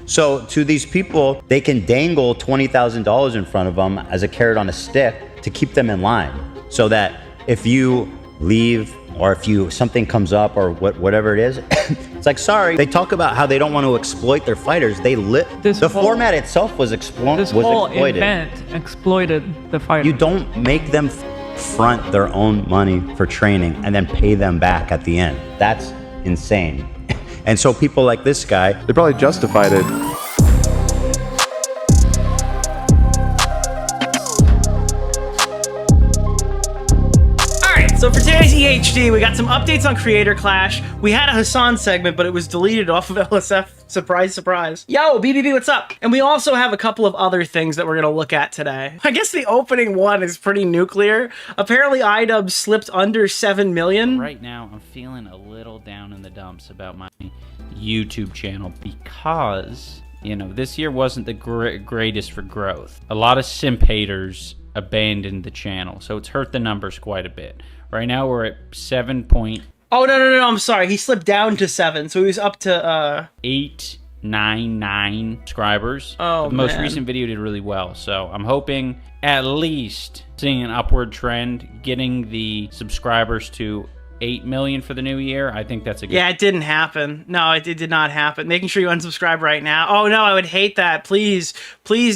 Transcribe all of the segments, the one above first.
So to these people, they can dangle $20,000 in front of them as a carrot on a stick to keep them in line. So that if you leave or if something comes up or whatever it is, it's like, sorry. They talk about how they don't want to exploit their fighters. The format itself was exploited. This whole event exploited the fighters. You don't make them front their own money for training and then pay them back at the end. That's insane. And so people like this guy, they probably justified it. So for today's EHD, we got some updates on Creator Clash. We had a Hassan segment, but it was deleted off of LSF. Surprise, surprise. Yo, BBB, what's up? And we also have a couple of other things that we're going to look at today. I guess the opening one is pretty nuclear. Apparently, iDubbbz slipped under 7 million. Right now, I'm feeling a little down in the dumps about my YouTube channel because, you know, this year wasn't the greatest for growth. A lot of simp haters abandoned the channel, so it's hurt the numbers quite a bit. Right now we're at 7. Oh, no, I'm sorry. He slipped down to 7, so he was up to 899 subscribers. Oh, the most recent video did really well, so I'm hoping at least seeing an upward trend, getting the subscribers to 8 million for the new year. I think that's a good... Yeah, it didn't happen. No, it did not happen. Making sure you unsubscribe right now. Oh, no, I would hate that. Please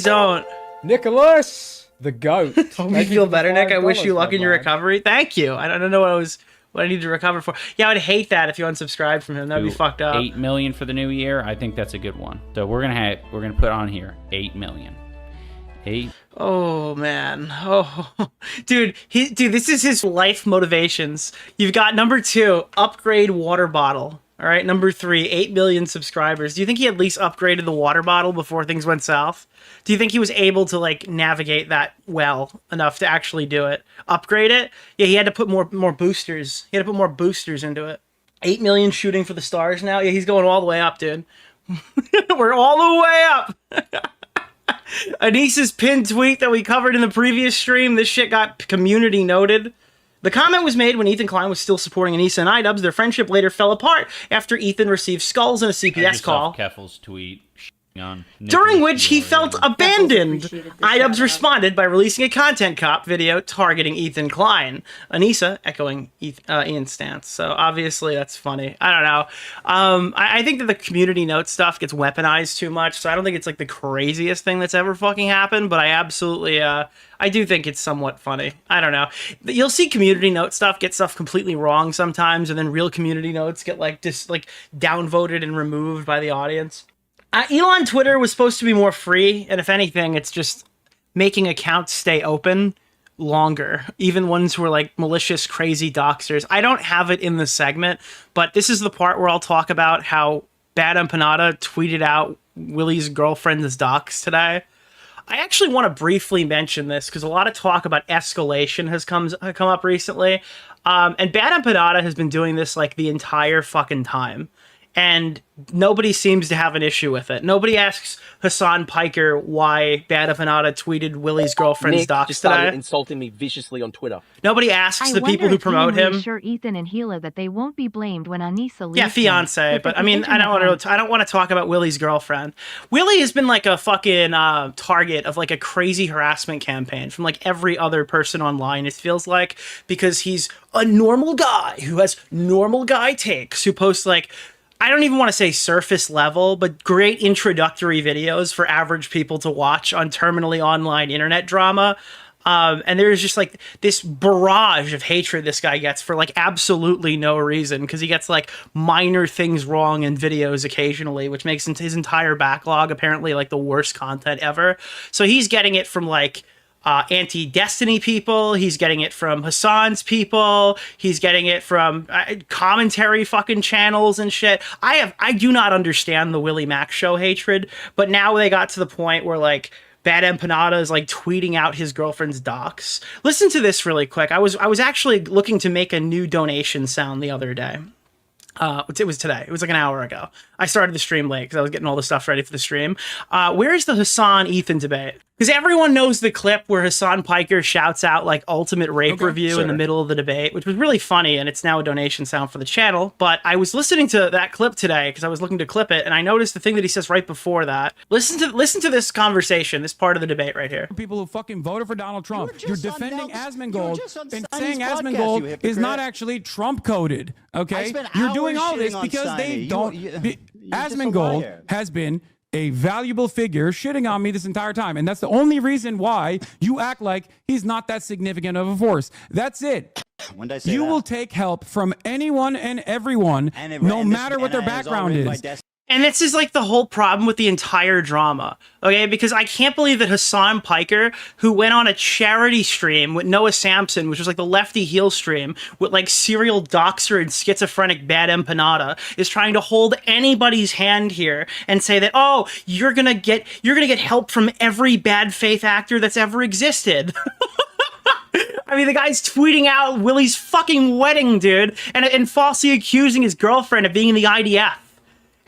don't. Nicholas, the GOAT. Hope you feel better, Nick. I wish you luck in your recovery. Thank you. I don't know what I need to recover for. Yeah, I would hate that if you unsubscribed from him. That'd be fucked up. 8 million for the new year. I think that's a good one. So we're gonna put on here 8 million. 8. Oh man. Oh, dude. This is his life motivations. You've got number 2, upgrade water bottle. All right, number 3, 8 million subscribers. Do you think he at least upgraded the water bottle before things went south? Do you think he was able to, like, navigate that well enough to actually do it? Upgrade it? Yeah, he had to put more boosters. He had to put more boosters into it. 8 million shooting for the stars now? Yeah, he's going all the way up, dude. We're all the way up! Anissa's pinned tweet that we covered in the previous stream, this shit got community noted. The comment was made when Ethan Klein was still supporting Anissa and iDubbbz. Their friendship later fell apart after Ethan received skulls in a CPS call. Keffel's tweet. During which he felt abandoned. iDubbbz responded by releasing a content cop video targeting Ethan Klein. Anissa echoing Ian's stance. So obviously that's funny. I don't know. I think that the community note stuff gets weaponized too much. So I don't think it's like the craziest thing that's ever fucking happened. But I absolutely, I do think it's somewhat funny. I don't know. You'll see community note stuff get stuff completely wrong sometimes. And then real community notes get like downvoted and removed by the audience. Elon Twitter was supposed to be more free, and if anything, it's just making accounts stay open longer, even ones who are like malicious, crazy doxers. I don't have it in the segment, but this is the part where I'll talk about how Bad Empanada tweeted out Willie's girlfriend's dox today. I actually want to briefly mention this because a lot of talk about escalation has come up recently, and Bad Empanada has been doing this like the entire fucking time. And nobody seems to have an issue with it. Nobody asks Hassan Piker why Bad Empanada tweeted Willie's girlfriend's docs just today. started insulting me viciously on Twitter. Nobody asks the people who promote him. Assure Ethan and Hila that they won't be blamed when Anissa leaves. Yeah, fiance. But I mean, I don't want to talk about Willie's girlfriend. Willie has been like a fucking target of like a crazy harassment campaign from like every other person online. It feels like because he's a normal guy who has normal guy takes, who posts like, I don't even want to say surface level, but great introductory videos for average people to watch on terminally online internet drama. And there's just like this barrage of hatred this guy gets for like absolutely no reason, because he gets like minor things wrong in videos occasionally, which makes his entire backlog apparently like the worst content ever. So he's getting it from like anti-Destiny people, he's getting it from Hassan's people, he's getting it from commentary fucking channels and shit. I do not understand the Willie Mac show hatred, but now they got to the point where like Bad Empanada is like tweeting out his girlfriend's docs. Listen to this really quick. I was actually looking to make a new donation sound the other day. It was today. It was like an hour ago. I started the stream late because I was getting all the stuff ready for the stream. Where is the Hassan-Ethan debate? Because everyone knows the clip where Hassan Piker shouts out like ultimate rape review in the middle of the debate, which was really funny, and it's now a donation sound for the channel. But I was listening to that clip today because I was looking to clip it, and I noticed the thing that he says right before that. Listen to this conversation, this part of the debate right here. People who fucking voted for Donald Trump. You're defending Asmongold and saying Asmongold is not actually Trump coded. Okay, you're doing all this because they don't. Asmongold has been a valuable figure shitting on me this entire time. And that's the only reason why you act like he's not that significant of a force. That's it. You will take help from anyone and everyone, no matter what their background is. And this is like the whole problem with the entire drama, okay? Because I can't believe that Hassan Piker, who went on a charity stream with Noah Sampson, which was like the lefty heel stream, with like serial doxer and schizophrenic Bad Empanada, is trying to hold anybody's hand here and say that, oh, you're gonna get help from every bad faith actor that's ever existed. I mean, the guy's tweeting out Willie's fucking wedding, dude, and falsely accusing his girlfriend of being in the IDF.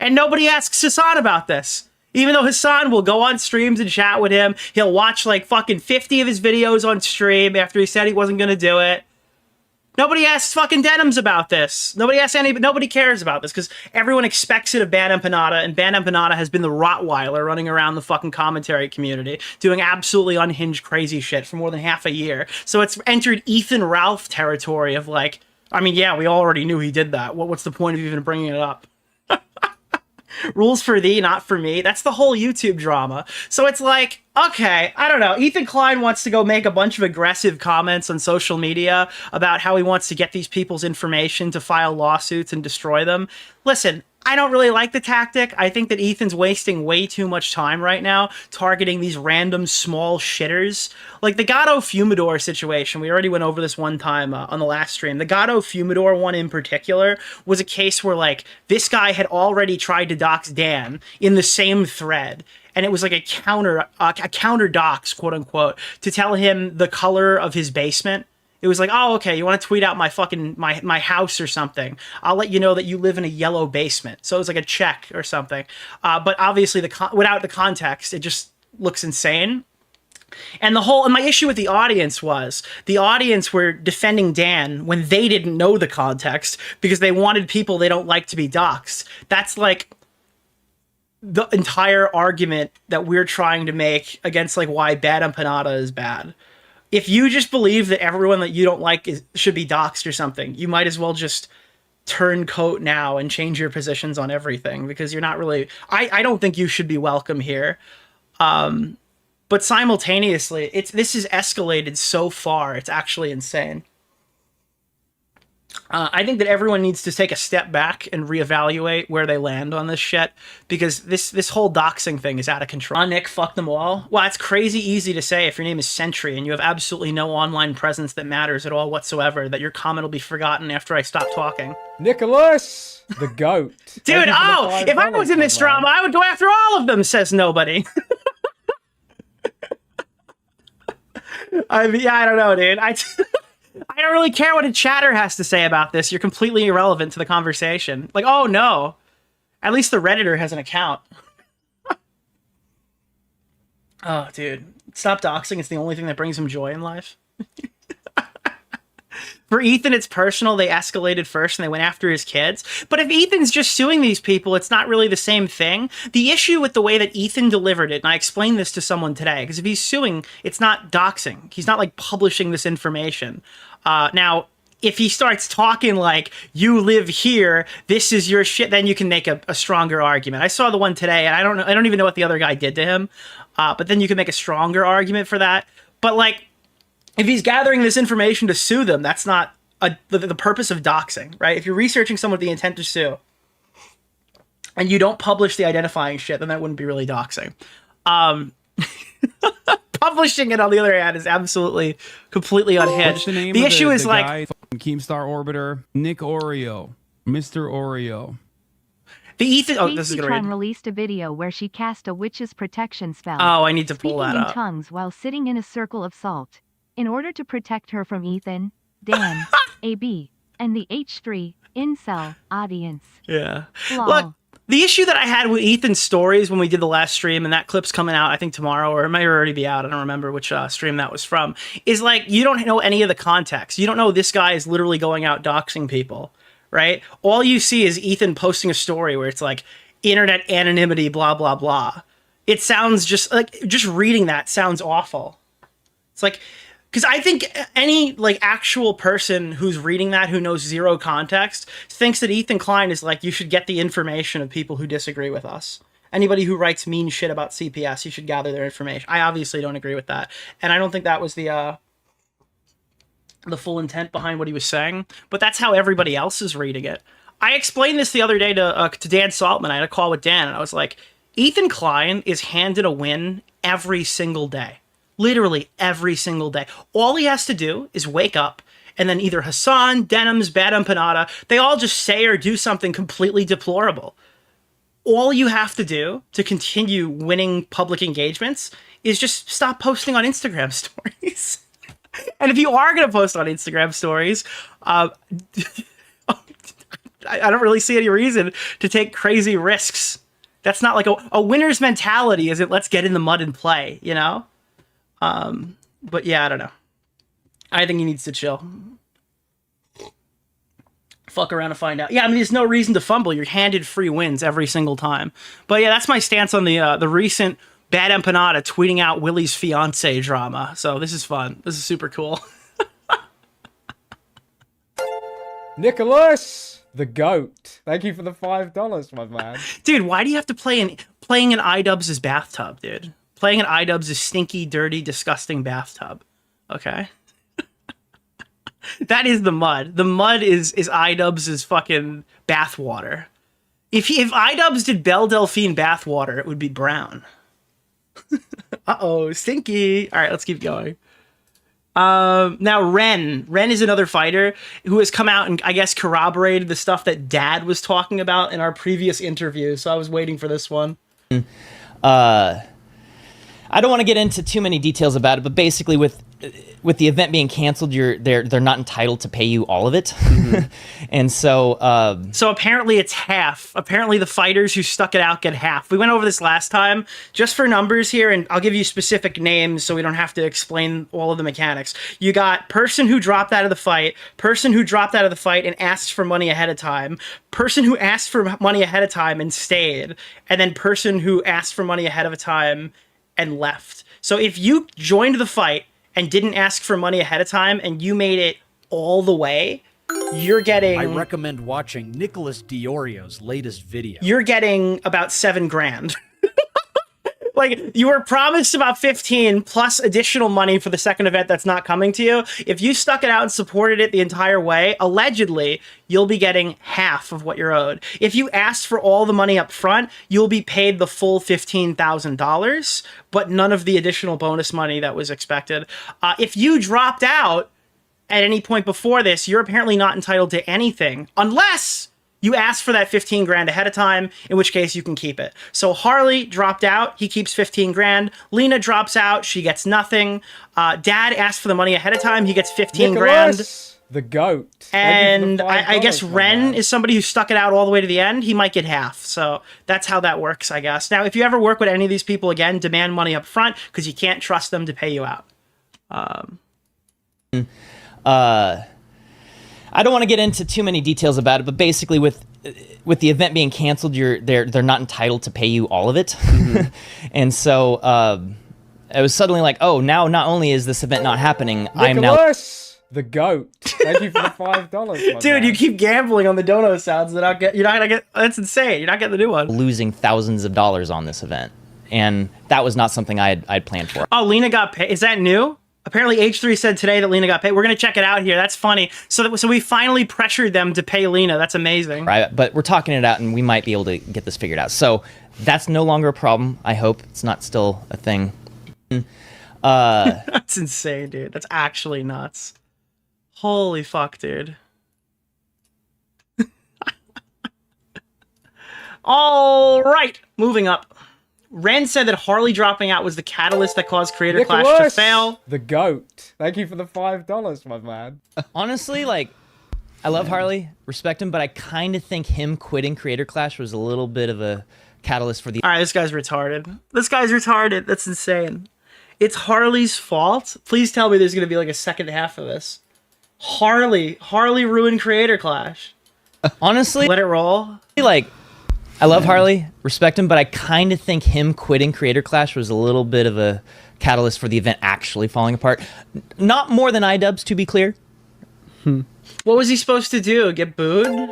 And nobody asks Hassan about this. Even though Hassan will go on streams and chat with him. He'll watch like fucking 50 of his videos on stream after he said he wasn't going to do it. Nobody asks fucking Denims about this. Nobody cares about this because everyone expects it of Bad Empanada, and Bad Empanada has been the Rottweiler running around the fucking commentary community doing absolutely unhinged crazy shit for more than half a year. So it's entered Ethan Ralph territory of like, I mean, yeah, we already knew he did that. What's the point of even bringing it up? Rules for thee, not for me. That's the whole YouTube drama. So it's like, okay, I don't know. Ethan Klein wants to go make a bunch of aggressive comments on social media about how he wants to get these people's information to file lawsuits and destroy them. Listen, I don't really like the tactic. I think that Ethan's wasting way too much time right now targeting these random small shitters. Like the Gatto Fumidor situation, we already went over this one time on the last stream. The Gatto Fumidor one in particular was a case where like this guy had already tried to dox Dan in the same thread. And it was like a counter dox, quote unquote, to tell him the color of his basement. It was like, oh, okay, you want to tweet out my fucking, my house or something. I'll let you know that you live in a yellow basement. So it was like a check or something. But obviously, without the context, it just looks insane. And my issue with the audience were defending Dan when they didn't know the context because they wanted people they don't like to be doxxed. That's like the entire argument that we're trying to make against like why Bad Empanada is bad. If you just believe that everyone that you don't like should be doxxed or something, you might as well just turn coat now and change your positions on everything because you're not really... I don't think you should be welcome here. But simultaneously, this has escalated so far, it's actually insane. I think that everyone needs to take a step back and reevaluate where they land on this shit because this whole doxing thing is out of control. Nick, fuck them all. Well, it's crazy easy to say if your name is Sentry and you have absolutely no online presence that matters at all whatsoever, that your comment will be forgotten after I stop talking. Nicholas, the goat. Dude, oh, if I was in this drama, I would go after all of them, says nobody. I mean, yeah, I don't know, dude. I don't really care what a chatter has to say about this. You're completely irrelevant to the conversation. Like, oh no. At least the Redditor has an account. Oh, dude. Stop doxing. It's the only thing that brings him joy in life. For Ethan, it's personal. They escalated first and they went after his kids. But if Ethan's just suing these people, it's not really the same thing. The issue with the way that Ethan delivered it, and I explained this to someone today, because if he's suing, it's not doxing. He's not like publishing this information. Now, if he starts talking like, you live here, this is your shit, then you can make a stronger argument. I saw the one today, and I don't even know what the other guy did to him. But then you can make a stronger argument for that. But like, if he's gathering this information to sue them, that's not the purpose of doxing, right? If you're researching someone with the intent to sue, and you don't publish the identifying shit, then that wouldn't be really doxing. Publishing it, on the other hand, is absolutely, completely unhinged. The issue is like... Keemstar Orbiter, Nick Oreo, Mr. Oreo. The Ethan... Oh, this is going to read. Released a video where she cast a witch's protection spell. Oh, I need to pull that up. Speaking in tongues while sitting in a circle of salt. In order to protect her from Ethan, Dan, AB, and the H3 incel audience. Yeah. Lol. Look, The issue that I had with Ethan's stories when we did the last stream, and that clip's coming out, I think tomorrow, or it might already be out, I don't remember which stream that was from, is like, you don't know any of the context. You don't know this guy is literally going out doxing people, right? All you see is Ethan posting a story where it's like, internet anonymity, blah, blah, blah. It sounds just reading that sounds awful. It's like, because I think any like actual person who's reading that who knows zero context thinks that Ethan Klein is like, you should get the information of people who disagree with us. Anybody who writes mean shit about CPS, you should gather their information. I obviously don't agree with that. And I don't think that was the full intent behind what he was saying, but that's how everybody else is reading it. I explained this the other day to Dan Saltman. I had a call with Dan and I was like, Ethan Klein is handed a win every single day. Literally every single day. All he has to do is wake up, and then either Hassan, Denims, Bad Empanada, they all just say or do something completely deplorable. All you have to do to continue winning public engagements is just stop posting on Instagram stories. And if you are going to post on Instagram stories, I don't really see any reason to take crazy risks. That's not like a winner's mentality, is it? Let's get in the mud and play, you know? But yeah, I don't know. I think he needs to chill. Fuck around and find out. Yeah, I mean, there's no reason to fumble. You're handed free wins every single time. But yeah, that's my stance on the recent Bad Empanada tweeting out Willie's fiance drama. So this is fun. This is super cool. Nicholas, the goat. Thank you for the $5, my man. Dude, why do you have to playing in iDubbbz's bathtub, dude? Playing in iDubbbz's stinky, dirty, disgusting bathtub. Okay? That is the mud. The mud is iDubbbz's fucking bathwater. If iDubbbz did Belle Delphine bathwater, it would be brown. Uh-oh, stinky. All right, let's keep going. Now Ren is another fighter who has come out and I guess corroborated the stuff that Dad was talking about in our previous interview. So I was waiting for this one. I don't want to get into too many details about it, but basically with the event being canceled, they're not entitled to pay you all of it. Mm-hmm. And so apparently it's half. Apparently the fighters who stuck it out get half. We went over this last time just for numbers here, and I'll give you specific names so we don't have to explain all of the mechanics. You got person who dropped out of the fight, person who dropped out of the fight and asked for money ahead of time, person who asked for money ahead of time and stayed, and then person who asked for money ahead of time and left. So if you joined the fight and didn't ask for money ahead of time and you made it all the way, you're getting... I recommend watching Nicholas DeOrio's latest video. You're getting about $7 grand. Like, you were promised about 15 plus additional money for the second event that's not coming to you. If you stuck it out and supported it the entire way, allegedly, you'll be getting half of what you're owed. If you asked for all the money up front, you'll be paid the full $15,000, but none of the additional bonus money that was expected. If you dropped out at any point before this, you're apparently not entitled to anything, unless you asked for that 15 grand ahead of time, in which case you can keep it. So Harley dropped out, he keeps 15 grand. Lena drops out, she gets nothing. Dad asked for the money ahead of time, he gets 15 Nicholas, grand. The goat. And I guess Ren is somebody who stuck it out all the way to the end. He might get half. So that's how that works, I guess. Now, if you ever work with any of these people again, demand money up front, because you can't trust them to pay you out. I don't want to get into too many details about it, but basically with the event being canceled, they're not entitled to pay you all of it. Mm-hmm. And so it was suddenly like, oh, now not only is this event not happening, I'm now the goat. Thank you for the $5. Dude, man. You keep gambling on the dono sounds that you're not gonna get. That's insane. You're not getting the new one. Losing thousands of dollars on this event, and that was not something I'd planned for. Oh, Lena got paid. Is that new? Apparently H3 said today that Lena got paid. We're going to check it out here. That's funny. So we finally pressured them to pay Lena. That's amazing. Right, but we're talking it out and we might be able to get this figured out. So that's no longer a problem. I hope it's not still a thing. That's insane, dude. That's actually nuts. Holy fuck, dude. All right, moving up. Ren said that Harley dropping out was the catalyst that caused Creator Nicholas, Clash to fail. The goat. Thank you for the $5, my man. Honestly, like, I love Harley, respect him, but I kind of think him quitting Creator Clash was a little bit of a catalyst for the... All right, this guy's retarded. This guy's retarded. That's insane. It's Harley's fault? Please tell me there's going to be like a second half of this. Harley ruined Creator Clash. Honestly, let it roll. Like, I love Harley, respect him, but I kind of think him quitting Creator Clash was a little bit of a catalyst for the event actually falling apart. Not more than iDubbbz, to be clear. What was he supposed to do? Get booed?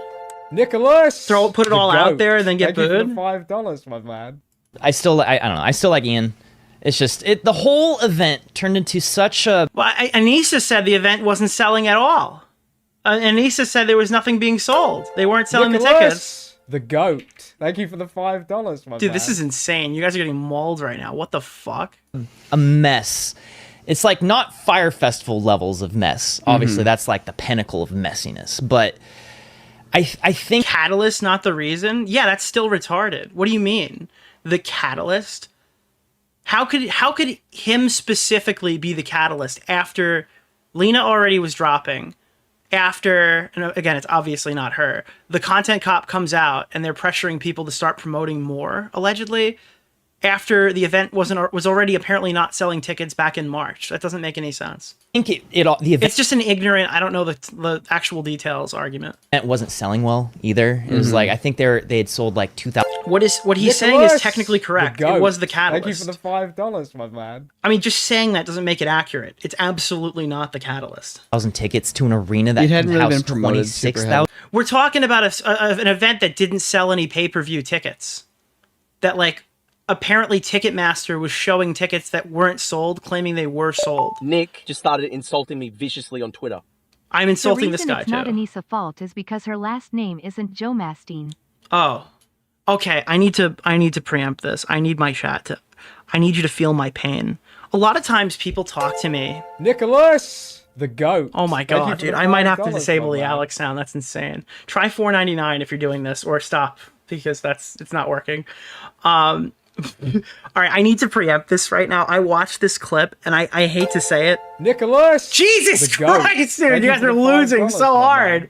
Nicholas! Put it all out there and then get booed? Thank you for the $5, my man. I don't know. I still like Ian. It's just, the whole event turned into such a... Well, Anissa said the event wasn't selling at all. Anissa said there was nothing being sold. They weren't selling Nicholas, the tickets. The GOAT. Thank you for the $5, my man. Dude, this is insane. You guys are getting mauled right now. What the fuck? A mess. It's like not Fire Festival levels of mess. Obviously, that's like the pinnacle of messiness. But I think... Catalyst, not the reason? Yeah, that's still retarded. What do you mean? The catalyst? How could him specifically be the catalyst after Lena already was dropping? After, and again, it's obviously not her, the content cop comes out and they're pressuring people to start promoting more, allegedly, after the event was already apparently not selling tickets back in March. That doesn't make any sense. I think the event... It's just an ignorant, I don't know the actual details argument. It wasn't selling well either. It was like, I think they had sold like 2,000... What he's saying is technically correct. It was the catalyst. Thank you for the $5, my man. I mean, just saying that doesn't make it accurate. It's absolutely not the catalyst. 1,000 tickets to an arena that can house 26,000. We're talking about an event that didn't sell any pay-per-view tickets. That, like, apparently Ticketmaster was showing tickets that weren't sold, claiming they were sold. Nick just started insulting me viciously on Twitter. I'm insulting this guy, too. The reason it's not Anissa's fault is because her last name isn't Joe Mastine. Oh. Okay, I need to preempt this. I need my chat to... I need you to feel my pain. A lot of times people talk to me... Nicholas! The GOAT. Oh my god, dude. I might have to disable the Alex sound. That's insane. Try $4.99 if you're doing this, or stop, because it's not working. All right, I need to preempt this right now. I watched this clip, and I hate to say it. Nicholas! Jesus Christ, dude! You guys are losing so hard.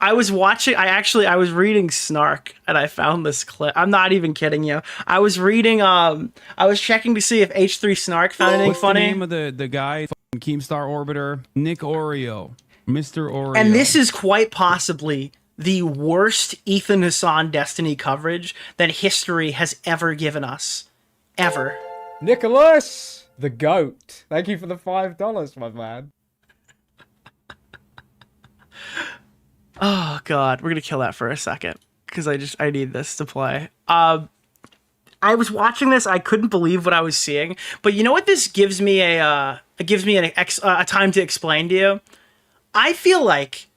I was reading Snark, and I found this clip. I'm not even kidding you. I was reading, I was checking to see if H3 Snark found anything funny. What's the name of the guy? Keemstar Orbiter? Nick DeOrio. Mr. Oreo. And this is quite possibly the worst Ethan Hassan Destiny coverage that history has ever given us. Ever. Nicholas! The GOAT. Thank you for the $5, my man. Oh god, we're gonna kill that for a second because I need this to play. I was watching this, I couldn't believe what I was seeing, but you know what this gives me a time to explain to you. I feel like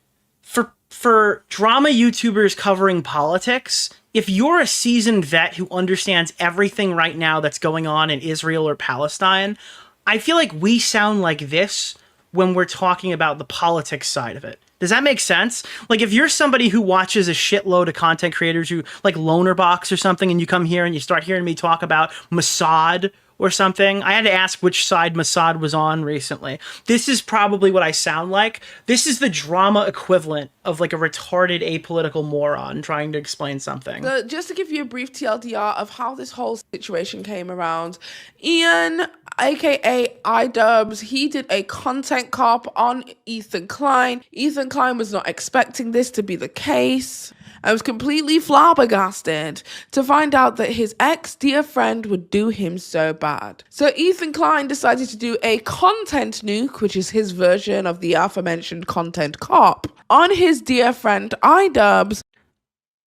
for drama YouTubers covering politics, if you're a seasoned vet who understands everything right now that's going on in Israel or Palestine, I feel like we sound like this when we're talking about the politics side of it. Does that make sense? Like, if you're somebody who watches a shitload of content creators who, like Lonerbox or something, and you come here and you start hearing me talk about Mossad or something, I had to ask which side Mossad was on recently. This is probably what I sound like. This is the drama equivalent of, like, a retarded apolitical moron trying to explain something. Just to give you a brief TLDR of how this whole situation came around, Ian, aka iDubbbz, he did a content cop on Ethan Klein. Ethan Klein was not expecting this to be the case. I was completely flabbergasted to find out that his ex-dear friend would do him so bad. So Ethan Klein decided to do a content nuke, which is his version of the aforementioned content cop, on his dear friend iDubbbz.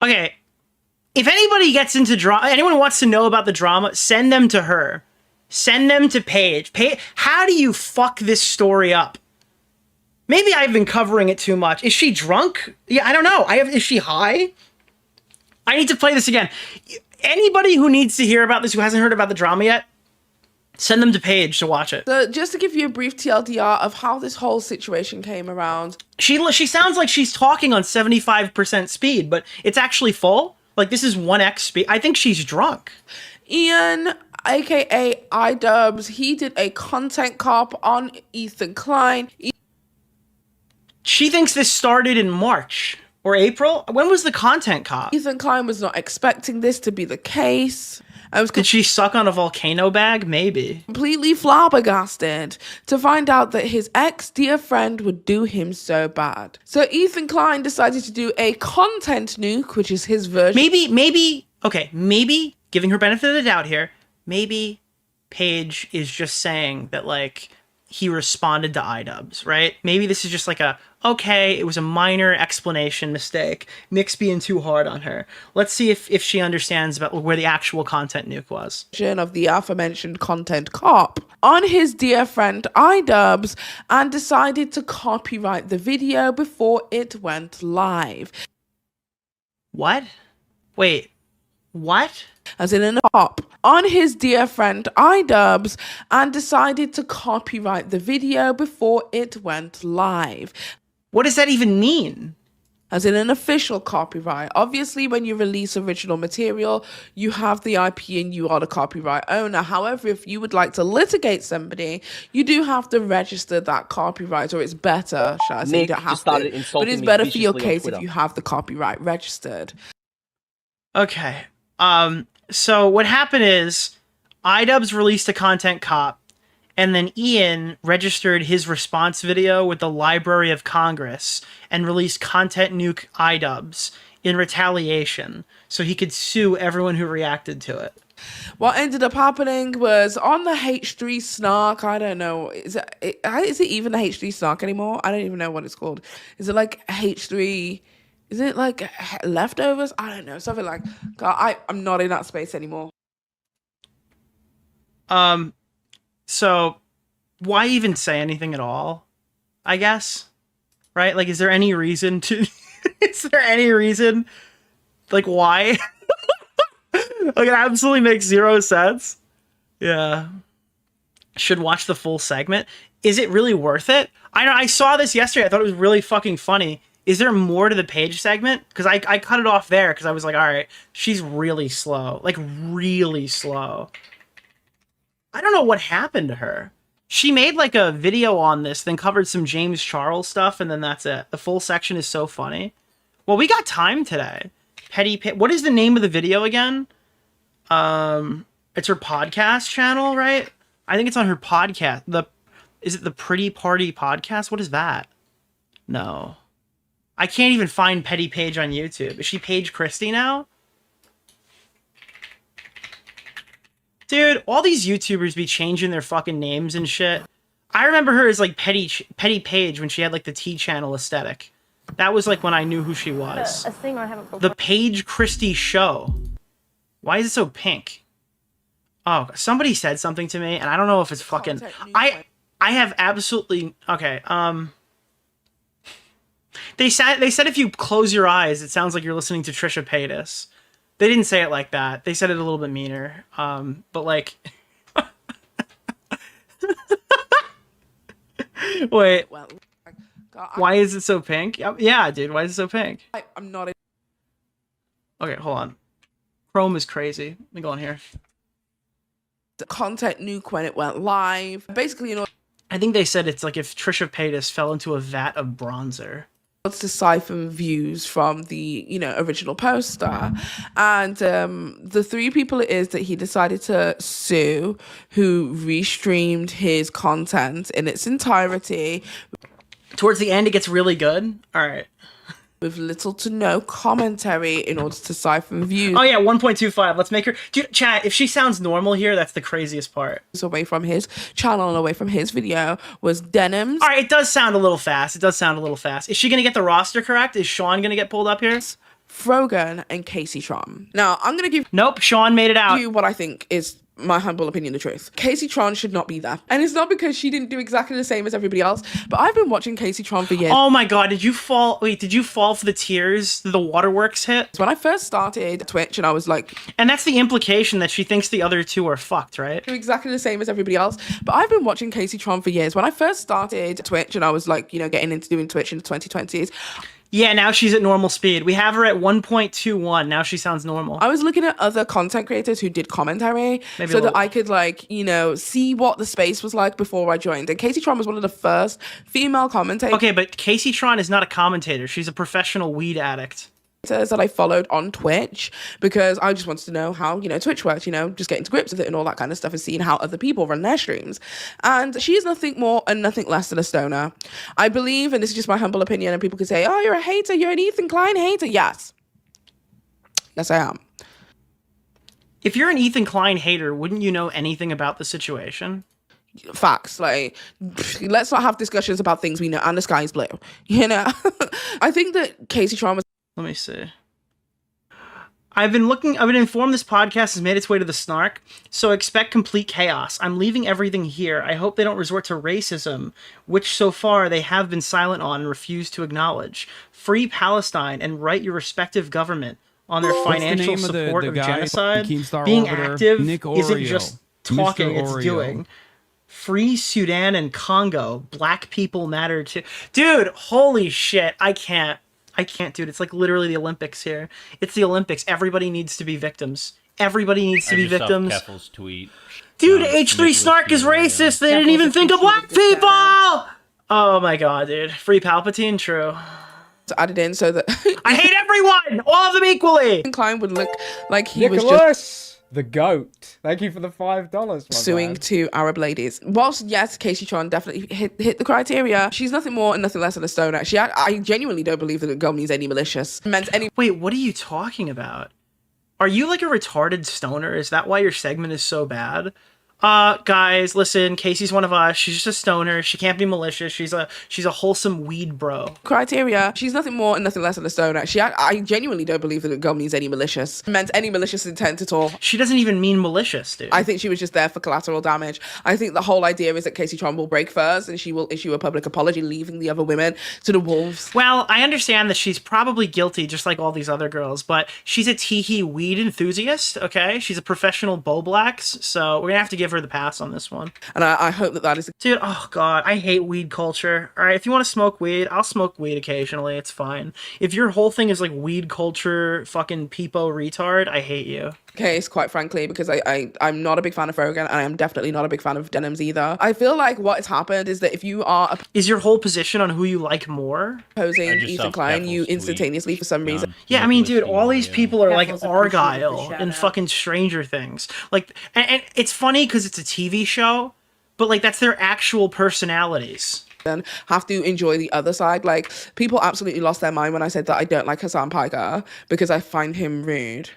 Okay, if anybody gets into drama, anyone wants to know about the drama, send them to her. Send them to Paige. How do you fuck this story up? Maybe I've been covering it too much. Is she drunk? Yeah, I don't know. Is she high? I need to play this again. Anybody who needs to hear about this, who hasn't heard about the drama yet, send them to Paige to watch it. So just to give you a brief TLDR of how this whole situation came around. She sounds like she's talking on 75% speed, but it's actually full. Like, this is 1x speed. I think she's drunk. Ian, aka iDubbbz, he did a content cop on Ethan Klein. She thinks this started in March or April. When was the content cop? Ethan Klein was not expecting this to be the case. Did she suck on a volcano bag? Maybe. Completely flabbergasted to find out that his ex-dear friend would do him so bad. So Ethan Klein decided to do a content nuke, which is his version. Maybe, giving her benefit of the doubt here, maybe Paige is just saying that, like, he responded to iDubbbz, right?Maybe this is just like okay, it was a minor explanation mistake. Nick's being too hard on her. Let's see if she understands about where the actual content nuke was. Of the aforementioned content cop on his dear friend iDubbbz and decided to copyright the video before it went live. What? Wait, what? As in an op on his dear friend iDubbbz and decided to copyright the video before it went live. What does that even mean? As in an official copyright. Obviously, when you release original material, you have the IP and you are the copyright owner. However, if you would like to litigate somebody, you do have to register that copyright, or it's better, shall I say, you don't have to. But it's better for your case if you have the copyright registered. Okay. So what happened is iDubbbz released a content cop, and then Ian registered his response video with the Library of Congress and released content nuke iDubbbz in retaliation so he could sue everyone who reacted to it. What ended up happening was on the H3 Snark, I don't know, is it even the H3 Snark anymore? I don't even know what it's called. Is it like H3... Is it like leftovers? I don't know. Something like... God, I'm not in that space anymore. So why even say anything at all? I guess. Right? Like, is there any reason to... is there any reason? Like, why? Like, it absolutely makes zero sense. Yeah. Should watch the full segment. Is it really worth it? I saw this yesterday. I thought it was really fucking funny. Is there more to the Paige segment? Because I cut it off there because I was like, all right, she's really slow. Like, really slow. I don't know what happened to her. She made like a video on this, then covered some James Charles stuff, and then that's it. The full section is so funny. Well, we got time today. What is the name of the video again? It's her podcast channel, right? I think it's on her podcast. Is it the Pretty Party Podcast? What is that? No. I can't even find Petty Paige on YouTube. Is she Paige Christie now? Dude, all these YouTubers be changing their fucking names and shit. I remember her as like Petty Paige when she had like the T-channel aesthetic. That was like when I knew who she was. The Paige Christie Show. Why is it so pink? Oh, somebody said something to me, and I don't know if it's fucking... I have absolutely... Okay, They said if you close your eyes, it sounds like you're listening to Trisha Paytas. They didn't say it like that. They said it a little bit meaner. But like... Wait. Why is it so pink? Yeah, dude, why is it so pink? I'm not... Okay, hold on. Chrome is crazy. Let me go on here. The content nuke when it went live. Basically, you know... I think they said it's like if Trisha Paytas fell into a vat of bronzer. To siphon views from the, you know, original poster. And the three people it is that he decided to sue who restreamed his content in its entirety. Towards the end, it gets really good. All right. With little to no commentary in order to siphon views. Oh yeah, 1.25. Let's make her... Dude, chat, if she sounds normal here, that's the craziest part. Away from his channel and away from his video was Denims. All right, it does sound a little fast. Is she going to get the roster correct? Is Sean going to get pulled up here? Frogan and Casey Tron. Now, I'm going to give... Nope, Sean made it out. You what I think is... my humble opinion, the truth. Casey Tron should not be there. And it's not because she didn't do exactly the same as everybody else, but I've been watching Casey Tron for years. Oh my god, did you fall for the tears the waterworks hit? When I first started Twitch and I was like... And that's the implication that she thinks the other two are fucked, right? Do exactly the same as everybody else, but I've been watching Casey Tron for years. When I first started Twitch and I was like, you know, getting into doing Twitch in the 2020s... Yeah, now she's at normal speed. We have her at 1.21. Now she sounds normal. I was looking at other content creators who did commentary so that I could, like, you know, see what the space was like before I joined. And Casey Tron was one of the first female commentators. Okay, but Casey Tron is not a commentator. She's a professional weed addict. That I followed on Twitch because I just wanted to know how, you know, Twitch works, you know, just getting to grips with it and all that kind of stuff and seeing how other people run their streams. And she is nothing more and nothing less than a stoner. I believe, and this is just my humble opinion, and people could say, oh, you're a hater, you're an Ethan Klein hater. Yes. Yes, I am. If you're an Ethan Klein hater, wouldn't you know anything about the situation? Facts. Like, let's not have discussions about things we know, and the sky is blue. You know? I think that Casey Tron was... Let me see. I've been informed this podcast has made its way to the snark, so expect complete chaos. I'm leaving everything here. I hope they don't resort to racism, which so far they have been silent on and refuse to acknowledge. Free Palestine and write your respective government on their financial support of genocide. Being active isn't just talking, it's doing. Free Sudan and Congo. Black people matter too. Dude, holy shit. I can't, dude. It's like literally the Olympics here. It's the Olympics. Everybody needs to be victims. Everybody needs to be victims. Keffel's tweet. Dude, H3 Snark is racist. They didn't even think of black people. Oh my god, dude. Free Palpatine, true. Added in so that I hate everyone, all of them equally. Klein would look like he was just the goat. Thank you for the $5. Suing two Arab ladies. Whilst yes, Casey Tron definitely hit the criteria, she's nothing more and nothing less than a stoner. I genuinely don't believe that the girl means any malicious. Wait, what are you talking about? Are you like a retarded stoner? Is that why your segment is so bad? Guys, listen, Casey's one of us. She's just a stoner. She can't be malicious. She's a wholesome weed bro. Criteria. She's nothing more and nothing less than a stoner. I genuinely don't believe that the girl means any malicious. Meant any malicious intent at all. She doesn't even mean malicious, dude. I think she was just there for collateral damage. I think the whole idea is that Casey Tron will break first and she will issue a public apology, leaving the other women to the wolves. Well, I understand that she's probably guilty, just like all these other girls, but she's a teehee weed enthusiast, okay? She's a professional Bo Blacks, so we're gonna have to give her the pass on this one. And I hope that is... Dude, oh god, I hate weed culture. Alright, if you want to smoke weed, I'll smoke weed occasionally, it's fine. If your whole thing is like weed culture, fucking peepo retard, I hate you. Case, quite frankly, because I'm not a big fan of Rogan, and I am definitely not a big fan of Denims either. I feel like what has happened is that if you are... Is your whole position on who you like more? Opposing Ethan Klein, you instantaneously, for some reason... Yeah, I mean, dude, all these people are like Argyle and fucking Stranger Things. Like, and it's funny because it's a TV show, but like that's their actual personalities. And have to enjoy the other side. Like, people absolutely lost their mind when I said that I don't like Hassan Piker because I find him rude.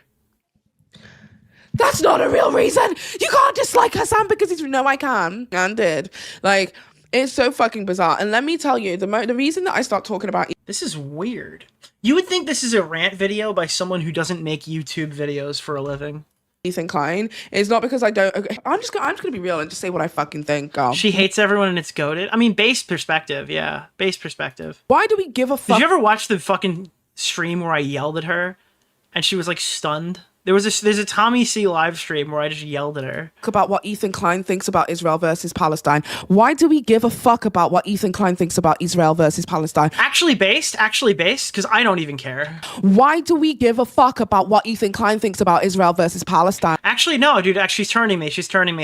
That's not a real reason. You can't dislike Hassan because he's... No, I can. And did. Like, it's so fucking bizarre. And let me tell you, the reason that I start talking about... This is weird. You would think this is a rant video by someone who doesn't make YouTube videos for a living. Ethan Klein is not because I don't... Okay, I'm just gonna be real and just say what I fucking think. She hates everyone and it's goated. I mean, base perspective, yeah. Base perspective. Why do we give a fuck... Did you ever watch the fucking stream where I yelled at her and she was like stunned? There's a Tommy C live stream where I just yelled at her. About what Ethan Klein thinks about Israel versus Palestine. Why do we give a fuck about what Ethan Klein thinks about Israel versus Palestine? Actually based, because I don't even care. Why do we give a fuck about what Ethan Klein thinks about Israel versus Palestine? Actually, no, dude, she's turning me.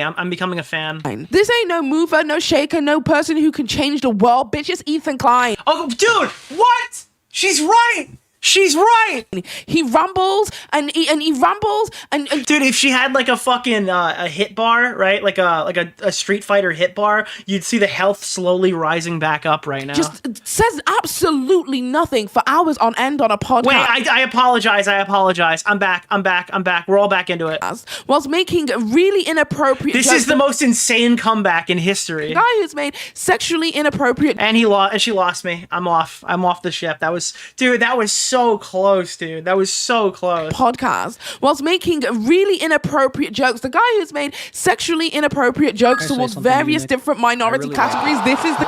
I'm becoming a fan. This ain't no mover, no shaker, no person who can change the world. Bitch, it's Ethan Klein. Oh, dude, what? She's right. She's right. He rumbles and he rumbles and dude, if she had like a fucking a hit bar, right? Like a Street Fighter hit bar, you'd see the health slowly rising back up right now. Just says absolutely nothing for hours on end on a podcast. Wait, I apologize. I'm back. We're all back into it. Whilst making really inappropriate This is the most insane comeback in history. The guy who's made sexually inappropriate and she lost me. I'm off the ship. That was so close, dude. That was so close. Podcast whilst making really inappropriate jokes. The guy who's made sexually inappropriate jokes towards various different minority categories. This is the...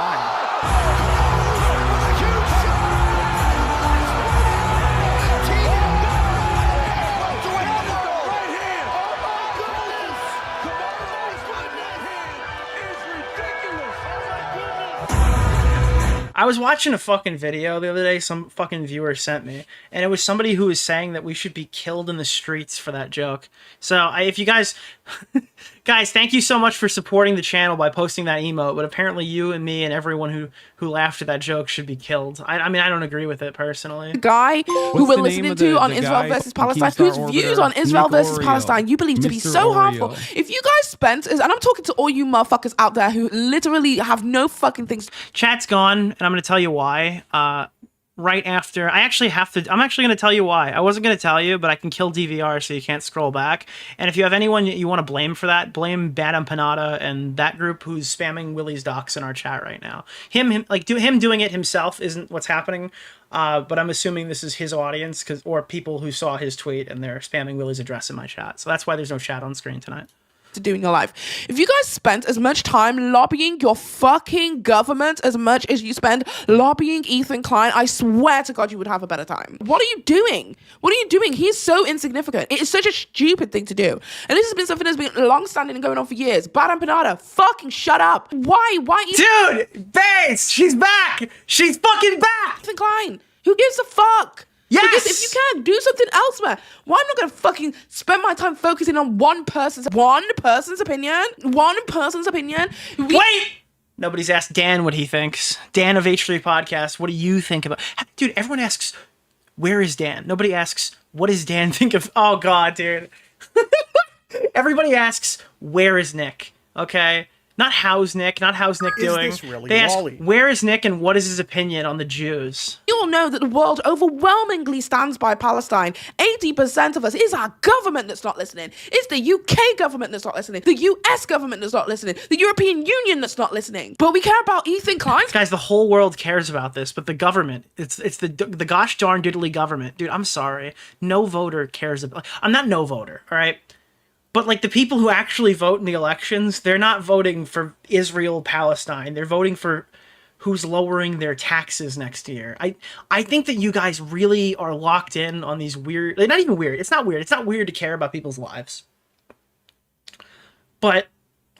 I was watching a fucking video the other day, some fucking viewer sent me, and it was somebody who was saying that we should be killed in the streets for that joke. So if you guys, guys, thank you so much for supporting the channel by posting that emote, but apparently you and me and everyone who laughed at that joke should be killed. I mean, I don't agree with it personally. The guy who we're listening to on Israel versus Palestine, whose views on Israel versus Palestine you believe to be so harmful. If you guys spent, and I'm talking to all you motherfuckers out there who literally have no fucking things. Chat's gone, and I'm going to tell you why. Right after, I'm actually going to tell you why. I wasn't going to tell you, but I can kill DVR so you can't scroll back. And if you have anyone you want to blame for that, blame Bad Empanada and that group who's spamming Willie's docs in our chat right now. Him doing it himself isn't what's happening, but I'm assuming this is his audience or people who saw his tweet and they're spamming Willie's address in my chat. So that's why there's no chat on screen tonight. To do in your life. If you guys spent as much time lobbying your fucking government as much as you spend lobbying Ethan Klein, I swear to God you would have a better time. What are you doing? What are you doing? He's so insignificant. It is such a stupid thing to do. And this has been something that's been long-standing and going on for years. Bad Empanada, fucking shut up. Why? Dude, Bass, she's back. She's fucking back. Ethan Klein, who gives a fuck? Yes! Because if you can, do something else, man. Why am I gonna fucking spend my time focusing on one person's opinion? Wait! Nobody's asked Dan what he thinks. Dan of H3 Podcast, what do you think about... Dude, everyone asks, where is Dan? Nobody asks, what does Dan think of... Oh, God, dude. Everybody asks, where is Nick? Okay? Not how's Nick doing. They ask, where is Nick and what is his opinion on the Jews? You all know that the world overwhelmingly stands by Palestine. 80% of us is our government that's not listening. It's the UK government that's not listening. The US government that's not listening. The European Union that's not listening. But we care about Ethan Klein. Guys, the whole world cares about this, but the government, it's the gosh darn diddly government. Dude, I'm sorry. No voter cares about... I'm not no voter, all right? But, like, the people who actually vote in the elections, they're not voting for Israel-Palestine. They're voting for who's lowering their taxes next year. I think that you guys really are locked in on these weird... Not even weird. It's not weird. It's not weird to care about people's lives. But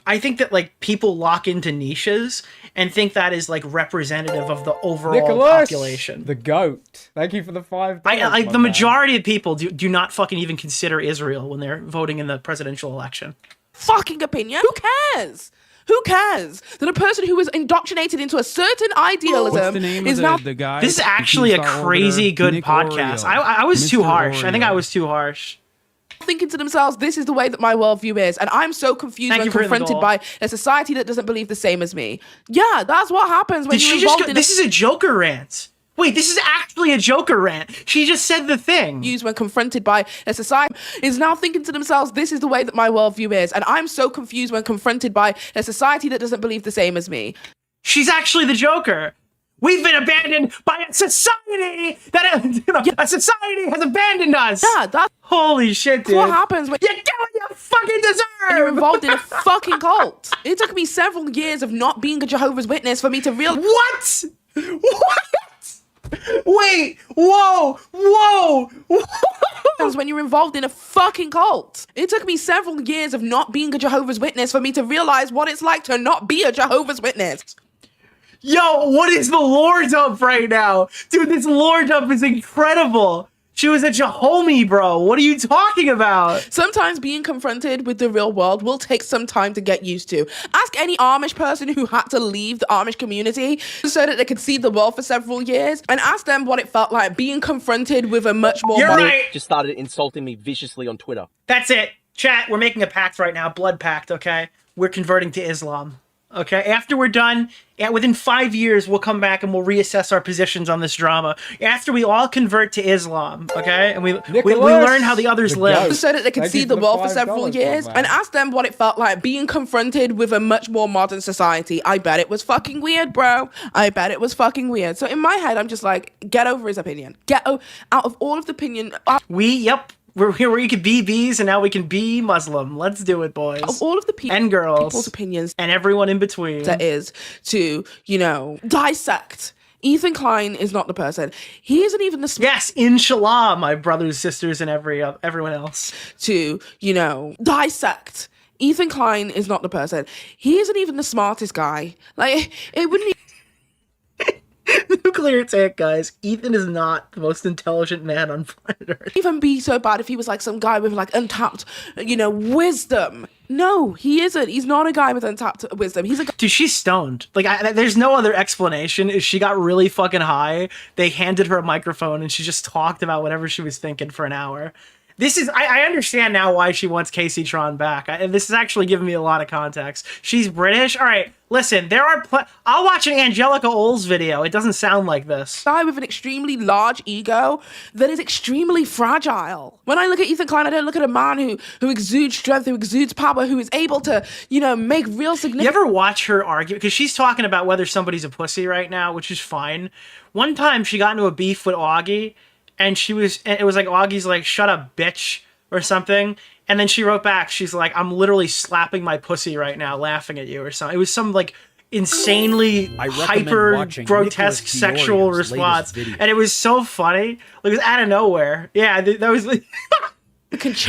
I think that, like, people lock into niches and think that is, like, representative of the overall population. The GOAT. Thank you for the $5. The majority of people do not fucking even consider Israel when they're voting in the presidential election. Fucking opinion? Who cares? Who cares that a person who was indoctrinated into a certain idealism is now... the guy? This is actually a crazy good podcast. I was too harsh. I think I was too harsh. Thinking to themselves, this is the way that my worldview is, and I'm so confused when confronted by a society that doesn't believe the same as me. Yeah, that's what happens when you're involved in... This is a Joker rant. Wait, this is actually a Joker rant. She just said the thing. When confronted by a society is now thinking to themselves, this is the way that my worldview is, and I'm so confused when confronted by a society that doesn't believe the same as me. She's actually the Joker. We've been abandoned by a society a society has abandoned us. Yeah, that's... Holy shit, dude. What happens when you get what you fucking deserve? You're involved in a fucking cult. It took me several years of not being a Jehovah's Witness for me to realize... What? Wait, whoa. When you're involved in a fucking cult. It took me several years of not being a Jehovah's Witness for me to realize what it's like to not be a Jehovah's Witness. Yo, what is the lore dump right now? Dude, this lore dump is incredible. She was a Jahomie, bro. What are you talking about? Sometimes being confronted with the real world will take some time to get used to. Ask any Amish person who had to leave the Amish community so that they could see the world for several years, and ask them what it felt like being confronted with a much more... You're right. Just started insulting me viciously on Twitter. That's it. Chat, we're making a pact right now. Blood pact, okay? We're converting to Islam. Okay, after we're done, within 5 years, we'll come back and we'll reassess our positions on this drama. After we all convert to Islam, okay, and we learn how the others live. So that they could see the world for several years, and ask them what it felt like being confronted with a much more modern society. I bet it was fucking weird, bro. I bet it was fucking weird. So in my head, I'm just like, get over his opinion. Out of all of the opinion... We're here where you could be bees, and now we can be Muslim. Let's do it, boys. Of all of the and girls. People's opinions. And everyone in between. That is to, dissect. Ethan Klein is not the person. He isn't even the... Yes, inshallah, my brothers, sisters, and everyone else. To, dissect. Ethan Klein is not the person. He isn't even the smartest guy. Like, it wouldn't... clear take, guys. Ethan is not the most intelligent man on planet Earth. Even be so bad if he was like some guy with like untapped, wisdom. No, he isn't. He's not a guy with untapped wisdom. He's a guy. Dude, she's stoned. Like, there's no other explanation. Is she got really fucking high? They handed her a microphone and she just talked about whatever she was thinking for an hour. I understand now why she wants Casey Tron back. This is actually giving me a lot of context. She's British. All right, listen, I'll watch an Angelica Oles video. It doesn't sound like this. Guy with an extremely large ego that is extremely fragile. When I look at Ethan Klein, I don't look at a man who exudes strength, who exudes power, who is able to, make real significant. You ever watch her argue? Because she's talking about whether somebody's a pussy right now, which is fine. One time she got into a beef with Augie, and it was like, Augie's like, shut up, bitch, or something. And then she wrote back, she's like, I'm literally slapping my pussy right now, laughing at you, or something. It was some like insanely hyper grotesque sexual response. And it was so funny. Like, it was out of nowhere. Yeah, that was like...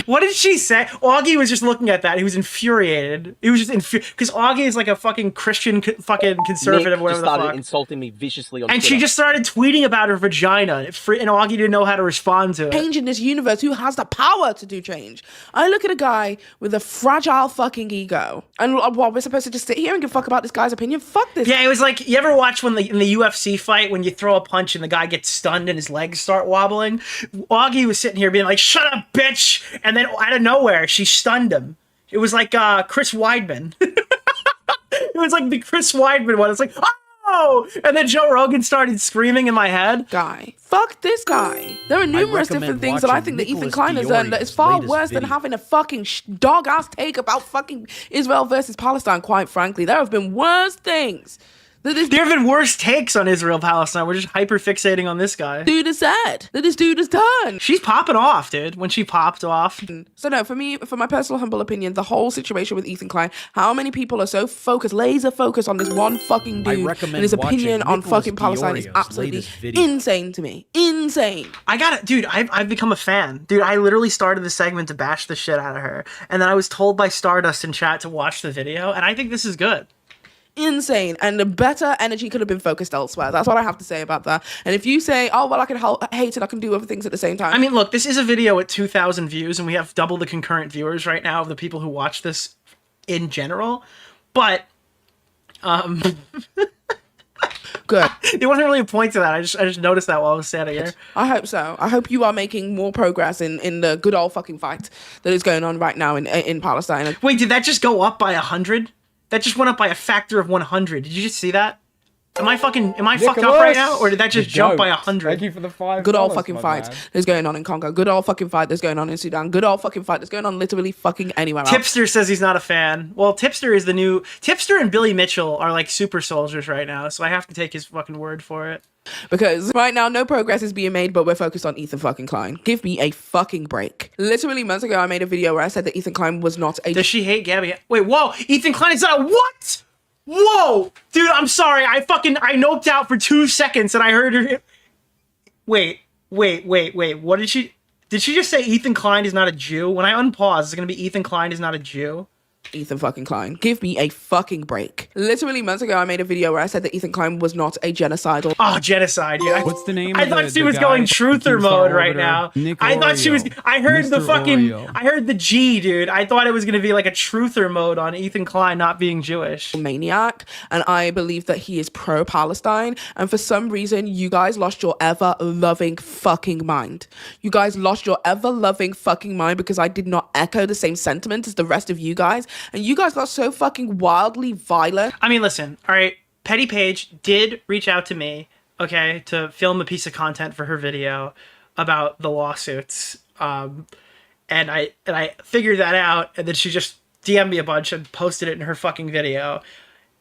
What did she say? Augie was just looking at that. He was infuriated. He was just infuriated because Augie is like a fucking Christian, fucking conservative, Nick whatever just the fuck. started insulting me viciously on and Twitter. She just started tweeting about her vagina, and Augie didn't know how to respond to it. Change in this universe. Who has the power to do change? I look at a guy with a fragile fucking ego, and what, we're supposed to just sit here and give a fuck about this guy's opinion? Fuck this. Yeah, it was like, you ever watch in the UFC fight when you throw a punch and the guy gets stunned and his legs start wobbling? Augie was sitting here being like, "Shut up, bitch!" And then out of nowhere, she stunned him. It was like Chris Weidman. It was like the Chris Weidman one. It's like, oh! And then Joe Rogan started screaming in my head. Guy. Fuck this guy. There are numerous different things that I think that Ethan Klein has done that is far worse than having a fucking dog-ass take about fucking Israel versus Palestine, quite frankly. There have been worse things. There have been worse takes on Israel-Palestine. We're just hyper-fixating on this guy. Dude is sad. That this dude is done. She's popping off, dude. When she popped off. So no, for my personal humble opinion, the whole situation with Ethan Klein, how many people are so focused, laser focused on this one fucking dude and his opinion on fucking Palestine is absolutely insane to me. Insane. Dude, I've become a fan. Dude, I literally started the segment to bash the shit out of her. And then I was told by Stardust in chat to watch the video, and I think this is good. Insane, and the better energy could have been focused elsewhere. That's what I have to say about that. And if you say, oh well, I can hate it, I can do other things at the same time. I mean, look, this is a video with 2,000 views, and we have double the concurrent viewers right now of the people who watch this in general. But good. There wasn't really a point to that. I just noticed that while I was standing here. I hope so. I hope you are making more progress in the good old fucking fight that is going on right now in Palestine. Wait, did that just go up by 100? That just went up by a factor of 100. Did you just see that? Am I fucked up right now, or did that just jump by 100? Thank you for the $5. Good old fucking fight that's going on in Congo. Good old fucking fight that's going on in Sudan. Good old fucking fight that's going on literally fucking anywhere else. Tipster says he's not a fan. Well, Tipster is the new... Tipster and Billy Mitchell are like super soldiers right now, so I have to take his fucking word for it. Because right now, no progress is being made, but we're focused on Ethan fucking Klein. Give me a fucking break. Literally months ago, I made a video where I said that Ethan Klein was not a... Does she hate Gabby? Wait, whoa! Ethan Klein is not... What?! Whoa! Dude, I'm sorry. I noped out for 2 seconds and I heard her... Wait. What did she... Did she just say Ethan Klein is not a Jew? When I unpause, it's going to be Ethan Klein is not a Jew? Ethan fucking Klein. Give me a fucking break. Literally months ago, I made a video where I said that Ethan Klein was not a genocidal... Oh, genocide, yeah. What's the name I thought she was going truther mode right now. I thought she was... I heard the fucking... I heard the G, dude. I thought it was going to be like a truther mode on Ethan Klein not being Jewish. Maniac, and I believe that he is pro-Palestine, and for some reason, you guys lost your ever-loving fucking mind. You guys lost your ever-loving fucking mind because I did not echo the same sentiment as the rest of you guys. And you guys got so fucking wildly violent. I mean, listen, all right, Petty Page did reach out to me, okay, to film a piece of content for her video about the lawsuits. And I figured that out, and then she just DM'd me a bunch and posted it in her fucking video.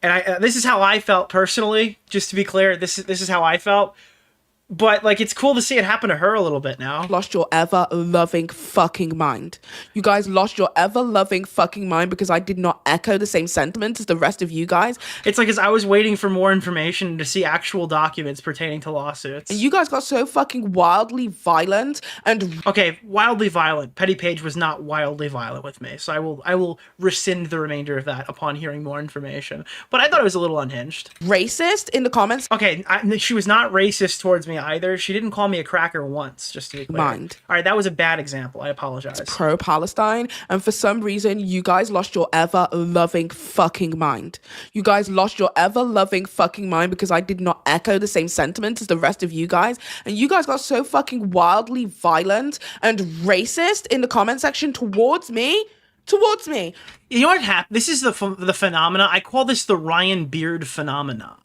And this is how I felt personally, just to be clear, this is how I felt. But like, it's cool to see it happen to her a little bit now. Lost your ever loving fucking mind. You guys lost your ever loving fucking mind because I did not echo the same sentiment as the rest of you guys. It's like, as I was waiting for more information to see actual documents pertaining to lawsuits. And you guys got so fucking wildly violent and... Okay, wildly violent. Petty Page was not wildly violent with me, so I will rescind the remainder of that upon hearing more information. But I thought it was a little unhinged. Racist in the comments. Okay, she was not racist towards me either. She didn't call me a cracker once, just to be clear. Mind. All right, that was a bad example. I apologize. Pro-Palestine, and for some reason, you guys lost your ever-loving fucking mind. You guys lost your ever-loving fucking mind because I did not echo the same sentiment as the rest of you guys, and you guys got so fucking wildly violent and racist in the comment section towards me. You know what happened? This is the phenomena. I call this the Ryan Beard phenomena.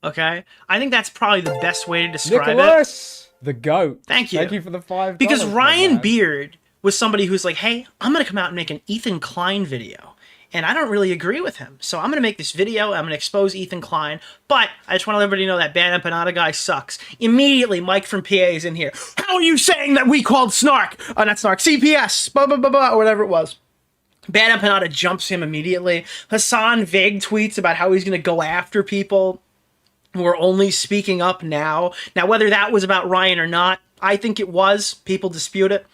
Okay? I think that's probably the best way to describe Nicholas, the GOAT. Thank you. Thank you for the $5. Because Ryan Beard was somebody who's like, hey, I'm going to come out and make an Ethan Klein video. And I don't really agree with him. So I'm going to make this video. I'm going to expose Ethan Klein. But I just want to let everybody know that Bad Empanada guy sucks. Immediately, Mike from PA is in here. How are you saying that we called Snark? Not Snark, CPS, blah, blah, blah, blah, or whatever it was. Bad Empanada jumps him immediately. Hassan vague tweets about how he's going to go after people who are only speaking up now. Now, whether that was about Ryan or not, I think it was. People dispute it.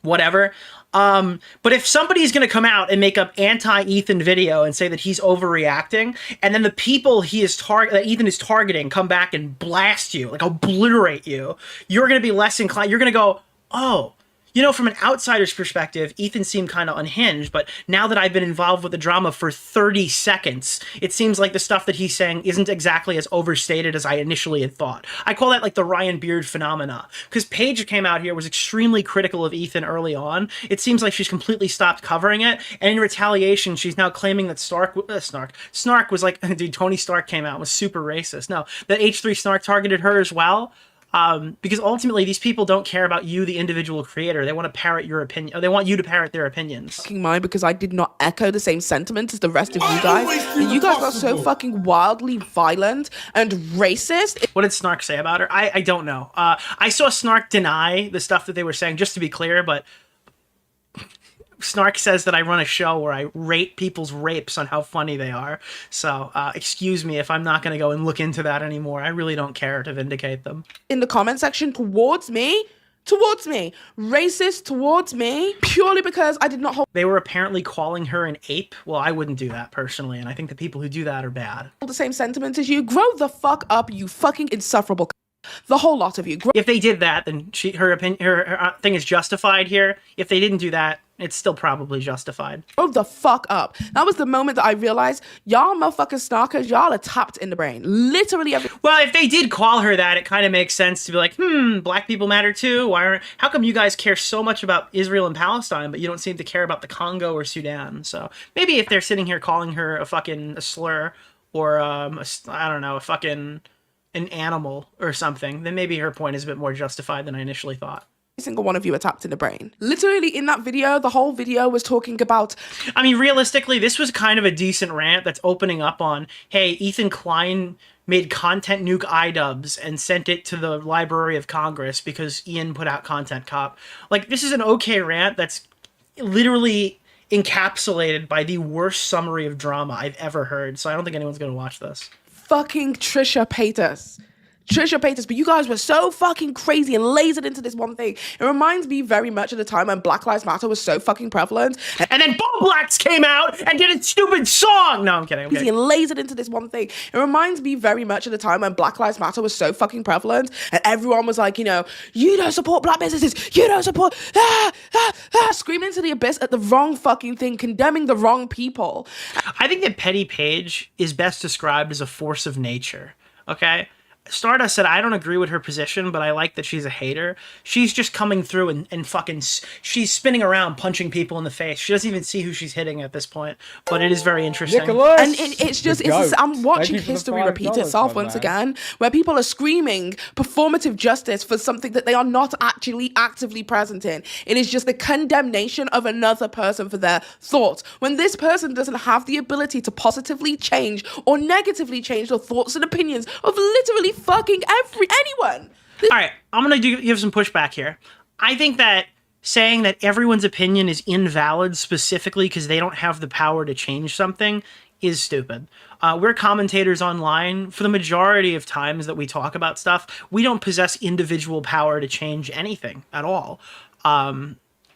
Whatever. But if somebody's going to come out and make an anti-Ethan video and say that he's overreacting, and then the people that Ethan is targeting come back and blast you, like obliterate you, you're going to be less inclined. You're going to go, oh, you know, from an outsider's perspective, Ethan seemed kind of unhinged, but now that I've been involved with the drama for 30 seconds, it seems like the stuff that he's saying isn't exactly as overstated as I initially had thought. I call that like the Ryan Beard phenomena, because Paige came out here, was extremely critical of Ethan early on. It seems like she's completely stopped covering it, and in retaliation, she's now claiming that Snark was like, dude, Tony Stark came out and was super racist. No, that H3 Snark targeted her as well. Because ultimately these people don't care about you, the individual creator. They want to parrot your opinion. Or they want you to parrot their opinions. Fucking mind because I did not echo the same sentiment as the rest of you guys. And you guys got so fucking wildly violent and racist. What did Snark say about her? I don't know. I saw Snark deny the stuff that they were saying, just to be clear, but Snark says that I run a show where I rate people's rapes on how funny they are. So, excuse me if I'm not going to go and look into that anymore. I really don't care to vindicate them. In the comment section towards me, racist towards me, purely because I did not hold... They were apparently calling her an ape. Well, I wouldn't do that personally, and I think the people who do that are bad. ...the same sentiment as you. Grow the fuck up, you fucking insufferable... The whole lot of you. If they did that, then her thing is justified here. If they didn't do that, it's still probably justified. Grow the fuck up. That was the moment that I realized y'all motherfucking snarkers, y'all are tapped in the brain. Literally every... Well, if they did call her that, it kind of makes sense to be like, black people matter too. How come you guys care so much about Israel and Palestine, but you don't seem to care about the Congo or Sudan? So maybe if they're sitting here calling her a slur or I don't know, an animal or something, then maybe her point is a bit more justified than I initially thought. Single one of you are tapped in the brain. Literally in that video, the whole video was talking about... I mean, realistically, this was kind of a decent rant that's opening up on, hey, Ethan Klein made content nuke iDubbbz and sent it to the Library of Congress because Ian put out Content Cop. Like, this is an okay rant that's literally encapsulated by the worst summary of drama I've ever heard, so I don't think anyone's going to watch this. Fucking Trisha Paytas, but you guys were so fucking crazy and lasered into this one thing. It reminds me very much of the time when Black Lives Matter was so fucking prevalent. And then Bo Blacks came out and did a stupid song! No, I'm kidding. And lasered into this one thing. It reminds me very much of the time when Black Lives Matter was so fucking prevalent and everyone was like, you know, you don't support black businesses, you don't support, screaming into the abyss at the wrong fucking thing, condemning the wrong people. I think that Petty Page is best described as a force of nature, okay? Stardust said, I don't agree with her position, but I like that she's a hater. She's just coming through and fucking... She's spinning around, punching people in the face. She doesn't even see who she's hitting at this point. But it is very interesting. Nicholas, and it's just... I'm watching history repeat itself once again, where people are screaming performative justice for something that they are not actually actively present in. It is just the condemnation of another person for their thoughts. When this person doesn't have the ability to positively change or negatively change the thoughts and opinions of literally fucking anyone. All right, I'm going to give some pushback here. I think that saying that everyone's opinion is invalid specifically because they don't have the power to change something is stupid. We're commentators online. For the majority of times that we talk about stuff, we don't possess individual power to change anything at all.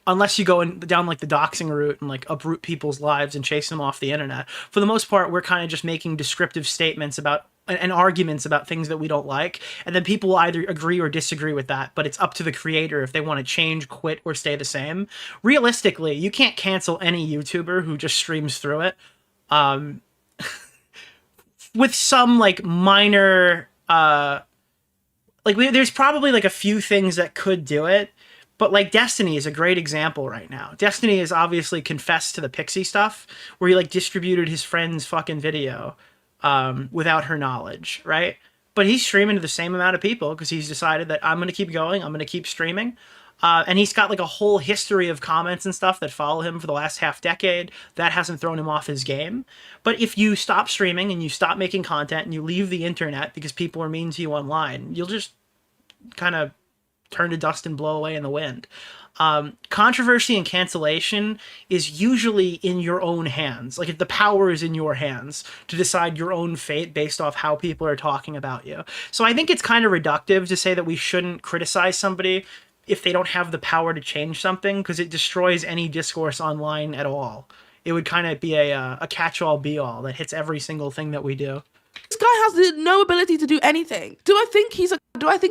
Unless you go down like the doxing route and like uproot people's lives and chase them off the internet. For the most part, we're kind of just making descriptive statements about and arguments about things that we don't like, and then people will either agree or disagree with that, but it's up to the creator if they want to change, quit, or stay the same. Realistically, you can't cancel any YouTuber who just streams through it. With some like minor there's probably like a few things that could do it, but like Destiny is a great example right now. Destiny has obviously confessed to the Pixie stuff where he like distributed his friend's fucking video without her knowledge, right? But he's streaming to the same amount of people because he's decided that I'm going to keep going, I'm going to keep streaming. And he's got like a whole history of comments and stuff that follow him for the last half decade. That hasn't thrown him off his game. But if you stop streaming and you stop making content and you leave the internet because people are mean to you online, you'll just kind of turn to dust and blow away in the wind. Controversy and cancellation is usually in your own hands. Like, if the power is in your hands to decide your own fate based off how people are talking about you. So I think it's kind of reductive to say that we shouldn't criticize somebody if they don't have the power to change something, because it destroys any discourse online at all. It would kind of be a catch-all be-all that hits every single thing that we do. This guy has no ability to do anything. Do I think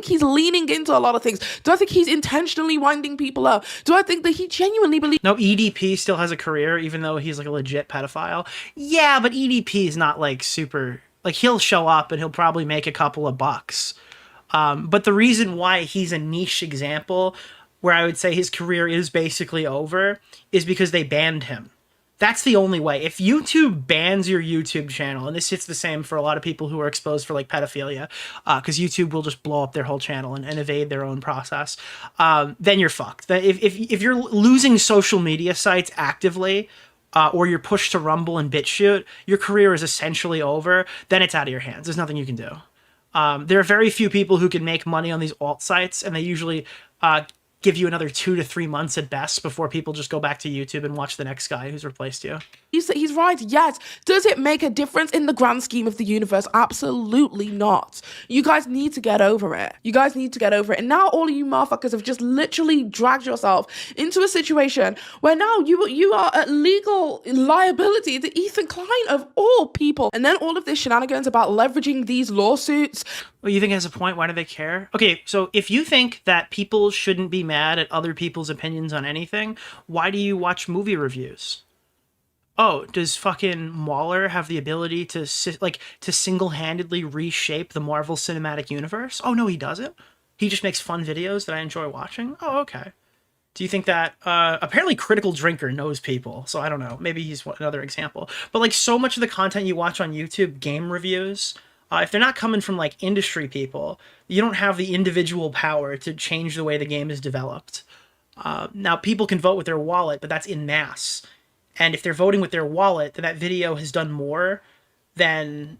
he's leaning into a lot of things? Do I think he's intentionally winding people up? Do I think that he genuinely believes... No, EDP still has a career, even though he's like a legit pedophile. Yeah, but EDP is not like super... Like, he'll show up and he'll probably make a couple of bucks. But the reason why he's a niche example, where I would say his career is basically over, is because they banned him. That's the only way. If YouTube bans your YouTube channel, and this hits the same for a lot of people who are exposed for like pedophilia, because YouTube will just blow up their whole channel and evade their own process, then you're fucked. If you're losing social media sites actively, or you're pushed to Rumble and BitChute, your career is essentially over, then it's out of your hands. There's nothing you can do. There are very few people who can make money on these alt sites, and they usually give you another 2 to 3 months at best before people just go back to YouTube and watch the next guy who's replaced you. He's right, yes. Does it make a difference in the grand scheme of the universe? Absolutely not. You guys need to get over it. You guys need to get over it. And now all of you motherfuckers have just literally dragged yourself into a situation where now you are at legal liability to Ethan Klein of all people. And then all of this shenanigans about leveraging these lawsuits. Well, you think it has a point? Why do they care? Okay, so if you think that people shouldn't be mad at other people's opinions on anything, why do you watch movie reviews? Oh, does fucking Mauler have the ability to single-handedly reshape the Marvel Cinematic Universe? Oh, no, he doesn't. He just makes fun videos that I enjoy watching? Oh, okay. Do you think that, apparently Critical Drinker knows people, so I don't know. Maybe he's another example. But like so much of the content you watch on YouTube, game reviews, if they're not coming from like industry people, you don't have the individual power to change the way the game is developed. Now, people can vote with their wallet, but that's en masse. And if they're voting with their wallet, then that video has done more than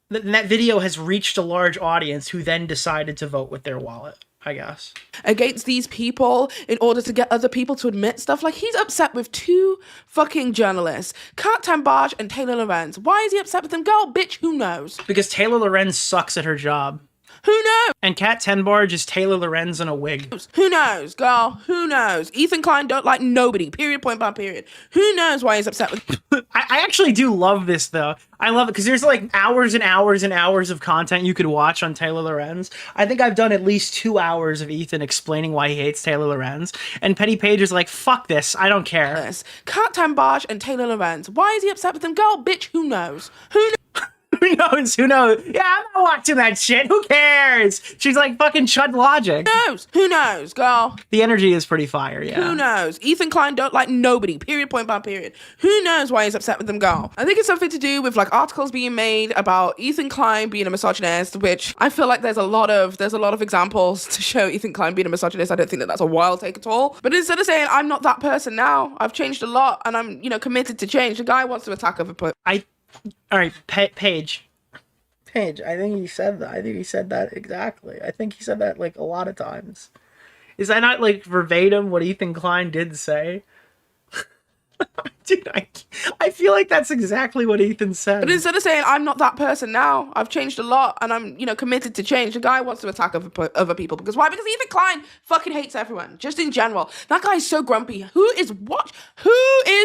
that video has reached a large audience who then decided to vote with their wallet, I guess. Against these people in order to get other people to admit stuff. Like, he's upset with 2 fucking journalists, Kat Tambaj and Taylor Lorenz. Why is he upset with them? Girl, bitch, who knows? Because Taylor Lorenz sucks at her job. Who knows? And Kat Tenbarge is Taylor Lorenz in a wig. Who knows, girl? Who knows? Ethan Klein don't like nobody. Period, point blank, period. Who knows why he's upset with... I actually do love this, though. I love it because there's like hours and hours and hours of content you could watch on Taylor Lorenz. I think I've done at least 2 hours of Ethan explaining why he hates Taylor Lorenz. And Petty Page is like, fuck this. I don't care. Kat Tambaj and Taylor Lorenz. Why is he upset with them? Girl, bitch, who knows? Who knows? Who knows? Who knows? Yeah, I'm not watching that shit. Who cares? She's like fucking Chud Logic. Who knows? Who knows, girl? The energy is pretty fire, yeah. Who knows? Ethan Klein don't like nobody. Period, point blank, period. Who knows why he's upset with them, girl? I think it's something to do with like articles being made about Ethan Klein being a misogynist, which I feel like there's a lot of examples to show Ethan Klein being a misogynist. I don't think that that's a wild take at all. But instead of saying I'm not that person now, I've changed a lot and I'm, committed to change. The guy wants to attack other people. All right, Paige. Paige, I think he said that. I think he said that exactly. I think he said that like a lot of times. Is that not like verbatim what Ethan Klein did say? Dude, I feel like that's exactly what Ethan said. But instead of saying, I'm not that person now, I've changed a lot and I'm, committed to change, the guy wants to attack other people. Because why? Because Ethan Klein fucking hates everyone, just in general. That guy is so grumpy. Who is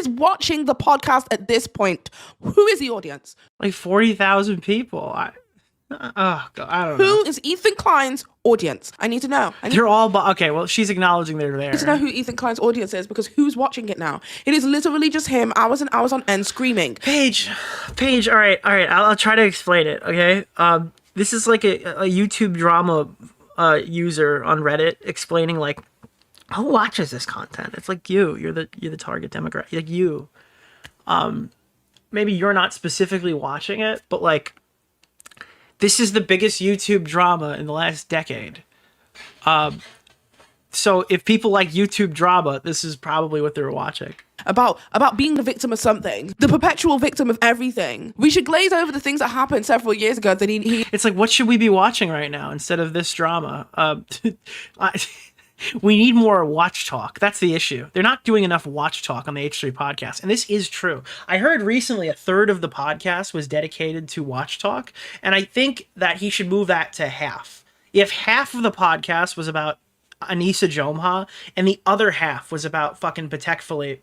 watching the podcast at this point? Who is the audience? Like 40,000 people. Oh, God, I don't know. Who is Ethan Klein's audience? I need to know. They're all... okay, well, she's acknowledging they're there. I need to know who Ethan Klein's audience is, because who's watching it now? It is literally just him, hours and hours on end, screaming. Paige, all right. I'll try to explain it, okay? This is like a YouTube drama user on Reddit explaining, like, who watches this content? It's like you. You're the target demographic. Like, you. Maybe you're not specifically watching it, but, like... This is the biggest YouTube drama in the last decade. So if people like YouTube drama, this is probably what they're watching. About being the victim of something. The perpetual victim of everything. We should glaze over the things that happened several years ago that he... It's like, what should we be watching right now instead of this drama? We need more watch talk. That's the issue. They're not doing enough watch talk on the H3 podcast. And this is true. I heard recently a third of the podcast was dedicated to watch talk. And I think that he should move that to half. If half of the podcast was about Anissa Jomha and the other half was about fucking Patek Philippe,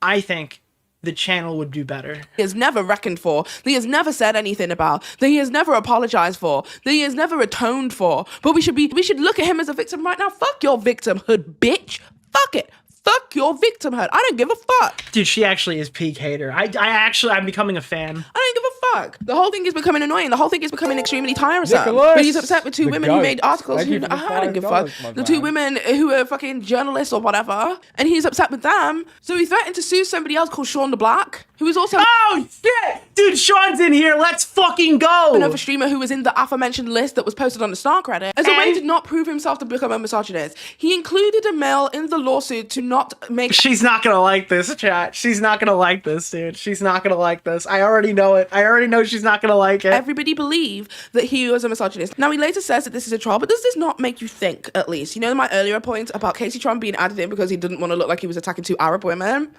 I think the channel would do better. He has never reckoned for, that he has never said anything about, that he has never apologized for, that he has never atoned for. But we should look at him as a victim right now. Fuck your victimhood, bitch. Fuck it. Fuck your victimhood. I don't give a fuck. Dude, she actually is peak hater. I'm becoming a fan. I don't give a fuck. The whole thing is becoming annoying. The whole thing is becoming extremely tiresome. But he's upset with two women who made articles. I don't give a fuck. The two women who are fucking journalists or whatever. And he's upset with them. So he threatened to sue somebody else called Sean the Black, who is also... Oh, shit! Dude, Sean's in here. Let's fucking go! Another streamer who was in the aforementioned list that was posted on the Star Credit. As a way to not prove himself to become a misogynist, he included a male in the lawsuit to not make... She's not gonna like this, chat. She's not gonna like this, dude. She's not gonna like this. I already know it. I already know she's not gonna like it. Everybody believe that he was a misogynist. Now, he later says that this is a troll, but does this not make you think, at least? You know my earlier point about Casey Tron being added in because he didn't want to look like he was attacking two Arab women?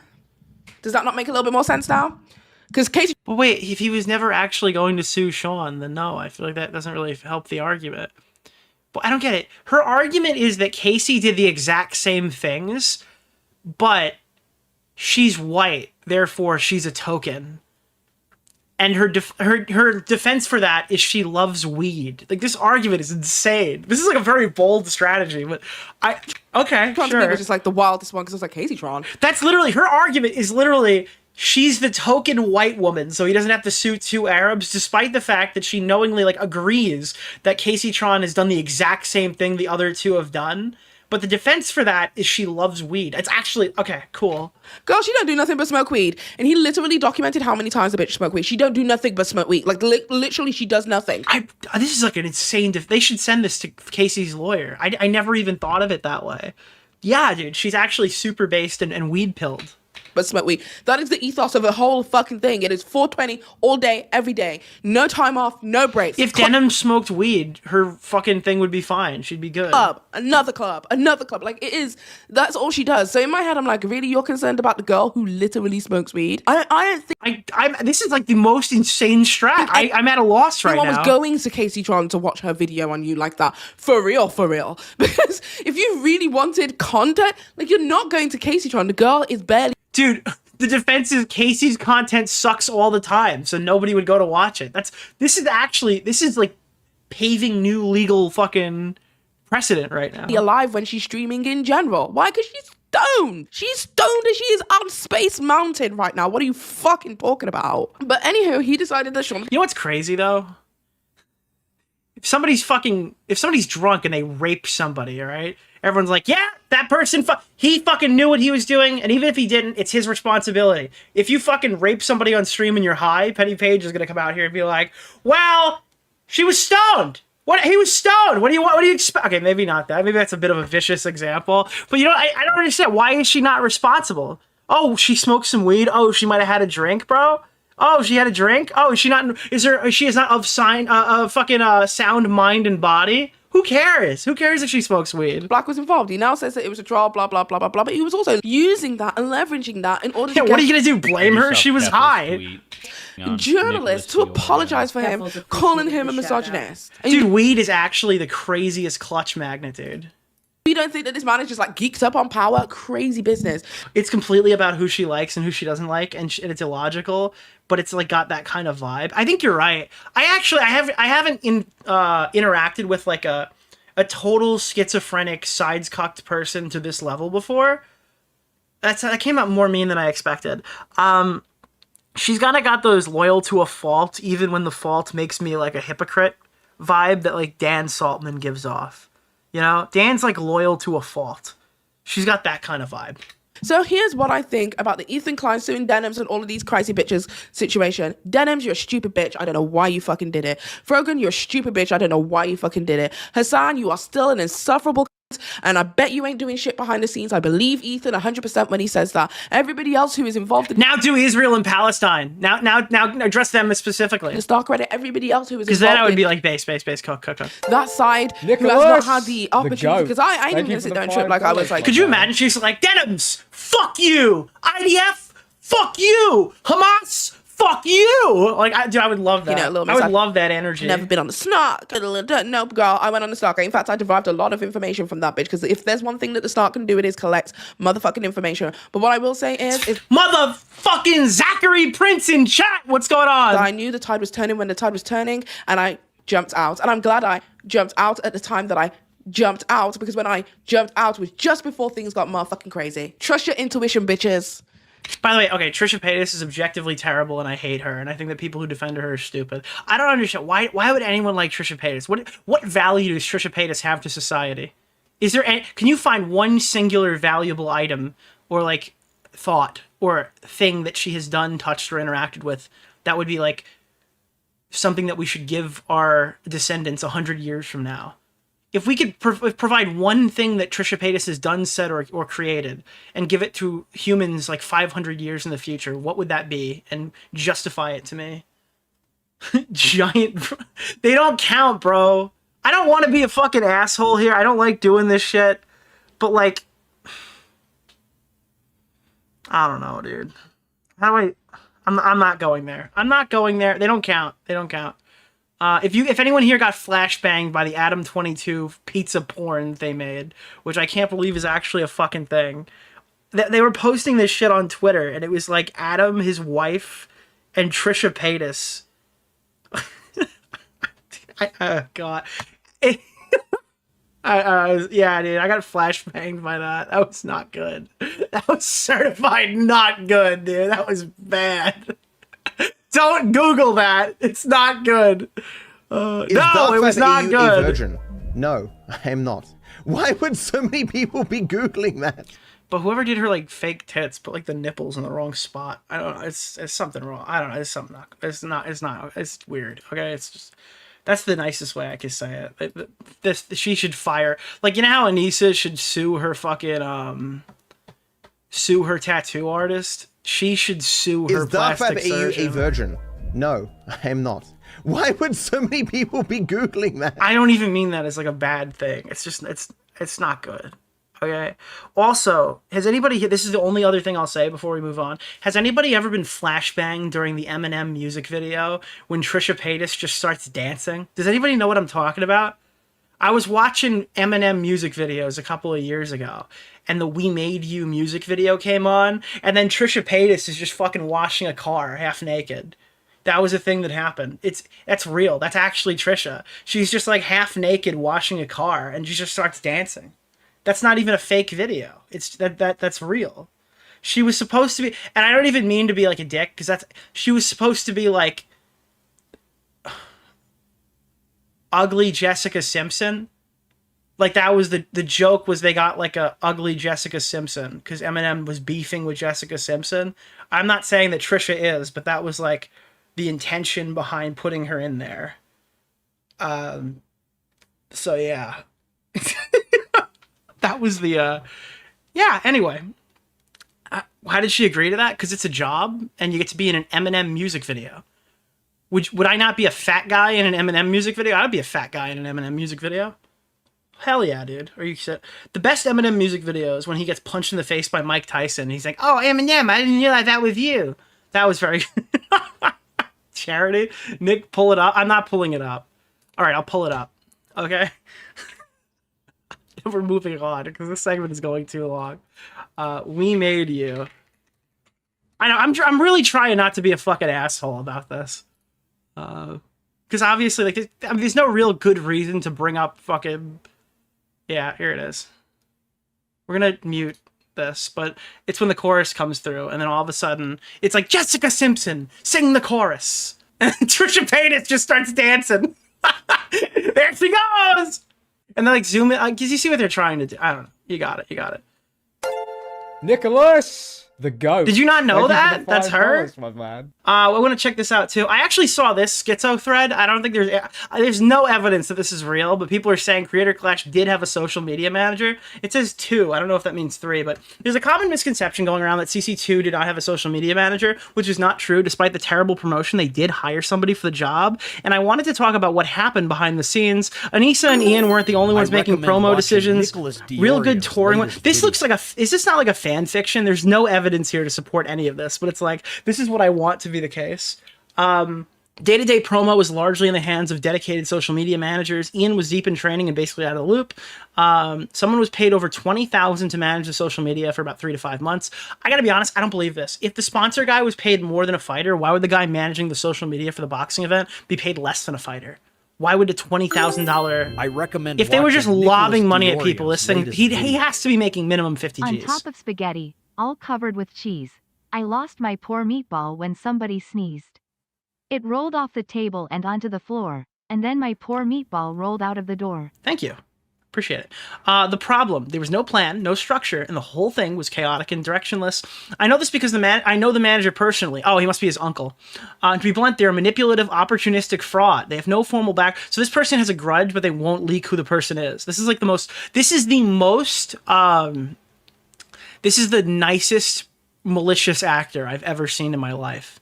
Does that not make a little bit more sense now? Because Casey... But wait, if he was never actually going to sue Sean, then no, I feel like that doesn't really help the argument. But I don't get it. Her argument is that Casey did the exact same things, but she's white, therefore she's a token. And her defense for that is she loves weed. Like, this argument is insane. This is like a very bold strategy, but okay, sure. It was just like the wildest one because it was like Casey Tron. That's literally, her argument is literally, she's the token white woman, so he doesn't have to sue two Arabs, despite the fact that she knowingly agrees that Casey Tron has done the exact same thing the other two have done. But the defense for that is she loves weed. It's actually, okay, cool. Girl, she don't do nothing but smoke weed. And he literally documented how many times the bitch smoked weed. She don't do nothing but smoke weed. Like, literally, she does nothing. This is like an insane... They should send this to Casey's lawyer. I never even thought of it that way. Yeah, dude, she's actually super based and weed pilled. But smoke weed. That is the ethos of the whole fucking thing. It is 420 all day, every day. No time off, no breaks. If Denim smoked weed, her fucking thing would be fine. She'd be good. Another club. Like, it is, that's all she does. So in my head, I'm like, really, you're concerned about the girl who literally smokes weed? I don't think... This is like the most insane strat. I'm at a loss right now. No one was going to Casey Tron to watch her video on you like that. For real. Because if you really wanted content, like, you're not going to Casey Tron. The girl is barely... Dude, the defense is Casey's content sucks all the time, so nobody would go to watch it. This is like paving new legal fucking precedent right now. Alive when she's streaming in general. Why? Because she's stoned. She's stoned and she is on Space Mountain right now. What are you fucking talking about? But anywho, he decided that Sean... You know what's crazy though? If somebody's drunk and they rape somebody, all right? Everyone's like, yeah, that person, he fucking knew what he was doing, and even if he didn't, it's his responsibility. If you fucking rape somebody on stream and you're high, Penny Page is gonna come out here and be like, well, she was stoned. He was stoned. What do you expect? Okay, maybe not that. Maybe that's a bit of a vicious example. But you know, I don't understand. Why is she not responsible? Oh, she smoked some weed. Oh, she might have had a drink, bro. Oh, she had a drink? Oh, is she not, she is not of sound mind and body? Who cares? Who cares if she smokes weed? Black was involved. He now says that it was a trial, blah, blah, blah, blah, blah. But he was also using that and leveraging that in order to what are you going to do? Blame her? She was high. Journalists to apologize for him, calling him a misogynist. Dude, weed is actually the craziest clutch magnet, dude. You don't think that this man is just like geeked up on power? Crazy business. It's completely about who she likes and who she doesn't like, and it's illogical, but it's like got that kind of vibe. I think you're right. I haven't interacted with like a total schizophrenic, sides-cocked person to this level before. That came out more mean than I expected. She's kind of got those loyal to a fault, even when the fault makes me like a hypocrite vibe that like Dan Saltman gives off. You know, Dan's like loyal to a fault. She's got that kind of vibe. So here's what I think about the Ethan Klein suing denims and all of these crazy bitches situation. Denims, you're a stupid bitch. I don't know why you fucking did it. Frogan, you're a stupid bitch. I don't know why you fucking did it. Hassan, you are still an insufferable and I bet you ain't doing shit behind the scenes. I believe Ethan 100% when he says that. Everybody else who is involved in now do Israel and Palestine. Now address them specifically. The star credit everybody else who is involved. Because then I would be like base, cook. That side Nicholas, who has not had the opportunity. Because I ain't even gonna sit there and trip like I was like. Could you imagine? She's like, denims, fuck you. IDF, fuck you. Hamas, fuck you. Like, I would love that. You know, I would love that energy. Never been on the snark. Nope, girl. I went on the snark. In fact, I derived a lot of information from that bitch. Because if there's one thing that the snark can do, it is collect motherfucking information. But what I will say is motherfucking Zachary Prince in chat. What's going on? I knew the tide was turning when the tide was turning, and I jumped out. And I'm glad I jumped out at the time that I jumped out, because when I jumped out was just before things got motherfucking crazy. Trust your intuition, bitches. By the way, okay, Trisha Paytas is objectively terrible, and I hate her, and I think that people who defend her are stupid. I don't understand why would anyone like Trisha Paytas? What value does Trisha Paytas have to society? Is there can you find one singular valuable item or like thought or thing that she has done, touched, or interacted with that would be like something that we should give our descendants 100 years from now? If we could provide one thing that Trisha Paytas has done, said, or created, and give it to humans like 500 years in the future, what would that be? And justify it to me. Giant... They don't count, bro. I don't want to be a fucking asshole here. I don't like doing this shit. But, like... I don't know, dude. How do I... I'm not going there. I'm not going there. They don't count. They don't count. If anyone here got flashbanged by the Adam 22 pizza porn they made, which I can't believe is actually a fucking thing, they were posting this shit on Twitter, and it was like Adam, his wife, and Trisha Paytas. God. Yeah, dude, I got flashbanged by that. That was not good. That was certified not good, dude. That was bad. Don't Google that. It's not good. No, it was not good. Virgin? No, I am not. Why would so many people be Googling that? But whoever did her like fake tits put like the nipples in the wrong spot. I don't know. It's something wrong. I don't know. It's something not. It's not. It's weird. Okay. It's just. That's the nicest way I could say it. She should fire. Like, you know how Anissa should sue her fucking sue her tattoo artist? She should sue her plastic surgeon. Is Darth a virgin? No, I am not. Why would so many people be Googling that? I don't even mean that as like a bad thing. It's just, it's not good. Okay. Also, has anybody here, this is the only other thing I'll say before we move on. Has anybody ever been flashbanged during the Eminem music video when Trisha Paytas just starts dancing? Does anybody know what I'm talking about? I was watching Eminem music videos a couple of years ago, and the We Made You music video came on, and then Trisha Paytas is just fucking washing a car half naked. That was a thing that happened. That's real. That's actually Trisha. She's just like half naked washing a car, and she just starts dancing. That's not even a fake video. It's that's real. She was supposed to be, and I don't even mean to be like a dick, because she was supposed to be like ugly Jessica Simpson. Like, that was the joke, was they got like a ugly Jessica Simpson because Eminem was beefing with Jessica Simpson. I'm not saying that Trisha is, but that was like the intention behind putting her in there. So yeah. That was the yeah, anyway. Why did she agree to that? Because it's a job, and you get to be in an Eminem music video. Would I not be a fat guy in an Eminem music video? I'd be a fat guy in an Eminem music video. Hell yeah, dude. Are you set? The best Eminem music video is when he gets punched in the face by Mike Tyson. He's like, "Oh, Eminem, I didn't realize that was you." That was very Charity. Nick, pull it up. I'm not pulling it up. All right, I'll pull it up. Okay. We're moving on because this segment is going too long. We made you. I know. I'm really trying not to be a fucking asshole about this. Because obviously, like, there's no real good reason to bring up fucking. Yeah, here it is. We're gonna mute this, but it's when the chorus comes through, and then all of a sudden, it's like Jessica Simpson sing the chorus, and Trisha Paytas just starts dancing. There she goes, and then like zoom in, because you see what they're trying to do. I don't know. You got it. You got it. Nicholas, the goat. Did you not know that? That's her? My man. I want to check this out too. I actually saw this schizo thread. I don't think there's no evidence that this is real, but people are saying Creator Clash did have a social media manager. It says 2. I don't know if that means 3, but there's a common misconception going around that CC2 did not have a social media manager, which is not true. Despite the terrible promotion, they did hire somebody for the job. And I wanted to talk about what happened behind the scenes. Anissa and Ian weren't the only ones making promo decisions. Real good touring. This looks like is this not like a fan fiction? There's no evidence here to support any of this, but it's like, this is what I want to be the case. Day-to-day promo was largely in the hands of dedicated social media managers. Ian was deep in training and basically out of the loop. Someone was paid over $20,000 to manage the social media for about 3 to 5 months. I gotta be honest, I don't believe this. If the sponsor guy was paid more than a fighter, why would the guy managing the social media for the boxing event be paid less than a fighter? Why would a $20,000? I recommend. If they were just lobbing money at people, this thing he has to be making minimum 50 G's. On top of spaghetti, all covered with cheese. I lost my poor meatball when somebody sneezed. It rolled off the table and onto the floor, and then my poor meatball rolled out of the door. Thank you. Appreciate it. The problem, there was no plan, no structure, and the whole thing was chaotic and directionless. I know this because I know the manager personally. Oh, he must be his uncle. To be blunt, they're a manipulative, opportunistic fraud. They have no formal back. So this person has a grudge, but they won't leak who the person is. This is like the most, this is the nicest malicious actor I've ever seen in my life.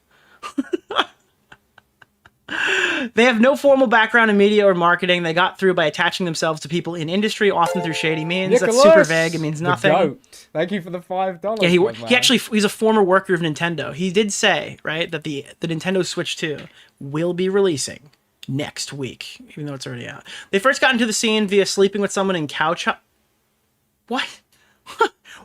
They have no formal background in media or marketing. They got through by attaching themselves to people in industry, often through shady means. Nicholas, that's super vague. It means nothing. Goat. Thank you for the $5. Yeah, he's a former worker of Nintendo. He did say, right, that the Nintendo Switch 2 will be releasing next week, even though it's already out. They first got into the scene via sleeping with someone in couch. What?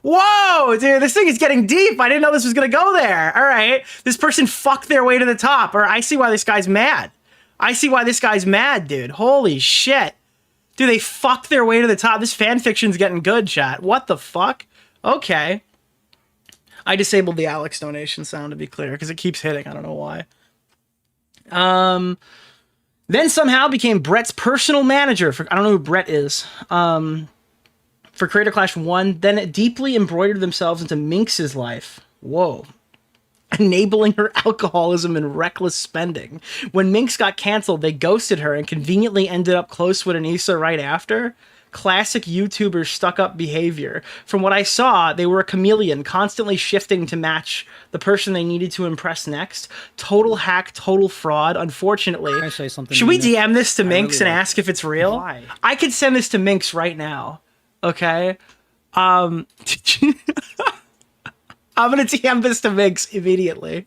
Whoa, dude, this thing is getting deep. I didn't know this was going to go there. All right. This person fucked their way to the top. Or I see why this guy's mad. I see why this guy's mad, dude. Holy shit. Dude, they fucked their way to the top. This fanfiction's getting good, chat. What the fuck? Okay. I disabled the Alex donation sound, to be clear, because it keeps hitting. I don't know why. Then somehow became Brett's personal manager. I don't know who Brett is. For Creator Clash 1, then deeply embroidered themselves into Minx's life. Whoa. Enabling her alcoholism and reckless spending. When Minx got canceled, they ghosted her and conveniently ended up close with Anissa right after. Classic YouTuber stuck-up behavior. From what I saw, they were a chameleon, constantly shifting to match the person they needed to impress next. Total hack, total fraud, unfortunately. Can I say something? Should we DM this to Minx really and ask if it's real? Why? I could send this to Minx right now. Okay. I'm gonna TM this to Minx immediately.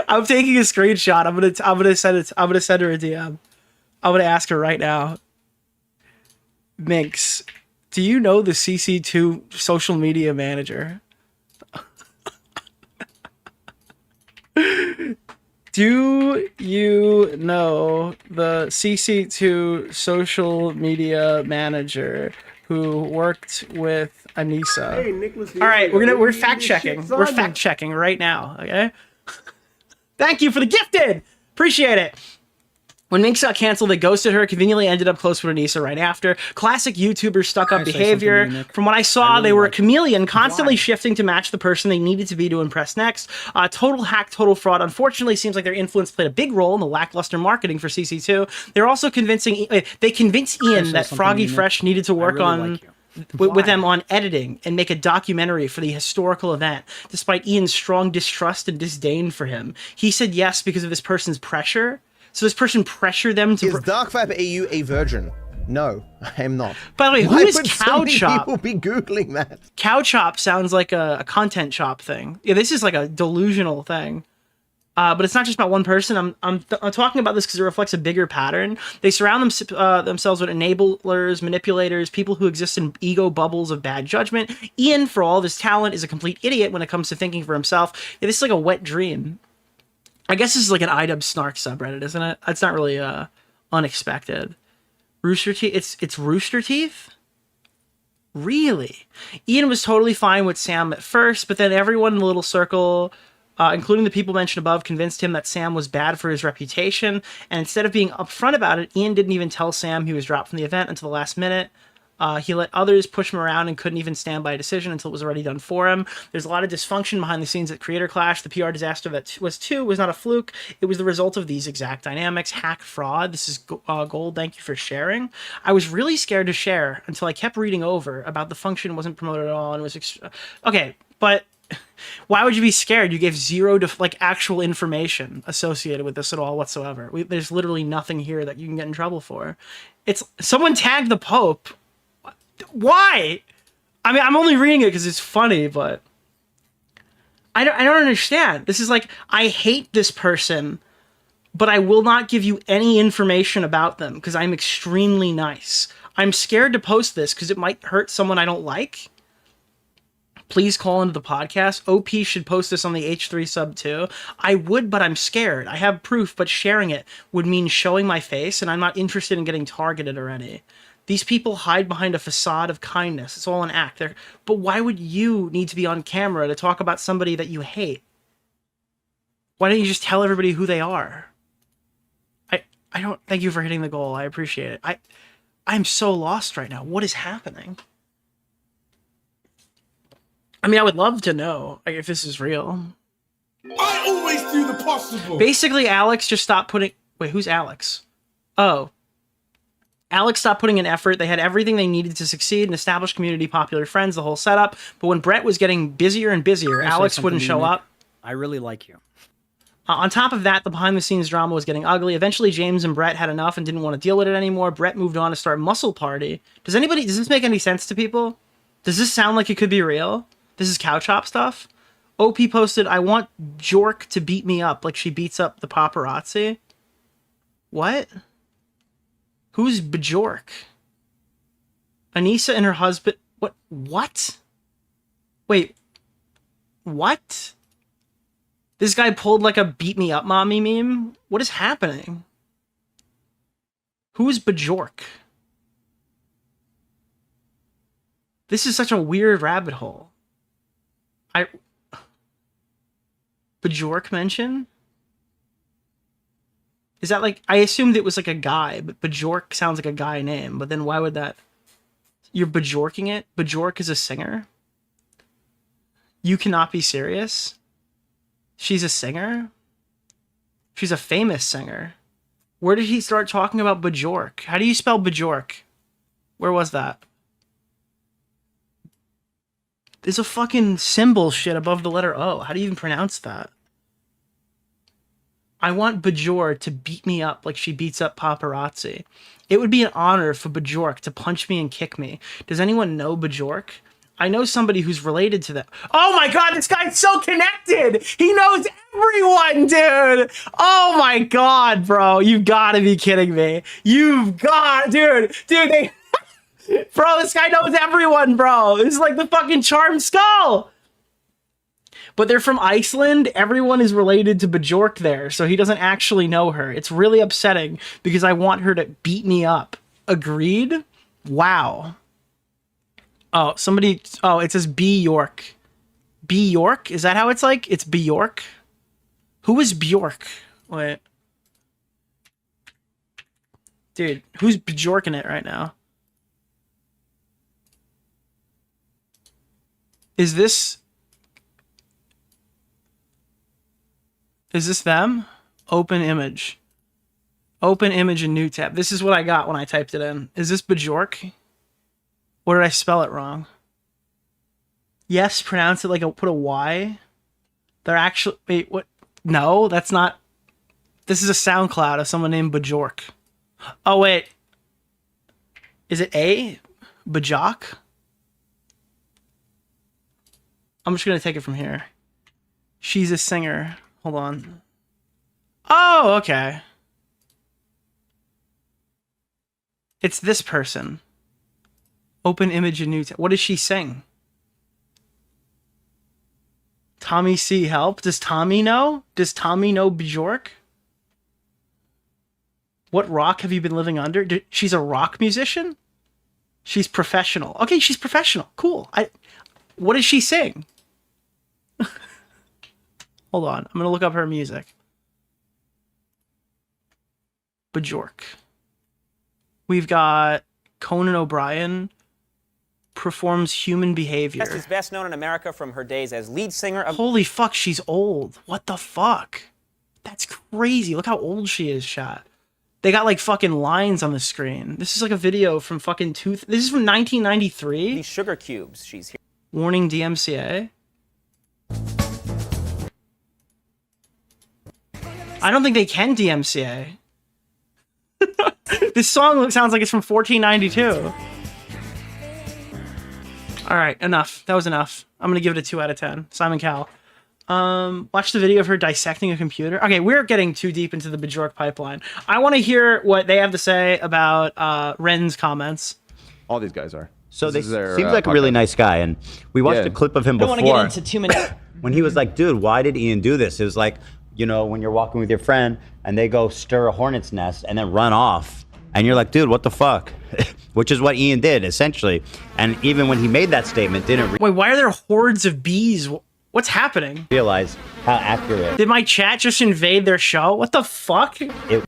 I'm taking a screenshot. I'm gonna send it. I'm gonna send her a DM. I'm gonna ask her right now. Minx, do you know the CC2 social media manager? Do you know the CC2 social media manager who worked with Anissa? Hey, Nicholas. All right, we're fact checking. We're fact checking right now. Okay. Thank you for the gifted. Appreciate it. When Minx got canceled, they ghosted her, conveniently ended up close with Anissa right after. Classic YouTuber stuck-up behavior. From what I saw, they were a chameleon, constantly shifting to match the person they needed to be to impress next. Total hack, total fraud. Unfortunately, seems like their influence played a big role in the lackluster marketing for CC2. They're also convincing... They convinced Ian that Froggy Fresh needed to work on... with them on editing and make a documentary for the historical event, despite Ian's strong distrust and disdain for him. He said yes because of this person's pressure. So this person pressured them to... Is DarkVibe AU a virgin? No, I am not. By the way, who is Cow Chop? People be Googling that. Cow Chop sounds like a content shop thing. Yeah, this is like a delusional thing. But it's not just about one person. I'm talking about this because it reflects a bigger pattern. They surround themselves with enablers, manipulators, people who exist in ego bubbles of bad judgment. Ian, for all of his talent, is a complete idiot when it comes to thinking for himself. Yeah, this is like a wet dream. I guess this is like an iDubbbz snark subreddit, isn't it? It's not really unexpected. Rooster Teeth? It's Rooster Teeth? Really? Ian was totally fine with Sam at first, but then everyone in the little circle... including the people mentioned above, convinced him that Sam was bad for his reputation, and instead of being upfront about it, Ian didn't even tell Sam he was dropped from the event until the last minute. He let others push him around and couldn't even stand by a decision until it was already done for him. There's a lot of dysfunction behind the scenes at Creator Clash. The PR disaster that was not a fluke. It was the result of these exact dynamics. Hack fraud. This is Gold. Thank you for sharing. I was really scared to share until I kept reading over about the function wasn't promoted at all and was... Okay, but... Why would you be scared? You gave zero actual information associated with this at all whatsoever. There's literally nothing here that you can get in trouble for. It's someone tagged the Pope. Why? I mean, I'm only reading it because it's funny, but I don't understand. This is like, I hate this person, but I will not give you any information about them because I'm extremely nice. I'm scared to post this because it might hurt someone I don't like. Please call into the podcast. OP should post this on the H3 sub too. I would, but I'm scared. I have proof, but sharing it would mean showing my face, and I'm not interested in getting targeted already. These people hide behind a facade of kindness. It's all an act. But why would you need to be on camera to talk about somebody that you hate? Why don't you just tell everybody who they are? I don't... Thank you for hitting the goal. I appreciate it. I'm so lost right now. What is happening? I mean, I would love to know if this is real. I always do the possible. Basically, Alex just stopped putting... Wait, who's Alex? Oh. Alex stopped putting in effort. They had everything they needed to succeed, an established community, popular friends, the whole setup. But when Brett was getting busier and busier, Alex wouldn't show up. I really like you. On top of that, the behind-the-scenes drama was getting ugly. Eventually, James and Brett had enough and didn't want to deal with it anymore. Brett moved on to start Muscle Party. Does this make any sense to people? Does this sound like it could be real? This is Cow Chop stuff? OP posted, I want Jork to beat me up like she beats up the paparazzi. What? Who's Bjork? Anissa and her husband... What? Wait. What? This guy pulled like a beat me up mommy meme? What is happening? Who is Bjork? This is such a weird rabbit hole. Bjork mention? Is that like... I assumed it was like a guy, but Bjork sounds like a guy name. But then why would that... You're Bjorking it? Bjork is a singer? You cannot be serious? She's a singer? She's a famous singer. Where did he start talking about Bjork? How do you spell Bjork? Where was that? There's a fucking symbol shit above the letter O. How do you even pronounce that? I want Bjork to beat me up like she beats up paparazzi. It would be an honor for Bjork to punch me and kick me. Does anyone know Bjork? I know somebody who's related to them. Oh my god, this guy's so connected! He knows everyone, dude! Oh my god, bro. You've gotta be kidding me. You've got... Dude, they... Bro, this guy knows everyone, bro. This is like the fucking Charmed Skull. But they're from Iceland. Everyone is related to Bjork there, so he doesn't actually know her. It's really upsetting because I want her to beat me up. Agreed? Wow. Oh, somebody... Oh, it says Bjork. Bjork? Is that how it's like? It's Bjork? Who is Bjork? Wait. Dude, who's Bjorking it right now? Is this them? Open image. Open image in new tab. This is what I got when I typed it in. Is this Bjork? Or did I spell it wrong? Yes, pronounce it like put a Y. They're actually... Wait, what? No, that's not... This is a SoundCloud of someone named Bajork. Oh, wait. Is it A? Bajok? I'm just going to take it from here. She's a singer. Hold on. Oh, okay. It's this person. Open image and new... What does she sing? Tommy C. Help? Does Tommy know? Does Tommy know Bjork? What rock have you been living under? She's a rock musician? She's professional. Okay, she's professional. Cool. What does she sing? Hold on. I'm going to look up her music. Bjork. We've got Conan O'Brien performs Human Behavior. She's best known in America from her days as lead singer of... Holy fuck, she's old. What the fuck? That's crazy. Look how old she is, chat. They got like fucking lines on the screen. This is like a video from fucking This is from 1993. These sugar cubes. She's here. Warning DMCA. I don't think they can DMCA. This song sounds like it's from 1492. All right, enough. That was enough. I'm gonna give it a 2 out of 10. Simon Cowell. Watch the video of her dissecting a computer. Okay, we're getting too deep into the Bjork pipeline. I want to hear what they have to say about Ren's comments. All these guys are. So they seems like a really nice guy, and we watched a clip of him before. I don't want to get into too many. When he was like, "Dude, why did Ian do this?" It was like, you know, when you're walking with your friend and they go stir a hornet's nest and then run off, and you're like, "Dude, what the fuck?" Which is what Ian did essentially. And even when he made that statement, didn't wait. Why are there hordes of bees? What's happening? Realize how accurate. Did my chat just invade their show? What the fuck?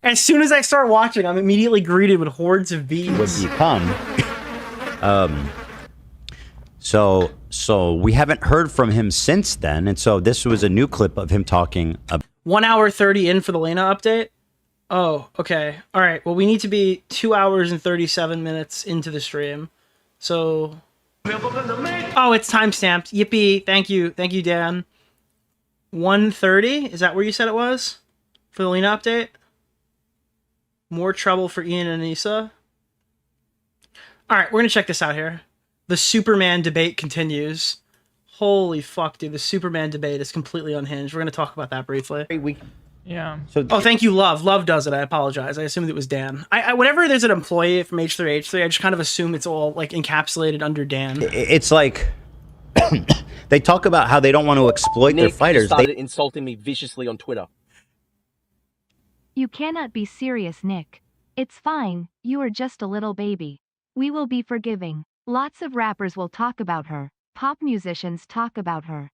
As soon as I start watching, I'm immediately greeted with hordes of bees. Would become. So we haven't heard from him since then, and so this was a new clip of him talking. 1 hour 30 in for the Lena update. Oh, okay. All right. Well, we need to be 2 hours and 37 minutes into the stream. So. Oh, it's timestamped. Yippee. Thank you. Thank you, Dan. 1:30? Is that where you said it was? For the Lena update? More trouble for Ian and Anissa? Alright, we're gonna check this out here. The Superman debate continues. Holy fuck, dude. The Superman debate is completely unhinged. We're gonna talk about that briefly. Yeah. Oh, thank you, Love. Love does it. I apologize. I assumed it was Dan. Whenever there's an employee from H3H3, I just kind of assume it's all like encapsulated under Dan. It's like they talk about how they don't want to exploit their fighters. They started insulting me viciously on Twitter. You cannot be serious, Nick. It's fine. You are just a little baby. We will be forgiving. Lots of rappers will talk about her. Pop musicians talk about her.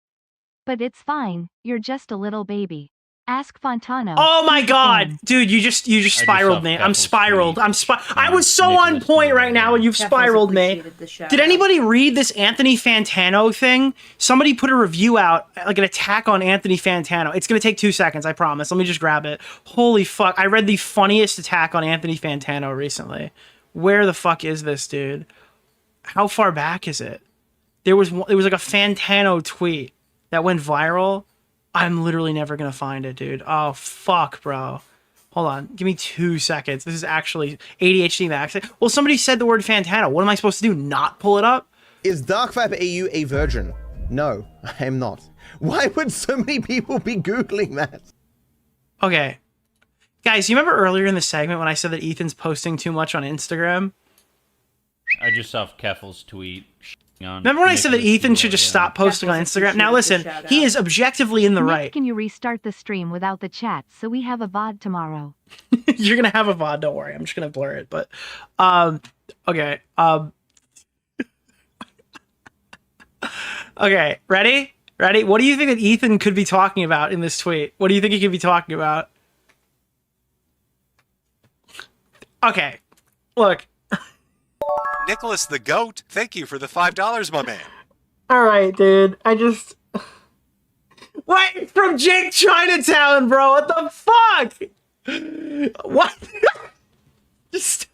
But it's fine. You're just a little baby. Ask Fontano. Oh my god, dude, you just spiraled me. I'm spiraled. I was so on point right now and you've spiraled me. Did anybody read this Anthony Fantano thing? Somebody put a review out, like an attack on Anthony Fantano. It's gonna take 2 seconds, I promise. Let me just grab it. Holy fuck, I read the funniest attack on Anthony Fantano recently. Where the fuck is this, dude? How far back is it? It was like a Fantano tweet that went viral. I'm literally never gonna find it, dude. Oh, fuck, bro. Hold on. Give me 2 seconds. This is actually ADHD max. Well, somebody said the word Fantano. What am I supposed to do? Not pull it up? Is Dark Vibe AU a virgin? No, I am not. Why would so many people be Googling that? Okay. Guys, you remember earlier in the segment when I said that Ethan's posting too much on Instagram? I just saw Keffel's tweet. Remember when I said that Ethan should just stop posting on Instagram? Now listen, he is objectively in the right. Can you restart the stream without the chat so we have a VOD tomorrow? You're gonna have a VOD, don't worry. I'm just gonna blur it, but okay. Okay, ready? Ready? What do you think that Ethan could be talking about in this tweet? What do you think he could be talking about? Okay. Look. Nicholas the Goat, thank you for the $5, my man. All right, dude. I just... What? From Jake Chinatown, bro. What the fuck? What? Just...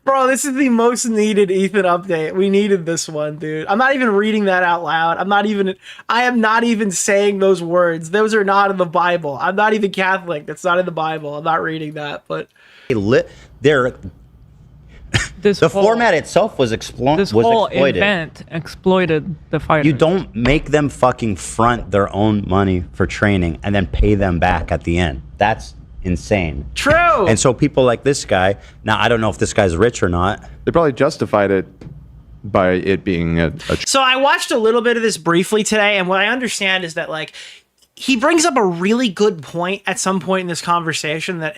Bro, this is the most needed Ethan update. We needed this one, dude. I'm not even reading that out loud. I am not even saying those words. Those are not in the Bible. I'm not even Catholic. That's not in the Bible. I'm not reading that, but the format itself was exploited. This whole event exploited the fighters. You don't make them fucking front their own money for training and then pay them back at the end. That's insane. True. And so people like this guy, now I don't know if this guy's rich or not. They probably justified it by it being a So I watched a little bit of this briefly today, and what I understand is that, like, he brings up a really good point at some point in this conversation that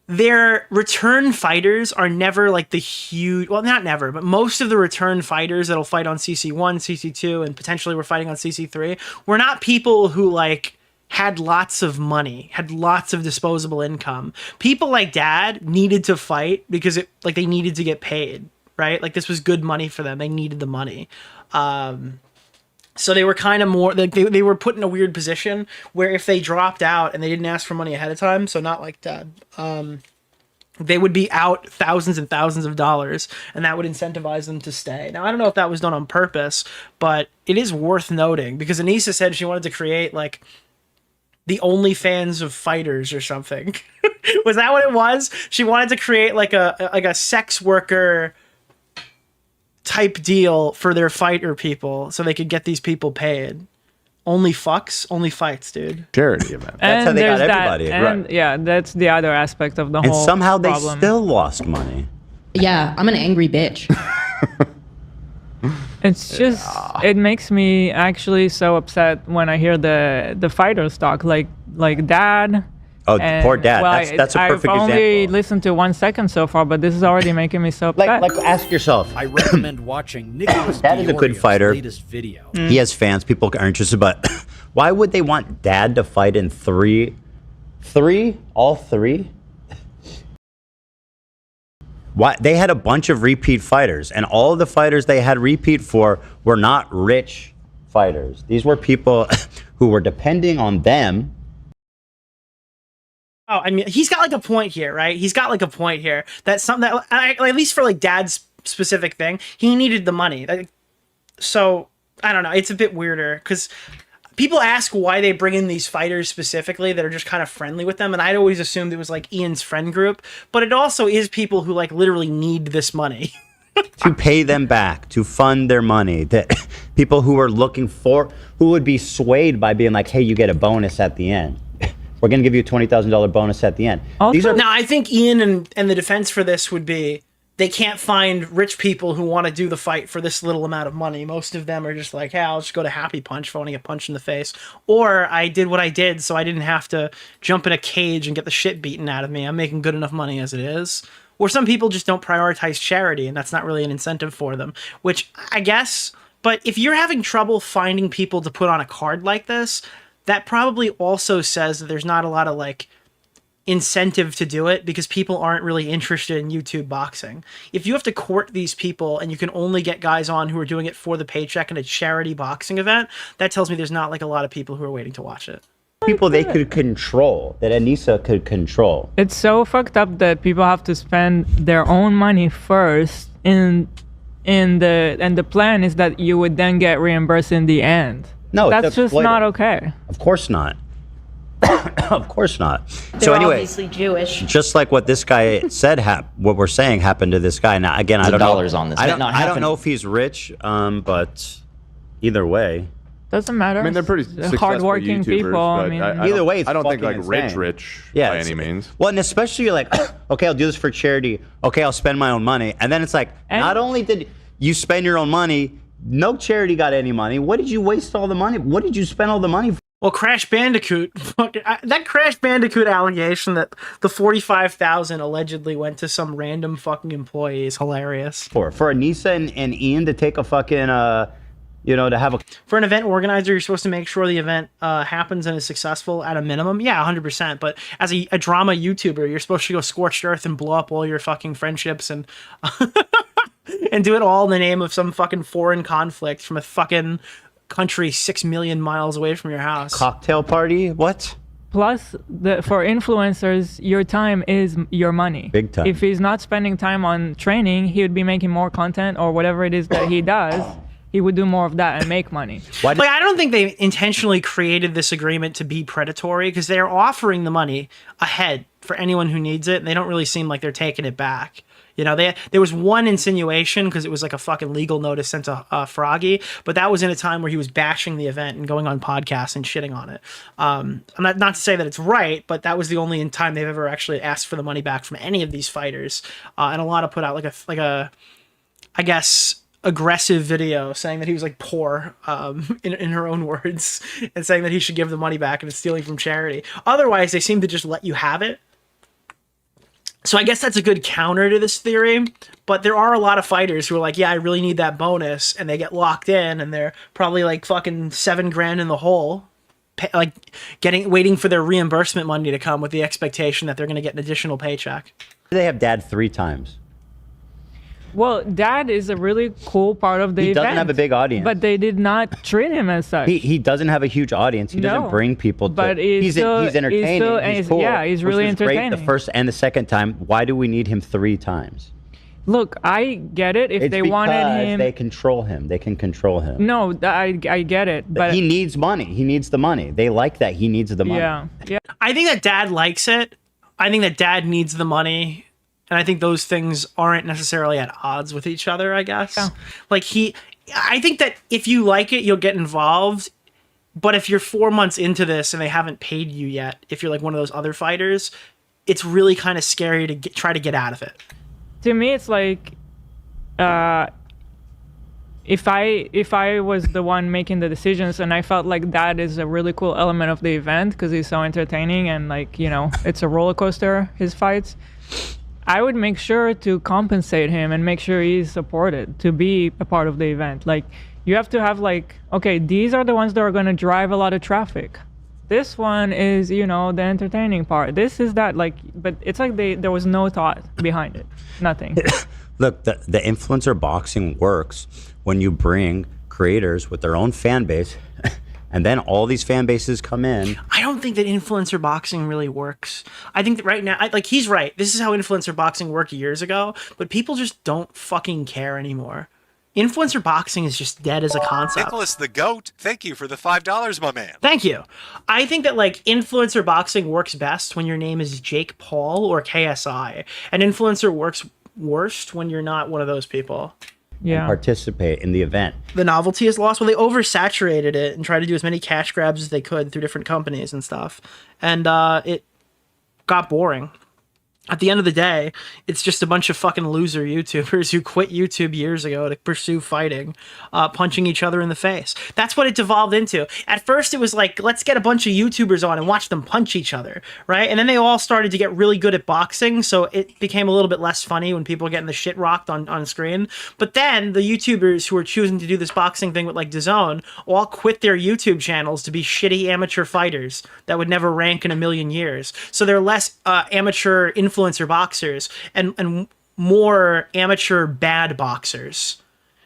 their return fighters are never like the huge, well, not never, but most of the return fighters that'll fight on CC1, CC2, and potentially we're fighting on CC3 were not people who, like, had lots of money, had lots of disposable income. People like Dad needed to fight because they needed to get paid, right? Like, this was good money for them. They needed the money. So they were kind of more, like, they were put in a weird position where if they dropped out and they didn't ask for money ahead of time, so not like Dad, they would be out thousands and thousands of dollars, and that would incentivize them to stay. Now, I don't know if that was done on purpose, but it is worth noting because Anissa said she wanted to create, like, the OnlyFans of fighters or something. Was that what it was? She wanted to create like a sex worker type deal for their fighter people so they could get these people paid. Only fucks, only fights, dude. Charity event. That's how they got everybody. And yeah, that's the other aspect of the And whole somehow they problem. still lost money. Yeah, I'm an angry bitch. It's just, it makes me actually so upset when I hear the fighters talk, like Dad. Oh, poor Dad. Well, That's a perfect I've only example. listened to 1 second so far, but this is already making me so upset. Like ask yourself. I recommend watching Nicholas Dad is a good DeOrio's fighter. latest video. He has fans. People are interested, but why would they want Dad to fight in all three? Why they had a bunch of repeat fighters, and all of the fighters they had repeat for were not rich fighters. These were people who were depending on them. Oh, I mean, he's got like a point here, right? He's got like a point here that something that, at least for like Dad's specific thing, he needed the money. So I don't know. It's a bit weirder because people ask why they bring in these fighters specifically that are just kind of friendly with them, and I'd always assumed it was like Ian's friend group, but it also is people who like literally need this money. To pay them back, to fund their money. That people who are looking for, who would be swayed by being like, hey, you get a bonus at the end. We're going to give you a $20,000 bonus at the end. Now, I think Ian and the defense for this would be they can't find rich people who want to do the fight for this little amount of money. Most of them are just like, hey, I'll just go to Happy Punch if I want to get punched in the face. Or I did what I did so I didn't have to jump in a cage and get the shit beaten out of me. I'm making good enough money as it is. Or some people just don't prioritize charity, and that's not really an incentive for them, which I guess. But if you're having trouble finding people to put on a card like this, that probably also says that there's not a lot of like incentive to do it because people aren't really interested in YouTube boxing. If you have to court these people and you can only get guys on who are doing it for the paycheck in a charity boxing event, that tells me there's not like a lot of people who are waiting to watch it. People they could control, that Anissa could control. It's so fucked up that people have to spend their own money first and the plan is that you would then get reimbursed in the end. No, that's just not okay. Of course not. Of course not. They're So anyway, obviously Jewish. just like what this guy said, what we're saying happened to this guy. Now, again, I don't dollars know. on this. I Might not don't happen. know if he's rich, but either way. Doesn't matter. I mean, they're pretty successful hardworking YouTubers, people. but I mean, Either way, it's I don't think like fucking insane. rich Yeah, by it's- any means. Well, and especially you're like, okay, I'll do this for charity. Okay, I'll spend my own money. And then it's like, not only did you spend your own money, no charity got any money. What did you waste all the money? What did you spend all the money for? Well, Crash Bandicoot, that Crash Bandicoot allegation that the $45,000 allegedly went to some random fucking employee is hilarious. For Anissa and Ian to take a fucking, to have a... For an event organizer, you're supposed to make sure the event happens and is successful at a minimum. Yeah, 100%. But as a drama YouTuber, you're supposed to go scorched earth and blow up all your fucking friendships and and do it all in the name of some fucking foreign conflict from a fucking country 6 million miles away from your house. Cocktail party? What? Plus, for influencers, your time is your money. Big time. If he's not spending time on training, he would be making more content or whatever it is that he does. He would do more of that and make money. Like, I don't think they intentionally created this agreement to be predatory, because they're offering the money ahead for anyone who needs it. And they don't really seem like they're taking it back. You know, there was one insinuation because it was like a fucking legal notice sent to Froggy, but that was in a time where he was bashing the event and going on podcasts and shitting on it. I'm not to say that it's right, but that was the only time they've ever actually asked for the money back from any of these fighters. And a lot of put out like a I guess, aggressive video saying that he was like poor, in her own words, and saying that he should give the money back and it's stealing from charity. Otherwise, they seem to just let you have it. So I guess that's a good counter to this theory, but there are a lot of fighters who are like, yeah, I really need that bonus, and they get locked in, and they're probably like fucking $7,000 in the hole, like waiting for their reimbursement money to come with the expectation that they're going to get an additional paycheck. They have Dad 3 times. Well, Dad is a really cool part of the event. He doesn't have a big audience. But they did not treat him as such. He doesn't have a huge audience. He doesn't bring people to... But he's entertaining. He's cool. Yeah, he's really entertaining. Great the first and the second time. Why do we need him 3 times? Look, I get it. If they wanted him... they control him. They can control him. No, I get it. But he needs money. He needs the money. They like that. He needs the money. Yeah. I think that Dad likes it. I think that Dad needs the money. And I think those things aren't necessarily at odds with each other, I guess. Yeah. Like I think that if you like it, you'll get involved. But if you're 4 months into this and they haven't paid you yet, if you're like one of those other fighters, it's really kind of scary to try to get out of it. To me, it's like, if I was the one making the decisions and I felt like that is a really cool element of the event because he's so entertaining and like, you know, it's a roller coaster, his fights, I would make sure to compensate him and make sure he's supported to be a part of the event. Like, you have to have like, okay, these are the ones that are going to drive a lot of traffic. This one is, you know, the entertaining part. This is that, like, but it's like there was no thought behind it. Nothing. Look, the influencer boxing works when you bring creators with their own fan base and then all these fan bases come in. I don't think that influencer boxing really works. I think that right now, like, he's right. This is how influencer boxing worked years ago, but people just don't fucking care anymore. Influencer boxing is just dead as a concept. Nicholas the GOAT, thank you for the $5, my man. Thank you. I think that like influencer boxing works best when your name is Jake Paul or KSI. And influencer works worst when you're not one of those people. And participate in the event. The novelty is lost. Well, they oversaturated it and tried to do as many cash grabs as they could through different companies and stuff. And it got boring. At the end of the day, it's just a bunch of fucking loser YouTubers who quit YouTube years ago to pursue fighting, punching each other in the face. That's what it devolved into. At first, it was like, let's get a bunch of YouTubers on and watch them punch each other, right? And then they all started to get really good at boxing, so it became a little bit less funny when people were getting the shit rocked on screen. But then the YouTubers who were choosing to do this boxing thing with like DAZN all quit their YouTube channels to be shitty amateur fighters that would never rank in a million years. So they're less amateur influencer boxers and more amateur bad boxers.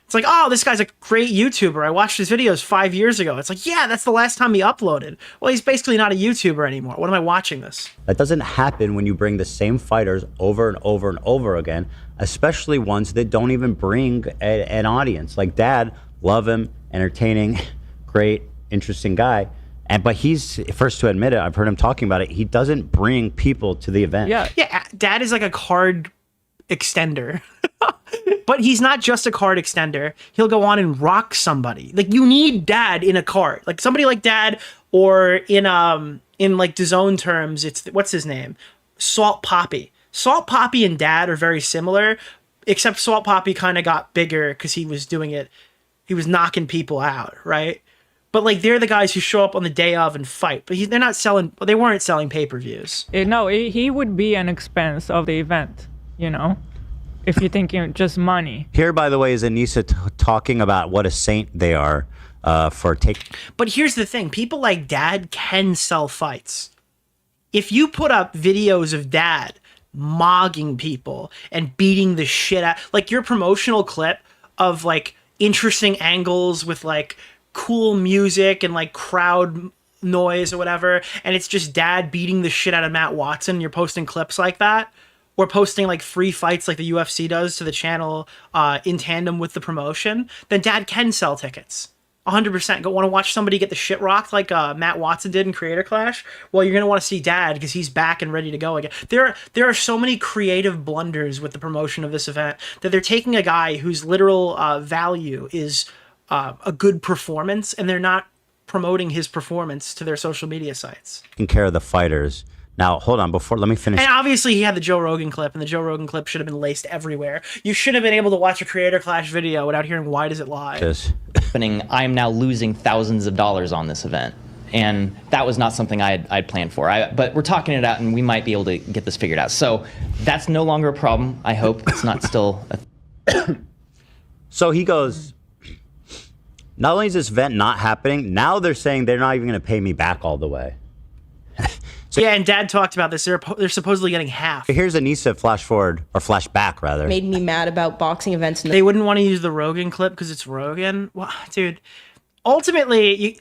It's like, oh, this guy's a great YouTuber. I watched his videos 5 years ago. It's like, yeah, that's the last time he uploaded. Well, he's basically not a YouTuber anymore. What am I watching this? That doesn't happen when you bring the same fighters over and over and over again, especially ones that don't even bring an audience. Like Dad, love him, entertaining, great, interesting guy. But he's first to admit it. I've heard him talking about it. He doesn't bring people to the event. Yeah. Dad is like a card extender, but he's not just a card extender. He'll go on and rock somebody. Like, you need Dad in a card, like somebody like Dad, or in like DAZN terms, it's what's his name, Salt Poppy. Salt Poppy and Dad are very similar, except Salt Poppy kind of got bigger because he was doing it. He was knocking people out, right? But like, they're the guys who show up on the day of and fight. But they're not selling. They weren't selling pay-per-views. No, he would be an expense of the event. You know, if you're thinking just money. Here, by the way, is Anissa talking about what a saint they are for taking. But here's the thing: people like Dad can sell fights. If you put up videos of Dad mogging people and beating the shit out, like your promotional clip of like interesting angles with like cool music and like crowd noise or whatever, and it's just dad beating the shit out of Matt Watson, you're posting clips like that, or posting like free fights like the UFC does to the channel in tandem with the promotion, then dad can sell tickets. 100%. Go want to watch somebody get the shit rocked like Matt Watson did in Creator Clash? Well, you're going to want to see dad because he's back and ready to go again. There are so many creative blunders with the promotion of this event that they're taking a guy whose literal value is a good performance, and they're not promoting his performance to their social media sites. Taking care of the fighters. Now, hold on. Let me finish. And obviously, he had the Joe Rogan clip, and the Joe Rogan clip should have been laced everywhere. You should have been able to watch a Creator Clash video without hearing "Why does it lie?" I am now losing thousands of dollars on this event, and that was not something I'd planned for. But we're talking it out, and we might be able to get this figured out. So that's no longer a problem. I hope it's not still. So he goes. Not only is this event not happening, now they're saying they're not even going to pay me back all the way. Yeah, and Dad talked about this. They're supposedly getting half. Here's Anissa flash forward, or flash back, rather. Made me mad about boxing events. They wouldn't want to use the Rogan clip because it's Rogan. Well, dude, ultimately,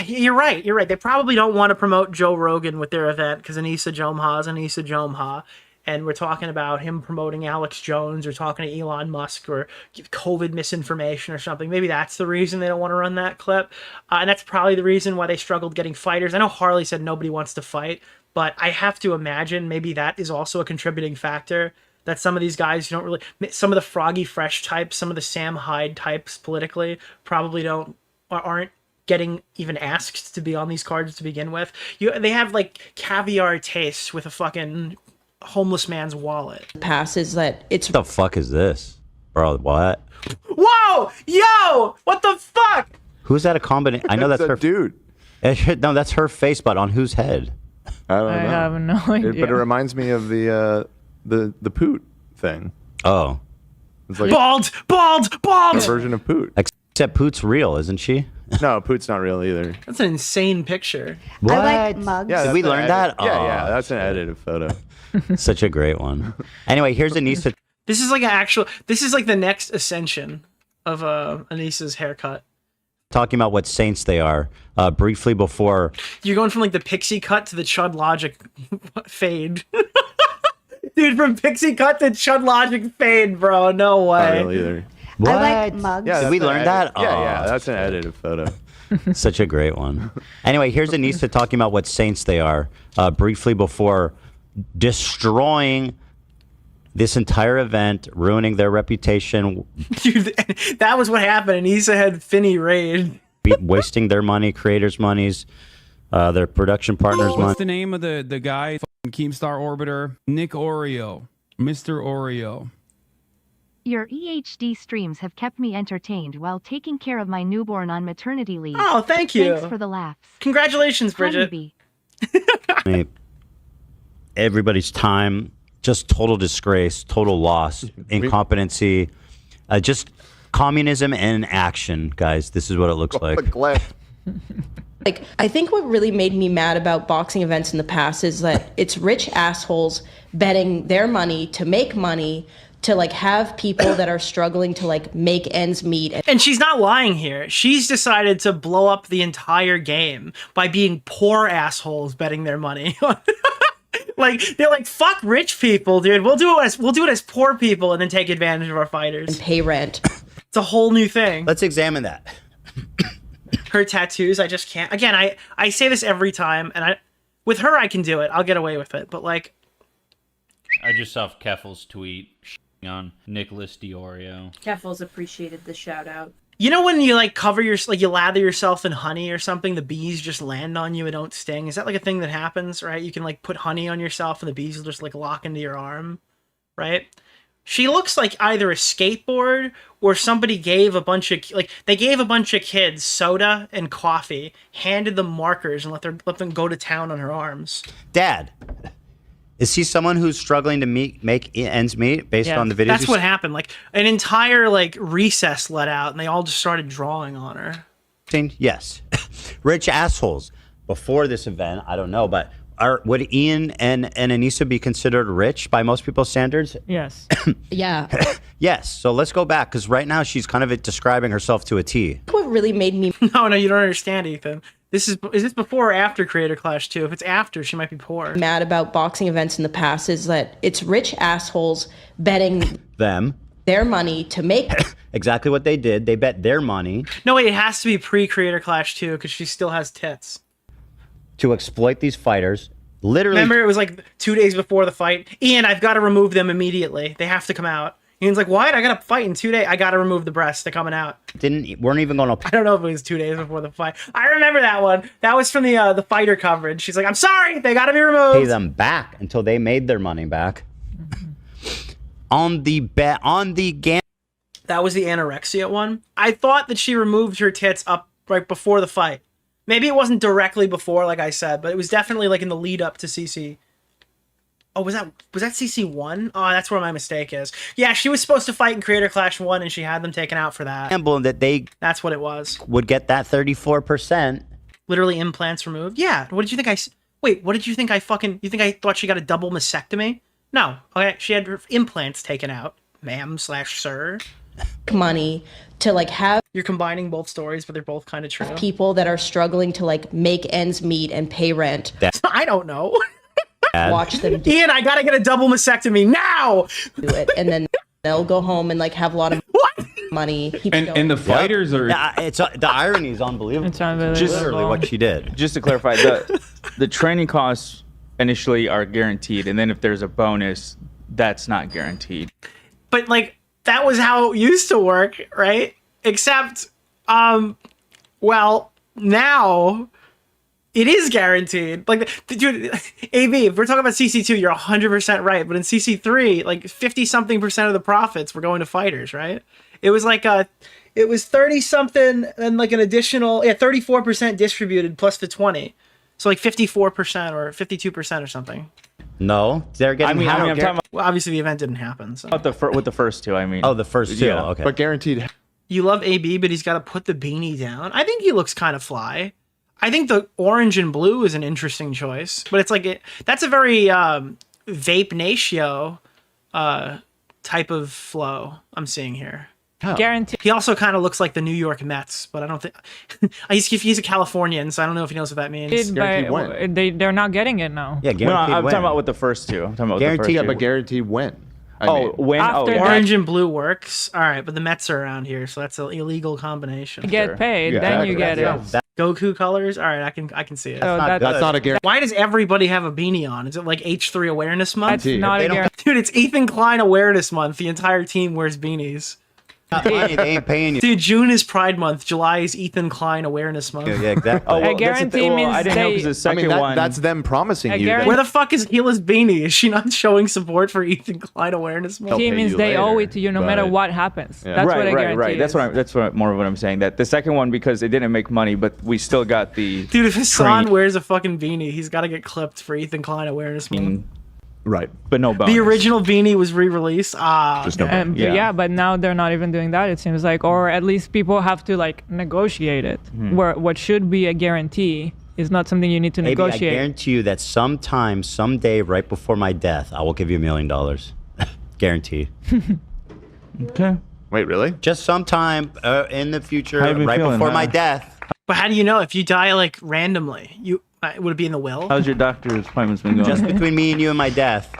you're right. You're right. They probably don't want to promote Joe Rogan with their event because Anissa Jomha is Anissa Jomha. And we're talking about him promoting Alex Jones or talking to Elon Musk or COVID misinformation or something. Maybe that's the reason they don't want to run that clip. And that's probably the reason why they struggled getting fighters. I know Harley said nobody wants to fight, but I have to imagine maybe that is also a contributing factor, that some of these guys, some of the Froggy Fresh types, some of the Sam Hyde types politically probably aren't getting even asked to be on these cards to begin with. They have like caviar taste with a fucking homeless man's wallet. Passes that it's What the fuck is this? Bro, what? Whoa! Yo! What the fuck? Who's that a combination? I know that's her dude. No, that's her face, but on whose head? I don't know. I have no idea. But it reminds me of the Poot thing. Oh. It's like bald! a version of Poot. Except Poot's real, isn't she? No, Poot's not real either. That's an insane picture. What? I like mugs. Yeah, Did we learn that? Yeah, that's an edited photo. Such a great one. Anyway, here's Anissa. This is like the next ascension of Anissa's haircut. Talking about what saints they are. Briefly before. You're going from like the pixie cut to the Chud Logic fade. Dude, from pixie cut to Chud Logic fade, bro. No way. Not real either. What? I like mugs. Yeah, Did we learn that? Yeah, that's an edited photo. Such a great one. Anyway, here's Anissa talking about what saints they are. Briefly before destroying this entire event, ruining their reputation. Dude, that was what happened. Anissa had Finney raid. Wasting their money, creators' monies, their production partners' money. What's the name of the guy? Keemstar Orbiter. Nick Oreo. Mr. Oreo. Your EHD streams have kept me entertained while taking care of my newborn on maternity leave. Oh, thank you. Thanks for the laughs. Congratulations, Bridget. Honeybee. Everybody's time, just total disgrace, total loss, incompetency, just communism in action, guys. This is what it looks like. like I think what really made me mad about boxing events in the past is that it's rich assholes betting their money to make money to like have people that are struggling to like make ends meet. And she's not lying here. She's decided to blow up the entire game by being poor assholes betting their money. Like they're like, fuck rich people, dude. We'll do it as poor people and then take advantage of our fighters and pay rent. It's a whole new thing. Let's examine that. Her tattoos, I just can't. Again, I say this every time, and with her I can do it. I'll get away with it. But like, I just saw Keffel's tweet on Nicholas DeOrio. Keffels appreciated the shout out. You know when you like you lather yourself in honey or something, the bees just land on you and don't sting? Is that like a thing that happens, right? You can like put honey on yourself and the bees will just like lock into your arm, right? She looks like either a skateboard or somebody gave a bunch of kids soda and coffee, handed them markers and let them go to town on her arms. Dad, is he someone who's struggling to make ends meet based on the videos? That's what happened. Like an entire like recess let out, and they all just started drawing on her. Yes, rich assholes. Before this event, I don't know, but would Ian and Anissa be considered rich by most people's standards? Yes. Yeah. Yes. So let's go back because right now she's kind of describing herself to a T. What really made me No, you don't understand, Ethan. Is this before or after Creator Clash 2? If it's after, she might be poor. Mad about boxing events in the past is that it's rich assholes betting Them. their money to make Exactly what they did. They bet their money No, wait, it has to be pre-Creator Clash 2 because she still has tits. to exploit these fighters. Literally. Remember, it was like 2 days before the fight. Ian, I've got to remove them immediately. They have to come out. Ian's like, what? I got to fight in 2 days. I got to remove the breasts. They're coming out. Weren't even going to. I don't know if it was 2 days before the fight. I remember that one. That was from the fighter coverage. She's like, I'm sorry. They got to be removed. Pay them back until they made their money back. On the That was the anorexia one. I thought that she removed her tits up right before the fight. Maybe it wasn't directly before, like I said, but it was definitely like in the lead up to CC. Oh, was that CC1? Oh, that's where my mistake is. Yeah, she was supposed to fight in Creator Clash 1 and she had them taken out for that. That's what it was. Would get that 34%. Literally implants removed. Yeah. What did you think Wait, what did you think you think I thought she got a double mastectomy? No. Okay, she had her implants taken out, ma'am/sir. money to like have. You're combining both stories, but they're both kind of true. People that are struggling to like make ends meet and pay rent. I don't know. Watch them do Ian, I gotta get a double mastectomy now. Do it, and then they'll go home and like have a lot of money. And the fighters are. Yeah, it's the irony is unbelievable. It's unbelievable. Just literally what she did. Just to clarify, the training costs initially are guaranteed, and then if there's a bonus, that's not guaranteed. But like that was how it used to work, right? Except, well, now it is guaranteed. Like, dude, AB, if we're talking about CC2, you're 100% right. But in CC3, like 50-something% of the profits were going to fighters, right? It was like it was 30-something and like an additional, 34% distributed plus the 20. So like 54% or 52% or something. No, they're getting. I'm talking about. Well, obviously the event didn't happen. So. With the first two, I mean. Oh, the first two. Yeah, okay. but guaranteed. You love AB, but he's got to put the beanie down. I think he looks kind of fly. I think the orange and blue is an interesting choice, but it's like that's a very Vape Natio type of flow I'm seeing here. Guaranteed. He also kind of looks like the New York Mets, but I don't think he's a Californian, so I don't know if he knows what that means. They're not getting it now. Yeah, guaranteed I'm win. talking about with the first two. I'm talking about Guaranteed, with the first two. but guaranteed win. Win. After that- Orange and blue works. All right, but the Mets are around here, so that's an illegal combination. You get paid, then you get it. Goku colors. All right, I can see it. So that's not a guarantee. Why does everybody have a beanie on? Is it like H3 Awareness Month? That's not a guarantee. Dude, it's Ethan Klein Awareness Month. The entire team wears beanies. Not money, they ain't paying you. Dude, June is Pride Month. July is Ethan Klein Awareness Month. Yeah, exactly. A guarantee means I didn't know because the second one. That's them promising you. Where the fuck is Gila's beanie? Is she not showing support for Ethan Klein Awareness Month? Guarantee means they owe it to you no matter what happens. That's what a guarantee right. is. That's what more of what I'm saying. That the second one, because it didn't make money, but we still got the. Dude, if his son wears a fucking beanie, he's got to get clipped for Ethan Klein Awareness Month. Right. But no bonus. The original beanie was re-released. Yeah, but now they're not even doing that. It seems like, or at least people have to like negotiate it. Where what should be a guarantee is not something you need to Maybe negotiate. I guarantee you that sometime, someday, right before my death, I will give you $1 million. Guarantee. Okay. Wait, really? Just sometime in the future, How you been right feeling, before my huh? death. But how do you know if you die like randomly? Would it be in the will? How's your doctor's appointments been going? Just between me and you and my death.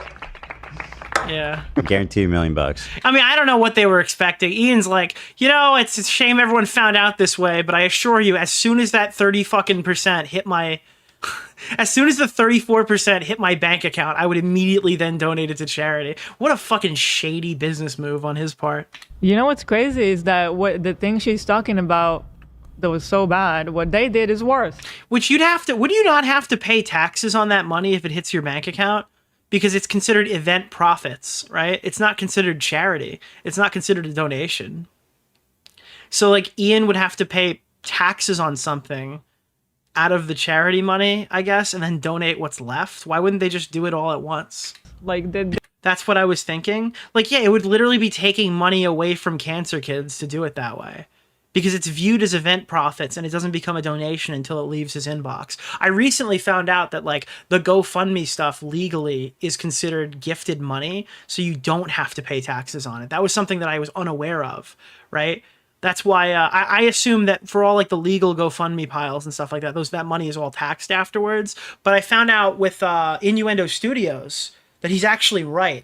Yeah. I guarantee you $1 million. I mean, I don't know what they were expecting. Ian's like, it's a shame everyone found out this way, but I assure you, as soon as that 30% hit my, as soon as the 34% hit my bank account, I would immediately then donate it to charity. What a fucking shady business move on his part. You know what's crazy is that what the thing she's talking about that was so bad, what they did is worse. Would you not have to pay taxes on that money if it hits your bank account? Because it's considered event profits, right? It's not considered charity. It's not considered a donation. So like Ian would have to pay taxes on something out of the charity money, I guess, and then donate what's left. Why wouldn't they just do it all at once? That's what I was thinking. Like, yeah, it would literally be taking money away from cancer kids to do it that way. Because it's viewed as event profits and it doesn't become a donation until it leaves his inbox. I recently found out that like the GoFundMe stuff legally is considered gifted money, so you don't have to pay taxes on it. That was something that I was unaware of, right? That's why I assume that for all like the legal GoFundMe piles and stuff like that, that money is all taxed afterwards. But I found out with Innuendo Studios that he's actually right.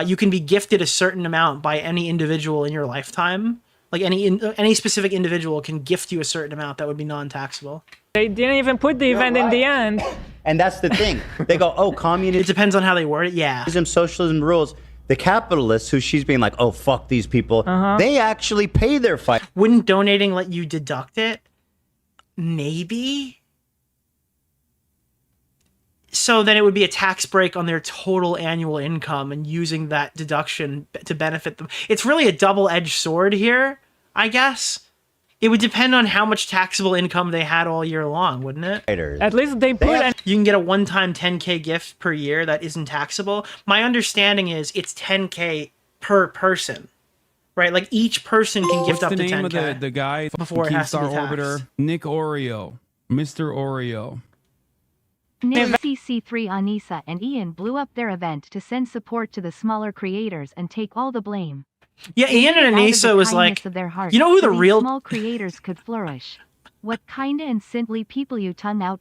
You can be gifted a certain amount by any individual in your lifetime. Like any specific individual can gift you a certain amount that would be non-taxable. They didn't even put the event in the end. And that's the thing. They go, oh, communism. It depends on how they word it. Yeah. Socialism rules. The capitalists, who she's being like, oh, fuck these people, they actually pay their fight. Wouldn't donating let you deduct it? Maybe. So then it would be a tax break on their total annual income and using that deduction to benefit them. It's really a double-edged sword here, I guess. It would depend on how much taxable income they had all year long, wouldn't it? At least they put... You can get a one-time 10K gift per year that isn't taxable. My understanding is it's 10K per person, right? Like each person can gift up to 10K. What's the name of the guy before it has to be Keemstar taxed? Orbiter? Nick Oreo. Mr. Oreo. Nick CC3 Anissa and Ian blew up their event to send support to the smaller creators and take all the blame. Yeah, They Ian did it and out of Anissa the was kindness like, of their hearts you know who so the these real... small creators could flourish. What kinda and simply people you tongue out.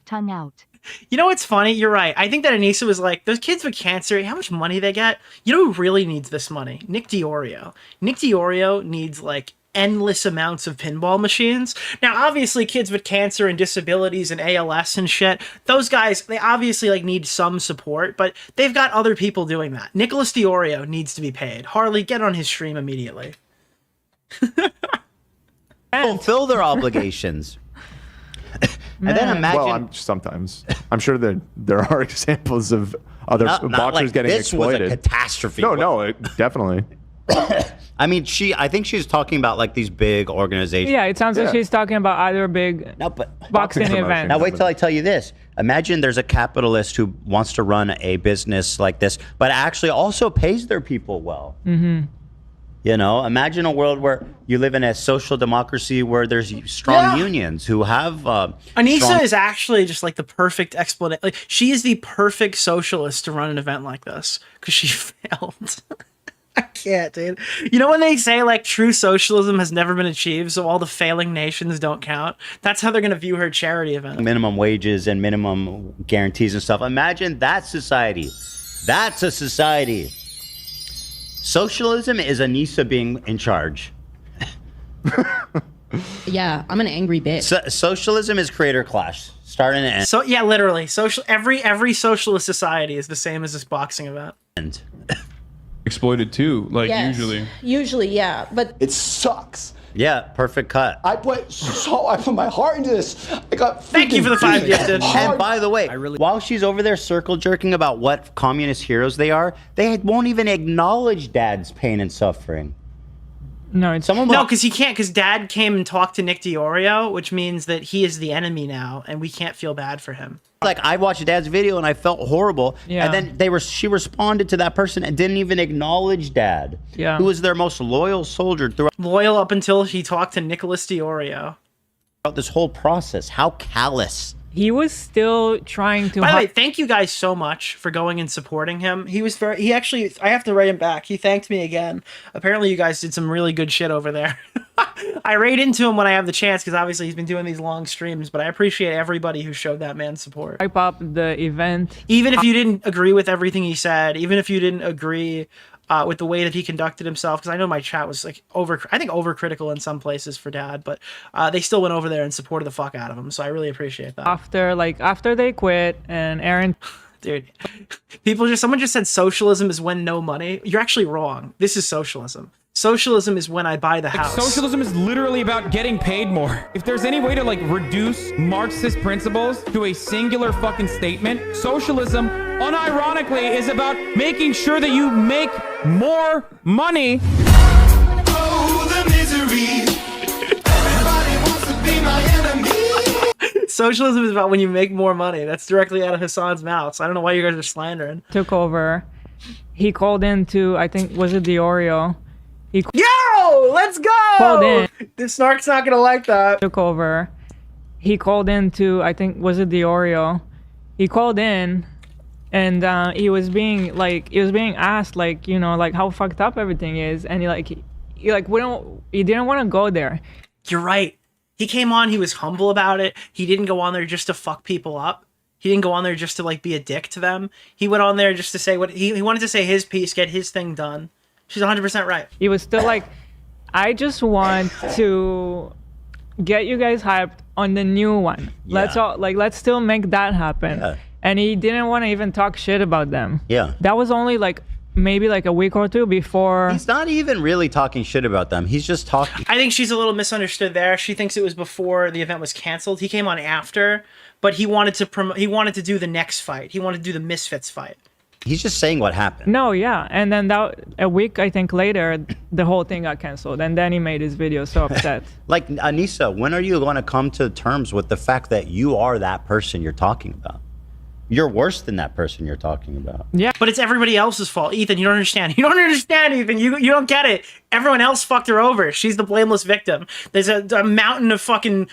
You know what's funny? You're right. I think that Anissa was like, those kids with cancer, how much money they get? You know who really needs this money? Nick DeOrio. Nick DeOrio needs like endless amounts of pinball machines. Now, obviously, kids with cancer and disabilities and ALS and shit, those guys, they obviously like need some support, but they've got other people doing that. Nicholas DeOrio needs to be paid. Harley, get on his stream immediately. Fulfill their obligations. And then imagine... Well, sometimes. I'm sure that there are examples of other Not boxers like getting this exploited. was a catastrophe. No, definitely. I mean, I think she's talking about like these big organizations. Yeah, it sounds like she's talking about either big boxing event. Now wait till I tell you this. Imagine there's a capitalist who wants to run a business like this, but actually also pays their people well. Mm-hmm. You know, imagine a world where you live in a social democracy where there's strong unions who have. Anissa is actually just like the perfect explanation. Like she is the perfect socialist to run an event like this because she failed. I can't, dude. You know when they say like true socialism has never been achieved, so all the failing nations don't count? That's how they're going to view her charity event. Minimum wages and minimum guarantees and stuff. Imagine that society. That's a society. Socialism is Anissa being in charge. Yeah, I'm an angry bitch. Socialism is creator clash, start and end. So yeah, literally, every socialist society is the same as this boxing event. Exploited too, like Yes. Usually, yeah, but it sucks. Yeah, perfect cut. I put my heart into this. I got. Thank you for the 5 gifted. And by the way, while she's over there circle jerking about what communist heroes they are, they won't even acknowledge Dad's pain and suffering. No, it's No, because he can't. Because Dad came and talked to Nick DeOrio, which means that he is the enemy now, and we can't feel bad for him. Like I watched Dad's video and I felt horrible. Yeah. And then she responded to that person and didn't even acknowledge Dad. Yeah. Who was their most loyal soldier throughout Loyal up until he talked to Nicholas DeOrio. this whole process. How callous. He was still trying to. By the way, thank you guys so much for going and supporting him. He actually, I have to write him back. He thanked me again. Apparently you guys did some really good shit over there. I raid into him when I have the chance because obviously he's been doing these long streams, but I appreciate everybody who showed that man support. Hype up the event. Even if you didn't agree with everything he said, even if you didn't agree with the way that he conducted himself, because I know my chat was like overcritical in some places for Dad, but they still went over there and supported the fuck out of him. So I really appreciate that. After they quit and Aaron, dude, someone just said socialism is when no money. You're actually wrong. This is socialism. Socialism is when I buy the house. Socialism is literally about getting paid more. If there's any way to like reduce Marxist principles to a singular fucking statement, socialism unironically is about making sure that you make more money. Oh, the misery. Everybody wants to be my enemy. Socialism is about when you make more money. That's directly out of Hassan's mouth. So I don't know why you guys are slandering. took over. He called in to, I think, was it DeOrio? Yo, let's go! Called in. This Snark's not gonna like that. Took over. He called in to, I think, was it DeOrio? He called in, and he was being asked, like, you know, like how fucked up everything is, and like he didn't want to go there. You're right. He came on, he was humble about it. He didn't go on there just to fuck people up. He didn't go on there just to like be a dick to them. He went on there just to say what he wanted to say his piece, get his thing done. She's 100% right. He was still like, I just want to get you guys hyped on the new one. Yeah. Let's still make that happen. Yeah. And he didn't want to even talk shit about them. Yeah. That was only like maybe like a week or two before. He's not even really talking shit about them. He's just talking. I think she's a little misunderstood there. She thinks it was before the event was canceled. He came on after, but he wanted to promote. He wanted to do the next fight. He wanted to do the Misfits fight. He's just saying what happened. No, yeah. And then a week, I think, later, the whole thing got canceled. And then he made his video so upset. Like, Anissa, when are you going to come to terms with the fact that you are that person you're talking about? You're worse than that person you're talking about. Yeah. But it's everybody else's fault. Ethan, you don't understand. You don't understand, Ethan. You don't get it. Everyone else fucked her over. She's the blameless victim. There's a mountain of fucking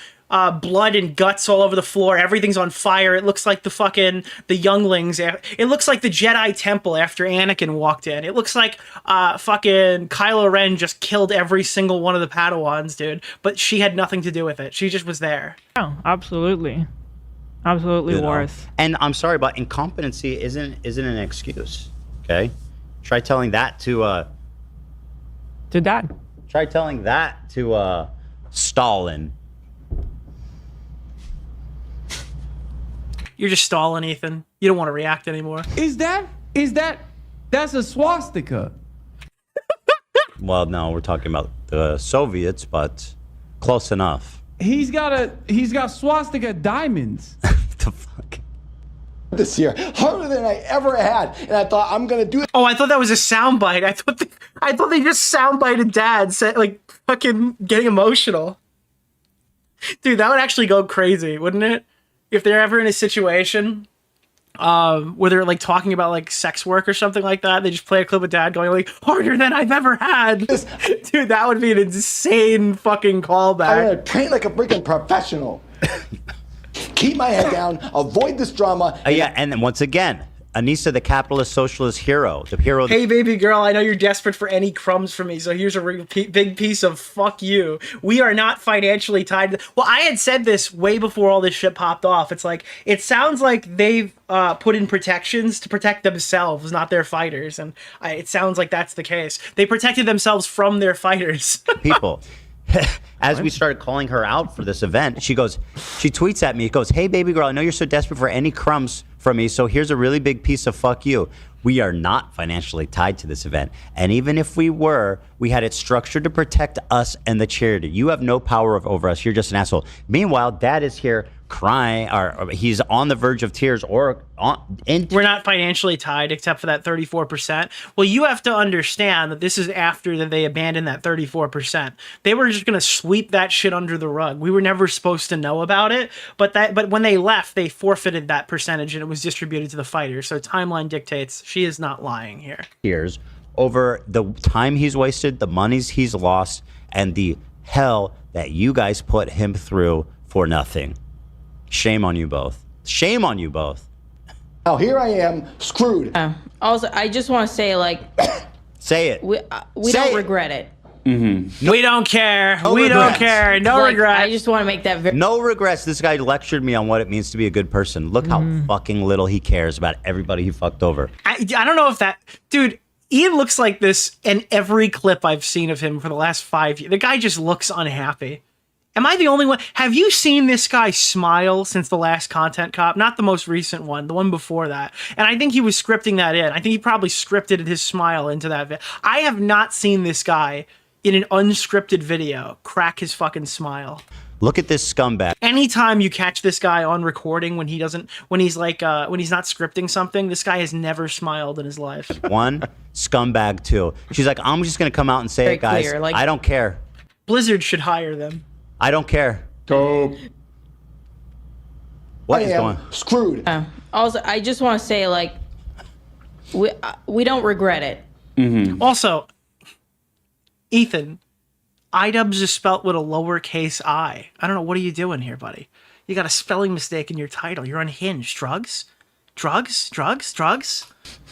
blood and guts all over the floor. Everything's on fire. It looks like the younglings. It looks like the Jedi Temple after Anakin walked in. It looks like fucking Kylo Ren just killed every single one of the Padawans, dude. But she had nothing to do with it. She just was there. Oh, absolutely. Absolutely worse. And I'm sorry, but incompetency isn't an excuse. Okay, try telling that to Dad. Try telling that to Stalin. You're just stalling, Ethan. You don't want to react anymore. That's a swastika. Well, no, we're talking about the Soviets, but close enough. He's got swastika diamonds. The fuck? This year, harder than I ever had, and I thought I'm gonna do it. Oh, I thought that was a soundbite. I thought they just soundbited Dad, like fucking getting emotional. Dude, that would actually go crazy, wouldn't it? If they're ever in a situation where they're like talking about like sex work or something like that, they just play a clip of Dad going like harder than I've ever had. Dude, that would be an insane fucking callback. I'm gonna train like a freaking professional. Keep my head down, avoid this drama. Yeah, and then once again, Anissa, the capitalist socialist hero, the hero. Hey, baby girl, I know you're desperate for any crumbs from me, so here's a big piece of fuck you. We are not financially tied. Well, I had said this way before all this shit popped off. It's like, it sounds like they've put in protections to protect themselves, not their fighters. And it sounds like that's the case. They protected themselves from their fighters. People. As we started calling her out for this event, she tweets at me, goes, hey, baby girl, I know you're so desperate for any crumbs from me, so here's a really big piece of fuck you. We are not financially tied to this event. And even if we were, we had it structured to protect us and the charity. You have no power over us. You're just an asshole. Meanwhile, Dad is here crying, or he's on the verge of tears, or we're not financially tied except for that 34%. Well, you have to understand that this is after that they abandoned that 34%. They were just going to sweep that shit under the rug. We were never supposed to know about it, but when they left, they forfeited that percentage and it was distributed to the fighters. So timeline dictates she is not lying here. Years over the time he's wasted, the monies he's lost, and the hell that you guys put him through for nothing. Shame on you both. Shame on you both. Now here I am, screwed. Also, I just want to say, like, say it. We don't regret it. Mm-hmm. We don't care. No we regrets. don't care. No Like, regrets. I just want to make that very. No regrets. This guy lectured me on what it means to be a good person. Look how fucking little he cares about everybody he fucked over. I don't know if that... Dude, Ian looks like this in every clip I've seen of him for the last 5 years. The guy just looks unhappy. Am I the only one? Have you seen this guy smile since the last Content Cop? Not the most recent one, the one before that. And I think he was scripting that in. I think he probably scripted his smile into that. I have not seen this guy in an unscripted video crack his fucking smile. Look at this scumbag. Anytime you catch this guy on recording when he's not scripting something, this guy has never smiled in his life. One, scumbag. Two. She's like, I'm just going to come out and say Very it, guys. clear, like- I don't care. Blizzard should hire them. I don't care. Dope. What is going on? Screwed. Also, I just want to say, like, we don't regret it. Mm-hmm. Also, Ethan, iDubbbz is spelt with a lowercase I. I don't know. What are you doing here, buddy? You got a spelling mistake in your title. You're unhinged. Drugs? Drugs?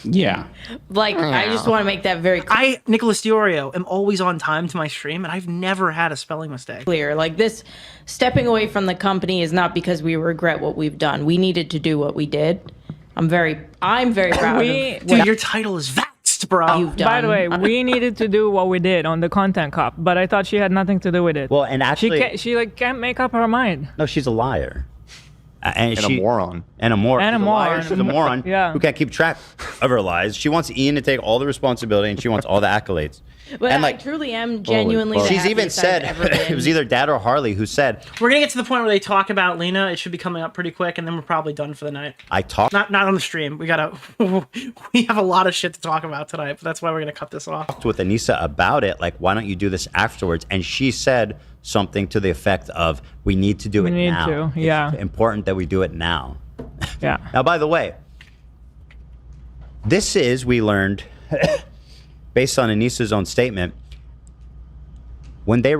Yeah. Like, I just want to make that very I, Nicholas DeOrio, am always on time to my stream, and I've never had a spelling mistake. clear. Like, this stepping away from the company is not because we regret what we've done. We needed to do what we did. I'm very proud of Dude, your title is Vaxxed, bro. You've done. By the way, we needed to do what we did on the content cop, but I thought she had nothing to do with it. Well, and actually, she like can't make up her mind. no, she's a liar. And a moron. And a moron. And a She's liar, moron. She's a moron Yeah. who can't keep track of her lies. She wants Ian to take all the responsibility, and she wants all the accolades. But and I truly am genuinely the she's even happiest I've said, ever been. it was either Dad or Harley who said, We're gonna get to the point where they talk about Lena. It should be coming up pretty quick, and then we're probably done for the night. I talked Not on the stream. We gotta. We have a lot of shit to talk about tonight, but that's why we're gonna cut this off. with Anissa about it, like, why don't you do this afterwards? And she said something to the effect of, we need to do it need now. to, yeah. It's important that we do it now. Yeah. Now, by the way, this is, we learned, based on Anissa's own statement, when they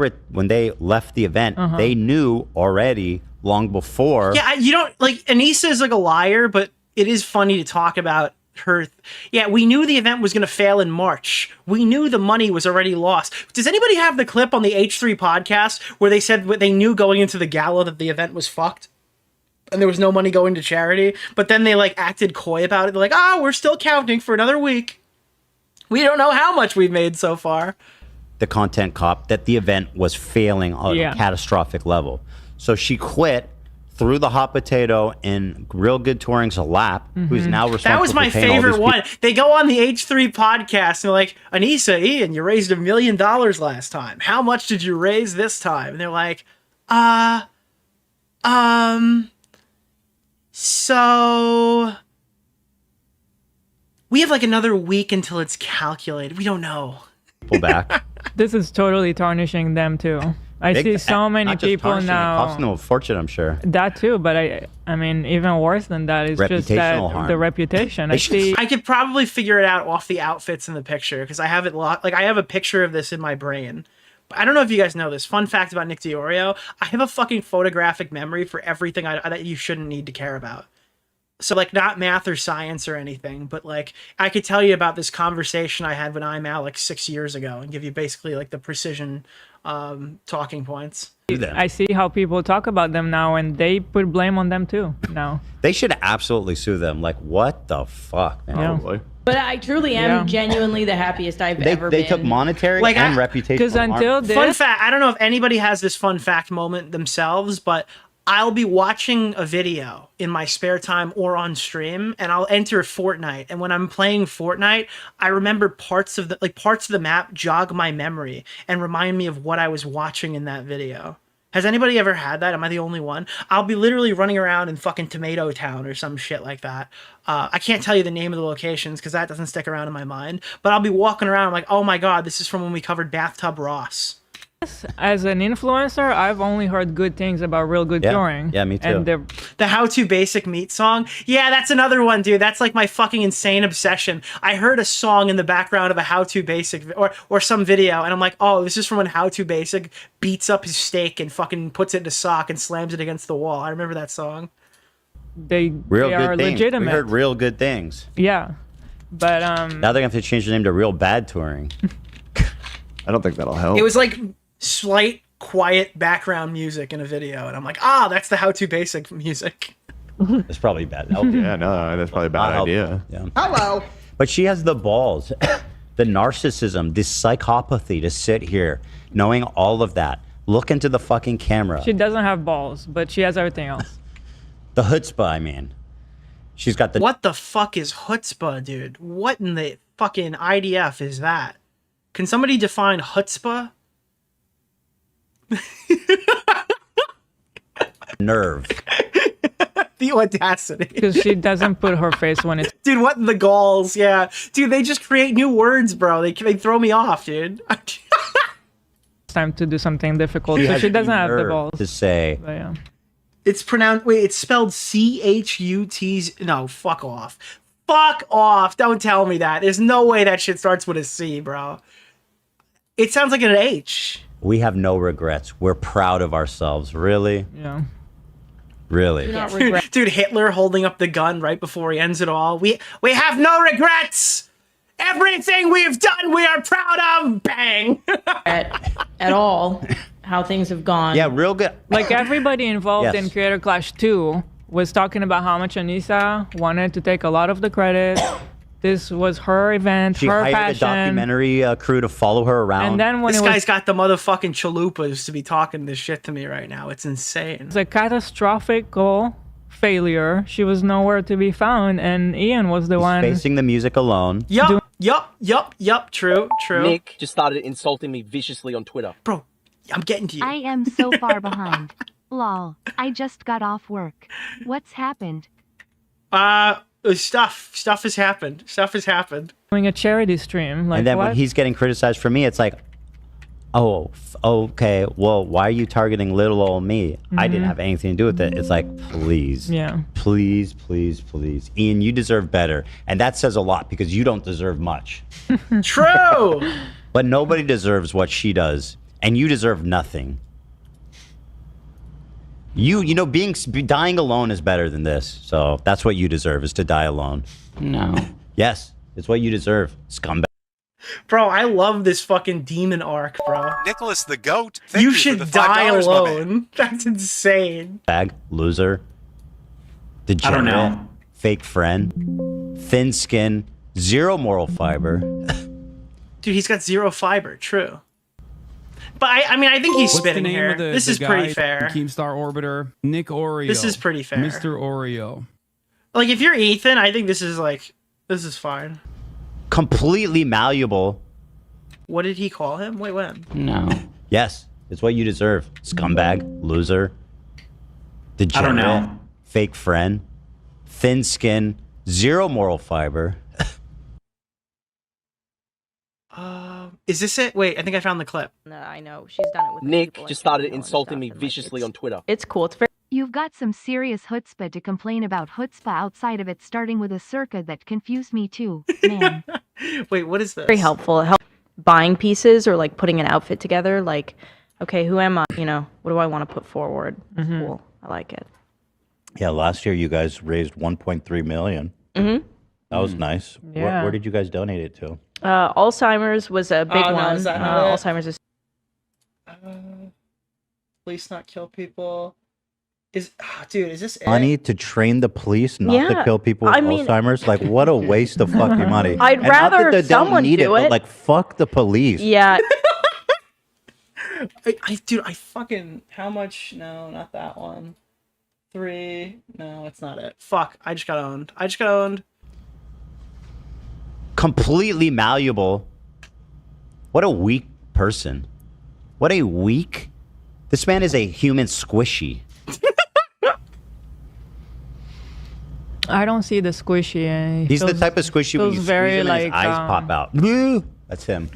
left the event, they knew already long before. Yeah, you don't like Anissa is like a liar, but it is funny to talk about her. Yeah, we knew the event was going to fail in March. We knew the money was already lost. Does anybody have the clip on the H3 podcast where they said what they knew going into the gala that the event was fucked? And there was no money going to charity, but then they like acted coy about it. They're like, we're still counting for another week. We don't know how much we've made so far. The content cop, that the event was failing on a catastrophic level. So she quit, threw the hot potato in Real Good Touring's lap, who's now responsible. That was my for paying all favorite these one. They go on the H3 podcast and they're like, Anissa, Ian, you raised $1 million last time. How much did you raise this time? And they're like, so we have like another week until it's calculated. We don't know. Pull back. This is totally tarnishing them too. I see so many not just people tarnishing, it now. costs them a fortune, I'm sure. That too, but I mean, even worse than that is just that Reputational harm. the reputation. I see. I could probably figure it out off the outfits in the picture because I have it locked. Like I have a picture of this in my brain. But I don't know if you guys know this. Fun fact about Nick DeOrio: I have a fucking photographic memory for everything that you shouldn't need to care about. So like not math or science or anything, but like I could tell you about this conversation I had with IMAL like 6 years ago and give you basically like the precision talking points. I see how people talk about them now, and they put blame on them too now. They should absolutely sue them. Like, what the fuck, man? Yeah. Probably. But I truly am genuinely the happiest I've ever been. They took monetary Like, and reputational harm. Fun fact, I don't know if anybody has this fun fact moment themselves, but I'll be watching a video in my spare time or on stream, and I'll enter Fortnite. And when I'm playing Fortnite, I remember parts of the map jog my memory and remind me of what I was watching in that video. Has anybody ever had that? Am I the only one? I'll be literally running around in fucking Tomato Town or some shit like that. I can't tell you the name of the locations because that doesn't stick around in my mind. But I'll be walking around like, oh my god, this is from when we covered Bathtub Ross. As an influencer, I've only heard good things about Real Good Touring. Yeah, me too. And the How To Basic Meat song. Yeah, that's another one, dude. That's like my fucking insane obsession. I heard a song in the background of a How To Basic or some video, and I'm like, oh, this is from when How To Basic beats up his steak and fucking puts it in a sock and slams it against the wall. I remember that song. They Real are good things. legitimate. We heard real good things. Yeah, but Now they're gonna have to change the name to Real Bad Touring. I don't think that'll help. It was like slight, quiet background music in a video, and I'm like, that's the How To Basic music. It's probably bad. Yeah, no, that's probably a bad idea. Yeah. Hello. But she has the balls, the narcissism, the psychopathy to sit here knowing all of that. Look into the fucking camera. she doesn't have balls, but she has everything else. The chutzpah, I mean. She's got the... What the fuck is chutzpah, dude? What in the fucking IDF is that? Can somebody define chutzpah? nerve. The audacity. Because she doesn't put her face when it's... Dude, what in the galls? Yeah. Dude, they just create new words, bro. They throw me off, dude. time to do something difficult, so she doesn't have the balls to say. But yeah. It's pronounced... Wait, it's spelled C-H-U-T... No, fuck off. Fuck off. Don't tell me that. There's no way that shit starts with a C, bro. It sounds like an H. We have no regrets. We're proud of ourselves. Really? Yeah. Really? Do not regret. Dude, Hitler holding up the gun right before he ends it all. We have no regrets. Everything we've done, we are proud of. Bang. At all how things have gone. Yeah, real good. Like everybody involved Yes. in Creator Clash 2 was talking about how much Anissa wanted to take a lot of the credit. This was her event, She her hired passion. a documentary crew to follow her around. And then when This it was guy's got the motherfucking chalupas to be talking this shit to me right now. It's insane. a catastrophic failure, she was nowhere to be found, and Ian was the one facing the music alone. Yup. True. Nick just started insulting me viciously on Twitter. Bro, I'm getting to you. I am so far behind. Lol. I just got off work. What's happened? Stuff has happened. doing a charity stream. Like, And then what? when he's getting criticized for me, it's like, oh, okay, well, why are you targeting little old me? I didn't have anything to do with it. It's like, please. Yeah. Please. Ian, you deserve better. And that says a lot because you don't deserve much. True. But nobody deserves what she does. And you deserve nothing. You know, dying alone is better than this. So that's what you deserve, is to die alone. No. Yes, it's what you deserve, scumbag. Bro, I love this fucking demon arc, bro. Nicholas the Goat, thank You you for should the $5, die my man. alone. That's insane. Bag, loser, degenerate, know. fake friend, thin skin, zero moral fiber. Dude, he's got zero fiber. True. But I mean, I think he's What's spitting the name here. of the, This the is guy pretty fair. Keemstar Orbiter, Nick Oreo. This is pretty fair. Mr. Oreo. Like, if you're Ethan, I think this is fine. Completely malleable. What did he call him? Wait, when? No. Yes, it's what you deserve, scumbag, loser, degenerate, know. fake friend, thin skin, zero moral fiber. Is this it? Wait, I think I found the clip. No, I know. She's done it with Nick people and just she started doesn't know and insulting stuff, me and, like, viciously on Twitter. It's cool. It's very You've got some serious chutzpah to complain about chutzpah outside of it, starting with a circa that confused me too. Man. Wait, what is this? very helpful. It helps buying pieces or like putting an outfit together. Like, okay, who am I? You know, what do I want to put forward? It's cool. I like it. Yeah, last year you guys raised 1.3 million. Mm-hmm. That was nice. Yeah. Where did you guys donate it to? Alzheimer's was a big Oh, no, one. is that not it? Alzheimer's is Police not kill people. Dude, is this it? Money to train the police not to Yeah, kill people with I mean- Alzheimer's? Like, what a waste of fucking money. I'd And not rather that they someone don't need do it, it. but like, fuck the police. yeah. Dude, I fucking, how much? No, not that one. 3. No, it's not it. Fuck, I just got owned. Completely malleable. What a weak person. What a weak. This man is a human squishy. I don't see the squishy. He's the type of squishy when feels you very, squeeze him and his like, eyes pop out. That's him.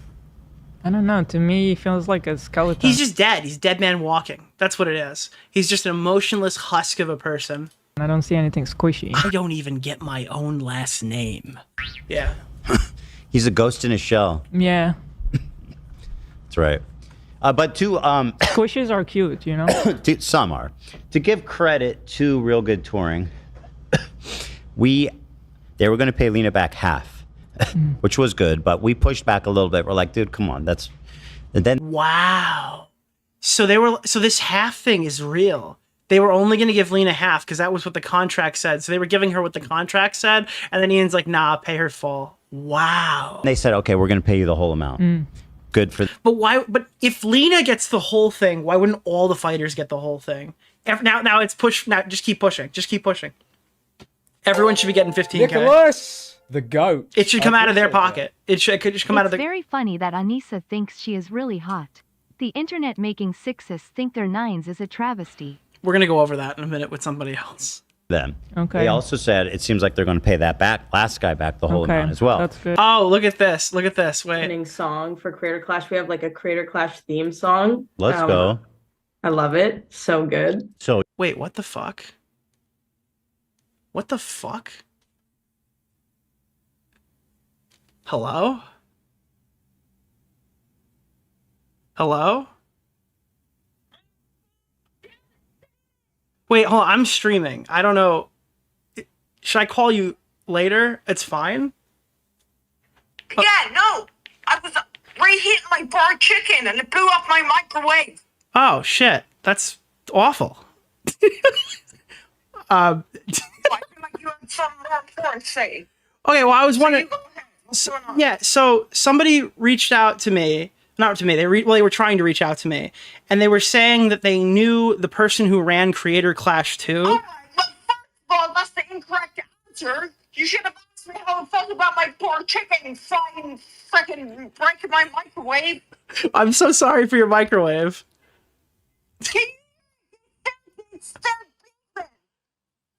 I don't know. To me, he feels like a skeleton. He's just dead. He's dead man walking. That's what it is. He's just an emotionless husk of a person. I don't see anything squishy. I don't even get my own last name. Yeah. He's a ghost in a shell. Yeah. That's right. But to squishes are cute, you know. Some are. To give credit to Real Good Touring, they were going to pay Lena back half, which was good, but we pushed back a little bit. We're like, dude, come on, and then Wow. So this half thing is real. They were only going to give Lena half because that was what the contract said. So they were giving her what the contract said, and then Ian's like, nah, pay her full. Wow. they said, okay, we're going to pay you the whole amount. Good for. But why? But if Lena gets the whole thing, why wouldn't all the fighters get the whole thing? Now it's push. Now just keep pushing. Just keep pushing. Everyone should be getting 15K. Nicholas, the goat. It should come out of their pocket. It could just come out of It's the. very funny that Anissa thinks she is really hot. The internet making sixes think they're nines is a travesty. We're gonna go over that in a minute with somebody else. Them. Okay. They also said it seems like they're going to pay that last guy back the whole amount as well. That's good. Oh, look at this. Look at this. Wait. Opening song for Creator Clash. We have like a Creator Clash theme song. Let's go. I love it. So good. So wait, what the fuck? What the fuck? Hello? Hello? Wait, hold on. I'm streaming. I don't know. Should I call you later? It's fine. Yeah, no. I was reheating my bar chicken and it blew up my microwave. Oh shit, that's awful. I feel like you had something more important to say. Okay, well, I was wondering. So somebody reached out to me. Not to me. They were trying to reach out to me, and they were saying that they knew the person who ran Creator Clash 2. All right, well, first of all, that's the incorrect answer. You should have asked me how I felt about my poor chicken frying, freaking breaking my microwave. I'm so sorry for your microwave.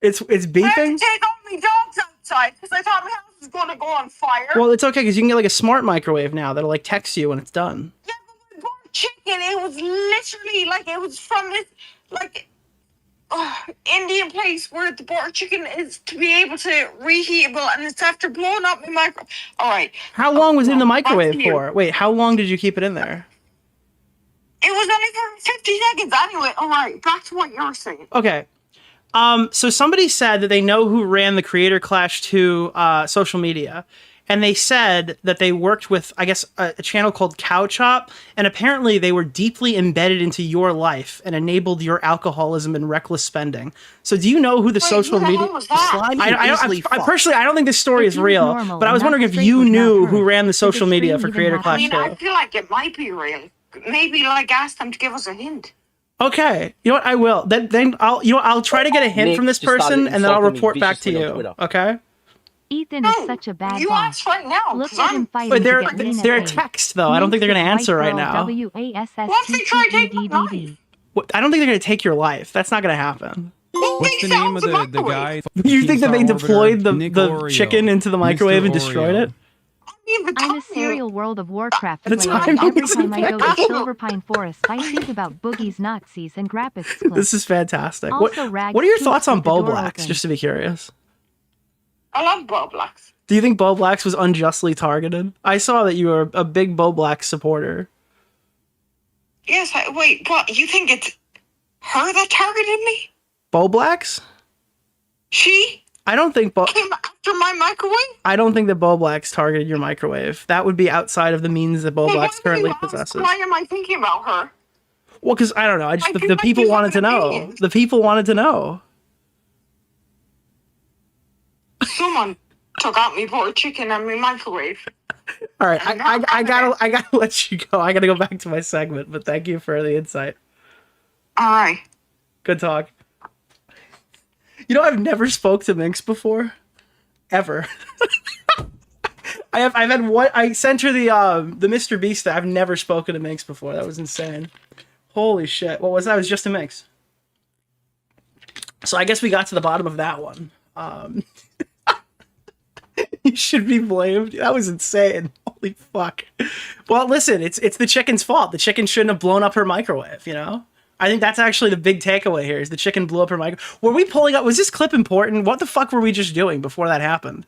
It's beeping? I had to take all my dogs outside because I thought my house was going to go on fire. Well, it's okay because you can get like a smart microwave now that'll like text you when it's done. Yeah, but my poor chicken, it was literally like it was from this like Indian place where the bar chicken is to be able to reheatable, and it's after blowing up my micro. All right. How long was it in the microwave for? Wait, how long did you keep it in there? It was only for 50 seconds. Anyway, all right, back to what you were saying. Okay. So somebody said that they know who ran the Creator Clash 2 social media, and they said that they worked with, I guess, a channel called Cow Chop, and apparently they were deeply embedded into your life and enabled your alcoholism and reckless spending. So do you know who the social media? I personally, I don't think this story is real, but I was wondering if you knew who ran the social media for Creator Clash 2. I feel like it might be real. Maybe like ask them to give us a hint. Okay, you know what? I will. Then I'll try to get a hint Nick from this just started person, and then I'll insulting me report back to viciously on you. Twitter. Okay. Ethan is such a bad You boss. ask right now. Look 'cause at I'm him fighting But to get Lena they're a paid. text though. I don't think they're gonna answer right now. What if they try to take my life? I don't think they're gonna take your life. That's not gonna happen. What's the name of the guy? You think that they Keemstar deployed Orbiter, the DeOrio, chicken into the microwave and destroyed it? I'm a serial World of Warcraft The player. time Every was time I go to impeccable. Silver Pine Forest, I think about Boogie's Nazis and Grappist clips. This is fantastic. Also, What Rags are your keeps thoughts on the door Bo Blacks? open. Just to be curious. I love Bo Blacks. Do you think Bo Blacks was unjustly targeted? I saw that you were a big Bo Blacks supporter. Yes, wait, what? You think it's her that targeted me? Bo Blacks? She I don't think came after my microwave? I don't think that Bo Blacks targeted your microwave. That would be outside of the means that Bo Well, Blacks why do you currently ask? possesses. Why am I thinking about her? Well, because I don't know. I The feel like people you have wanted to an know. opinion. The people wanted to know. Someone took out me poor chicken and my microwave. All right, I gotta let you go. I gotta go back to my segment. But thank you for the insight. All right. Good talk. You know, I've never spoke to Minx before, ever. I've had one. I sent her the Mr. Beast. I've never spoken to Minx before. That was insane. Holy shit! What was that? It was just a Minx. So I guess we got to the bottom of that one. You should be blamed. That was insane. Holy fuck. Well, listen, it's the chicken's fault. The chicken shouldn't have blown up her microwave, you know? I think that's actually the big takeaway here is the chicken blew up her microwave. Were we pulling up? Was this clip important? What the fuck were we just doing before that happened?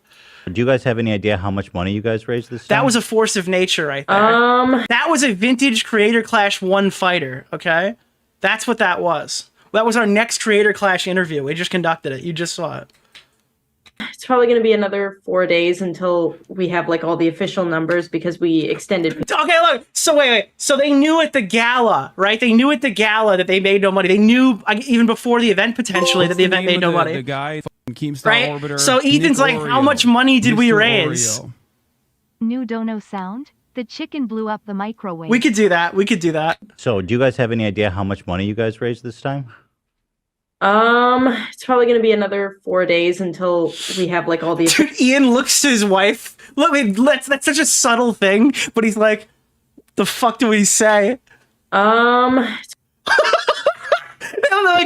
Do you guys have any idea how much money you guys raised this time? That was a force of nature right there. That was a vintage Creator Clash 1 fighter, okay? That's what that was. That was our next Creator Clash interview. We just conducted it. You just saw it. It's probably going to be another 4 days until we have like all the official numbers because we extended. Okay, look. So wait. So they knew at the gala, right? They knew at the gala that they made no money. They knew even before the event potentially that the event made no money. The guy, Keemstar Right? Orbiter, So Ethan's like, how much money did we raise? New dono sound? The chicken blew up the microwave. We could do that. We could do that. So, do you guys have any idea how much money you guys raised this time? It's probably going to be another 4 days until we have like all the. Dude, Ian looks to his wife. Look, I mean, that's such a subtle thing, but he's like, the fuck do we say? Like,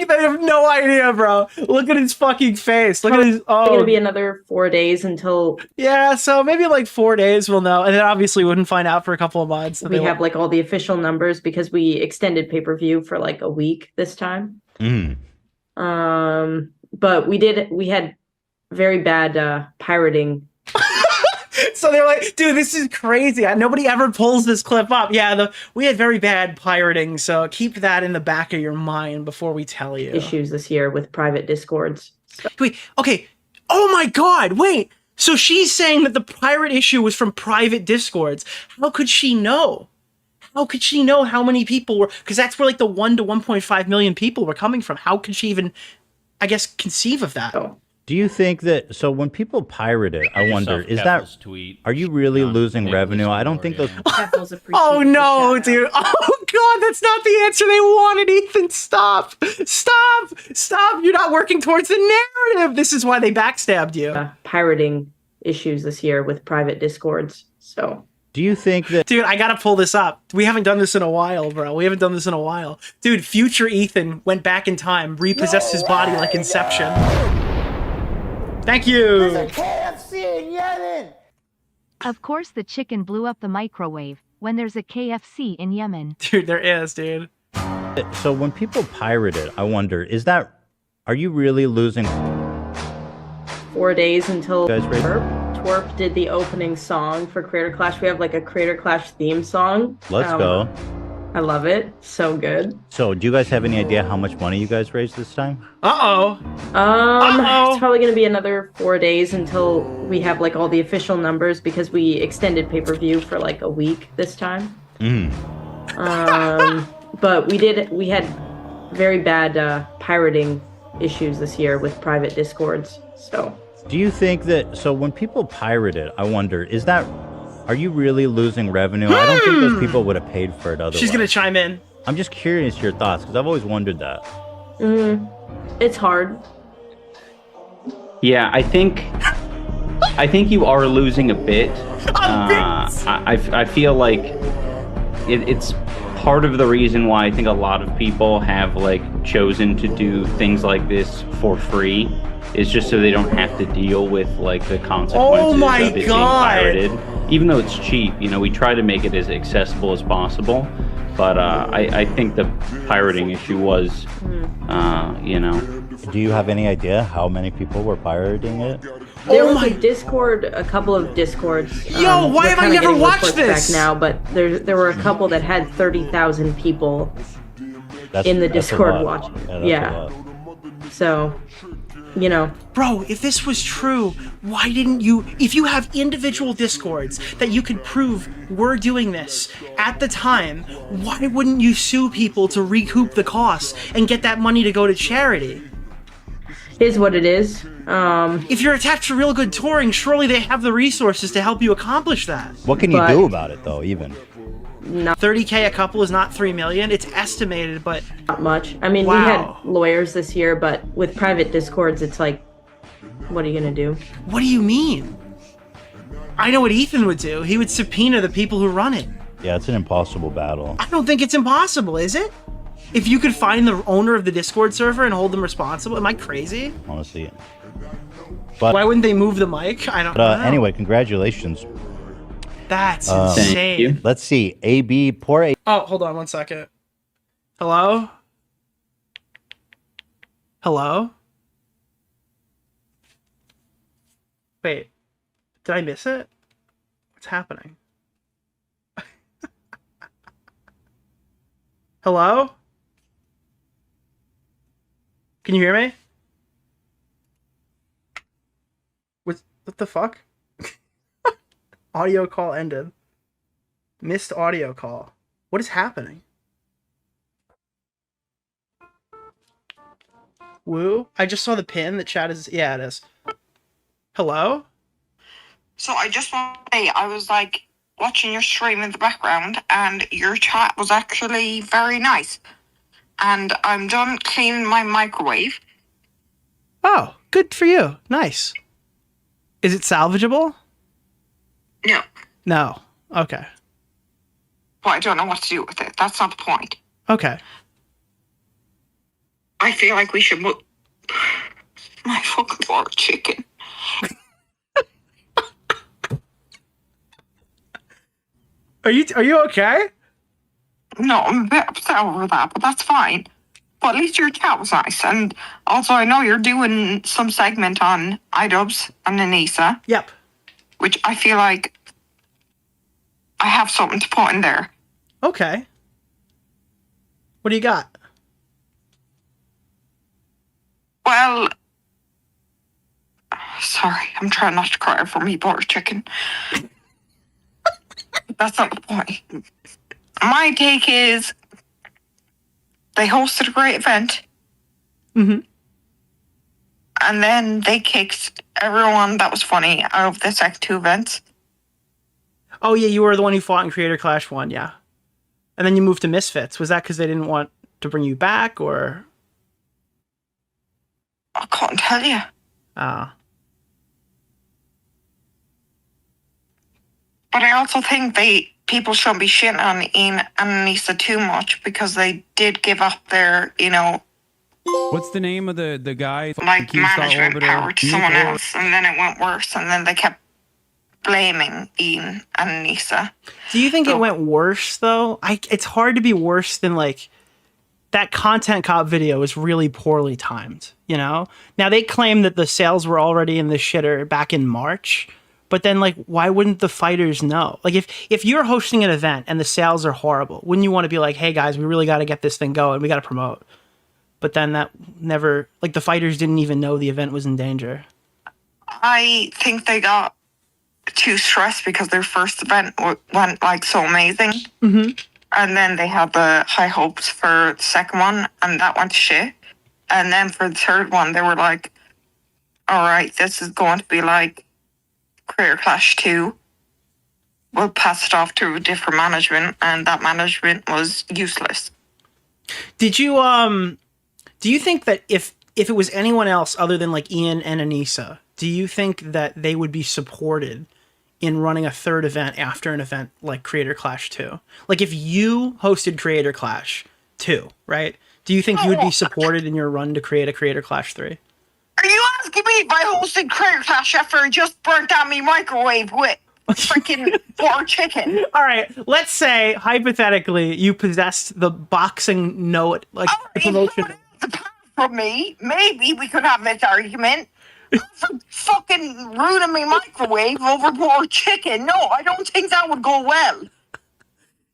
they have no idea, bro. Look at his fucking face. Look at his. It's going Oh, to be another 4 days until yeah. So maybe like 4 days we'll know, and then obviously we wouldn't find out for a couple of months. So we they have like all the official numbers because we extended pay-per-view for like a week this time. But we had very bad pirating. So they're like, dude, this is crazy. Nobody ever pulls this clip up. Yeah, we had very bad pirating, so keep that in the back of your mind before we tell you. Issues this year with private discords. Wait, okay. Oh my god, wait. So she's saying that the pirate issue was from private discords. How could she know? How could she know how many people were? Because that's where like the 1 to 1.5 million people were coming from. How could she even, I guess, conceive of that? Do you think that, so when people pirate it, I wonder, is that, are you really losing revenue? I don't think those... Oh no, dude. Oh god, that's not the answer they wanted, Ethan. Stop. Stop. Stop. You're not working towards the narrative. This is why they backstabbed you. Pirating issues this year with private discords. So... Do you think that... Dude, I gotta pull this up. We haven't done this in a while, bro. We haven't done this in a while. Dude, future Ethan went back in time, repossessed his body like Inception. Thank you. There's a KFC in Yemen. Of course the chicken blew up the microwave when there's a KFC in Yemen. Dude, there is, dude. So when people pirate it, I wonder, is that... Are you really losing... 4 days until Guys ready? Twerp did the opening song for Creator Clash. We have like a Creator Clash theme song. Let's go. I love it. So good. So do you guys have any idea how much money you guys raised this time? Uh-oh. It's probably going to be another 4 days until we have like all the official numbers because we extended pay-per-view for like a week this time. But we had very bad pirating issues this year with private discords. So do you think that, so when people pirate it, I wonder, is that, are you really losing revenue? I don't think those people would have paid for it otherwise. She's gonna chime in. I'm just curious your thoughts, because I've always wondered that. It's hard. Yeah, I think you are losing a bit. I feel like it's part of the reason why I think a lot of people have like chosen to do things like this for free. Is just so they don't have to deal with like the consequences of it being pirated. Even though it's cheap, you know, we try to make it as accessible as possible. But I think the pirating issue was, you know. Do you have any idea how many people were pirating it? There was a Discord, a couple of Discords. Yo, why have I never watched this? Back now, but there were a couple that had 30,000 people in the Discord watching. Yeah. So, you know. Bro, if this was true, why didn't you, if you have individual Discords that you could prove we're doing this at the time, why wouldn't you sue people to recoup the costs and get that money to go to charity? Is what it is. If you're attached to Real Good Touring, surely they have the resources to help you accomplish that. What can you do about it though, even? No. 30K a couple is not 3 million. It's estimated, but not much. I mean, we had lawyers this year, but with private Discords, it's like, what are you gonna do? What do you mean? I know what Ethan would do. He would subpoena the people who run it. Yeah, it's an impossible battle. I don't think it's impossible, is it? If you could find the owner of the Discord server and hold them responsible, am I crazy? Honestly. But why wouldn't they move the mic? I don't know. Anyway, congratulations. That's insane. Let's see. AB, poor A. Oh, hold on 1 second. Hello? Hello? Wait. Did I miss it? What's happening? Hello? Can you hear me? What the fuck? Audio call ended. Missed audio call. What is happening? Woo? I just saw the pin. The chat is... Yeah, it is. Hello? So I just want to say, I was like watching your stream in the background and your chat was actually very nice. And I'm done cleaning my microwave. Oh, good for you. Nice. Is it salvageable? No. No. Okay. Well, I don't know what to do with it. That's not the point. Okay. I feel like we should move my fucking poor chicken. Are you okay? No, I'm a bit upset over that, but that's fine. But at least your chat was nice. And also, I know you're doing some segment on iDubbbz and Anissa. Yep. which I feel like I have something to put in there. Okay. What do you got? Well, sorry, I'm trying not to cry for me butter chicken. That's not the point. My take is they hosted a great event. Mm-hmm. And then they kicked everyone that was funny out of the second 2 events. Oh, yeah, you were the one who fought in Creator Clash 1, yeah. And then you moved to Misfits. Was that because they didn't want to bring you back, or? I can't tell you. Ah. But I also think people shouldn't be shitting on Ian and Lisa too much because they did give up their, What's the name of the guy? like management Orbiter? power to someone else, and then it went worse, and then they kept blaming Ian and Lisa. Do you think it went worse, though? It's hard to be worse than, like, that Content Cop video was really poorly timed, you know? Now, they claim that the sales were already in the shitter back in March, but then, like, why wouldn't the fighters know? Like, if you're hosting an event and the sales are horrible, wouldn't you want to be like, hey, guys, we really got to get this thing going. We got to promote. But then that never, like, the fighters didn't even know the event was in danger. I think they got too stressed because their first event went, like, so amazing. Mm-hmm. And then they had the high hopes for the second one, and that went to shit. And then for the third one, they were like, all right, this is going to be like Career Clash 2. We'll pass it off to a different management, and that management was useless. Did you, do you think that if it was anyone else other than, like, Ian and Anissa, do you think that they would be supported in running a third event after an event like Creator Clash 2? Like, if you hosted Creator Clash 2, right? Do you think you would be supported in your run to create a Creator Clash 3? Are you asking me if I hosted Career Clash after I just burnt down my microwave with freaking butter chicken? All right, let's say, hypothetically, you possessed the boxing note, like, promotion. From me, maybe we could have this argument. For fucking ruining my microwave over butter chicken. No, I don't think that would go well.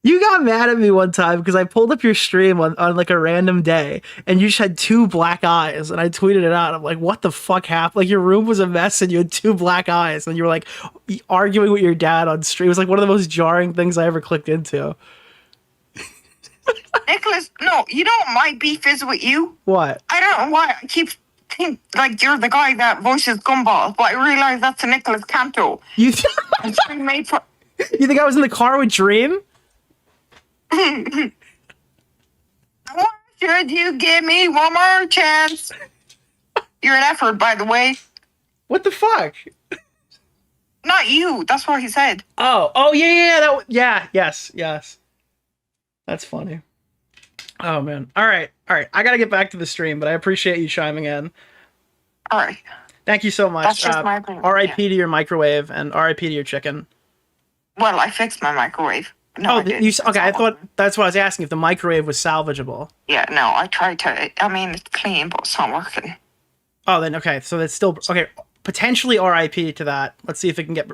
You got mad at me one time because I pulled up your stream on like a random day and you just had 2 black eyes, and I tweeted it out. I'm like, what the fuck happened? Like, your room was a mess and you had 2 black eyes and you were like arguing with your dad on stream. It was like one of the most jarring things I ever clicked into. Nicholas, no, you know what my beef is with you? What? I don't know why I keep think like you're the guy that voices Gumball, but I realize that's a Nicholas Canto. You made for. You think I was in the car with Dream? Should you give me one more chance? You're an effort, by the way. What the fuck? Not you. That's what he said. Oh, yeah. Yes. That's funny. Oh man. All right. I gotta get back to the stream, but I appreciate you chiming in. All right. Thank you so much. That's just my opinion. R.I.P. to your microwave and R.I.P. to your chicken. Well, I fixed my microwave. No, okay. I thought that's what I was asking, if the microwave was salvageable. Yeah, no, I tried to. I mean, it's clean, but it's not working. Oh, then okay. So that's still okay. Potentially RIP to that. Let's see if it can get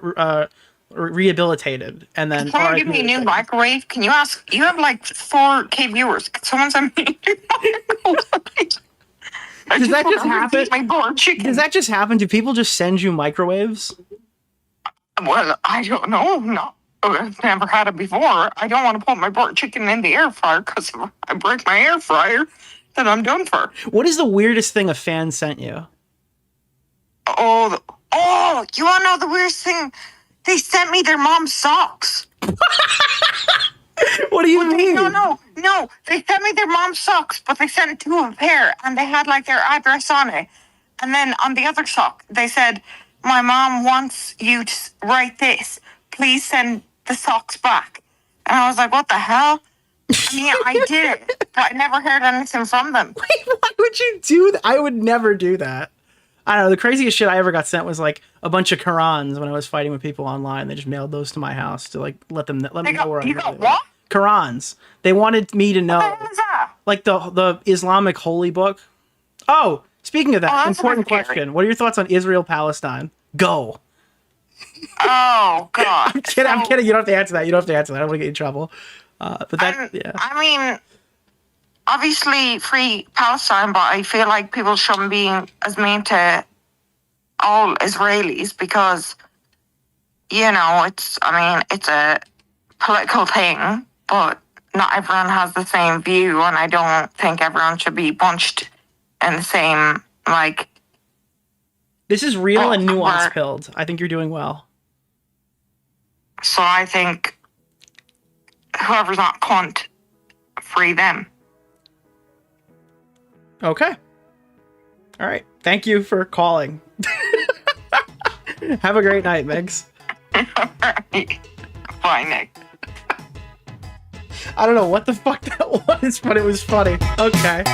rehabilitated, and then. Can you give me a new microwave? Can you ask? You have like 4K viewers. Can someone send me? Does that just happen? Does that just happen? Do people just send you microwaves? Well, I don't know. No. I've never had it before. I don't want to put my burnt chicken in the air fryer because if I break my air fryer, then I'm done for. What is the weirdest thing a fan sent you? Oh, you want to know the weirdest thing? They sent me their mom's socks. What do you mean? No. They sent me their mom's socks, but they sent 2 of a pair, and they had like their address on it. And then on the other sock, they said, "My mom wants you to write this. Please send the socks back." And I was like, what the hell? I mean, I did it, but I never heard anything from them. Wait, why would you do that? I would never do that. I don't know. The craziest shit I ever got sent was like a bunch of Qurans when I was fighting with people online. They just mailed those to my house to like let me know where I got what? Qurans. They wanted me to know. What the hell is that? Like the Islamic holy book. Oh, speaking of that, important question. What are your thoughts on Israel-Palestine? Go. Oh God. I'm kidding. I'm kidding. You don't have to answer that. You don't have to answer that. I don't want to get you in trouble. But that, yeah. I mean, obviously free Palestine, but I feel like people shouldn't be as mean to all Israelis because, you know, it's a political thing, but not everyone has the same view, and I don't think everyone should be bunched in the same, like... This is real and nuance-pilled. I think you're doing well. So I think whoever's not cunt, free them. Okay. All right. Thank you for calling. Have a great night, Megs. Bye, Nick. I don't know what the fuck that was, but it was funny. Okay.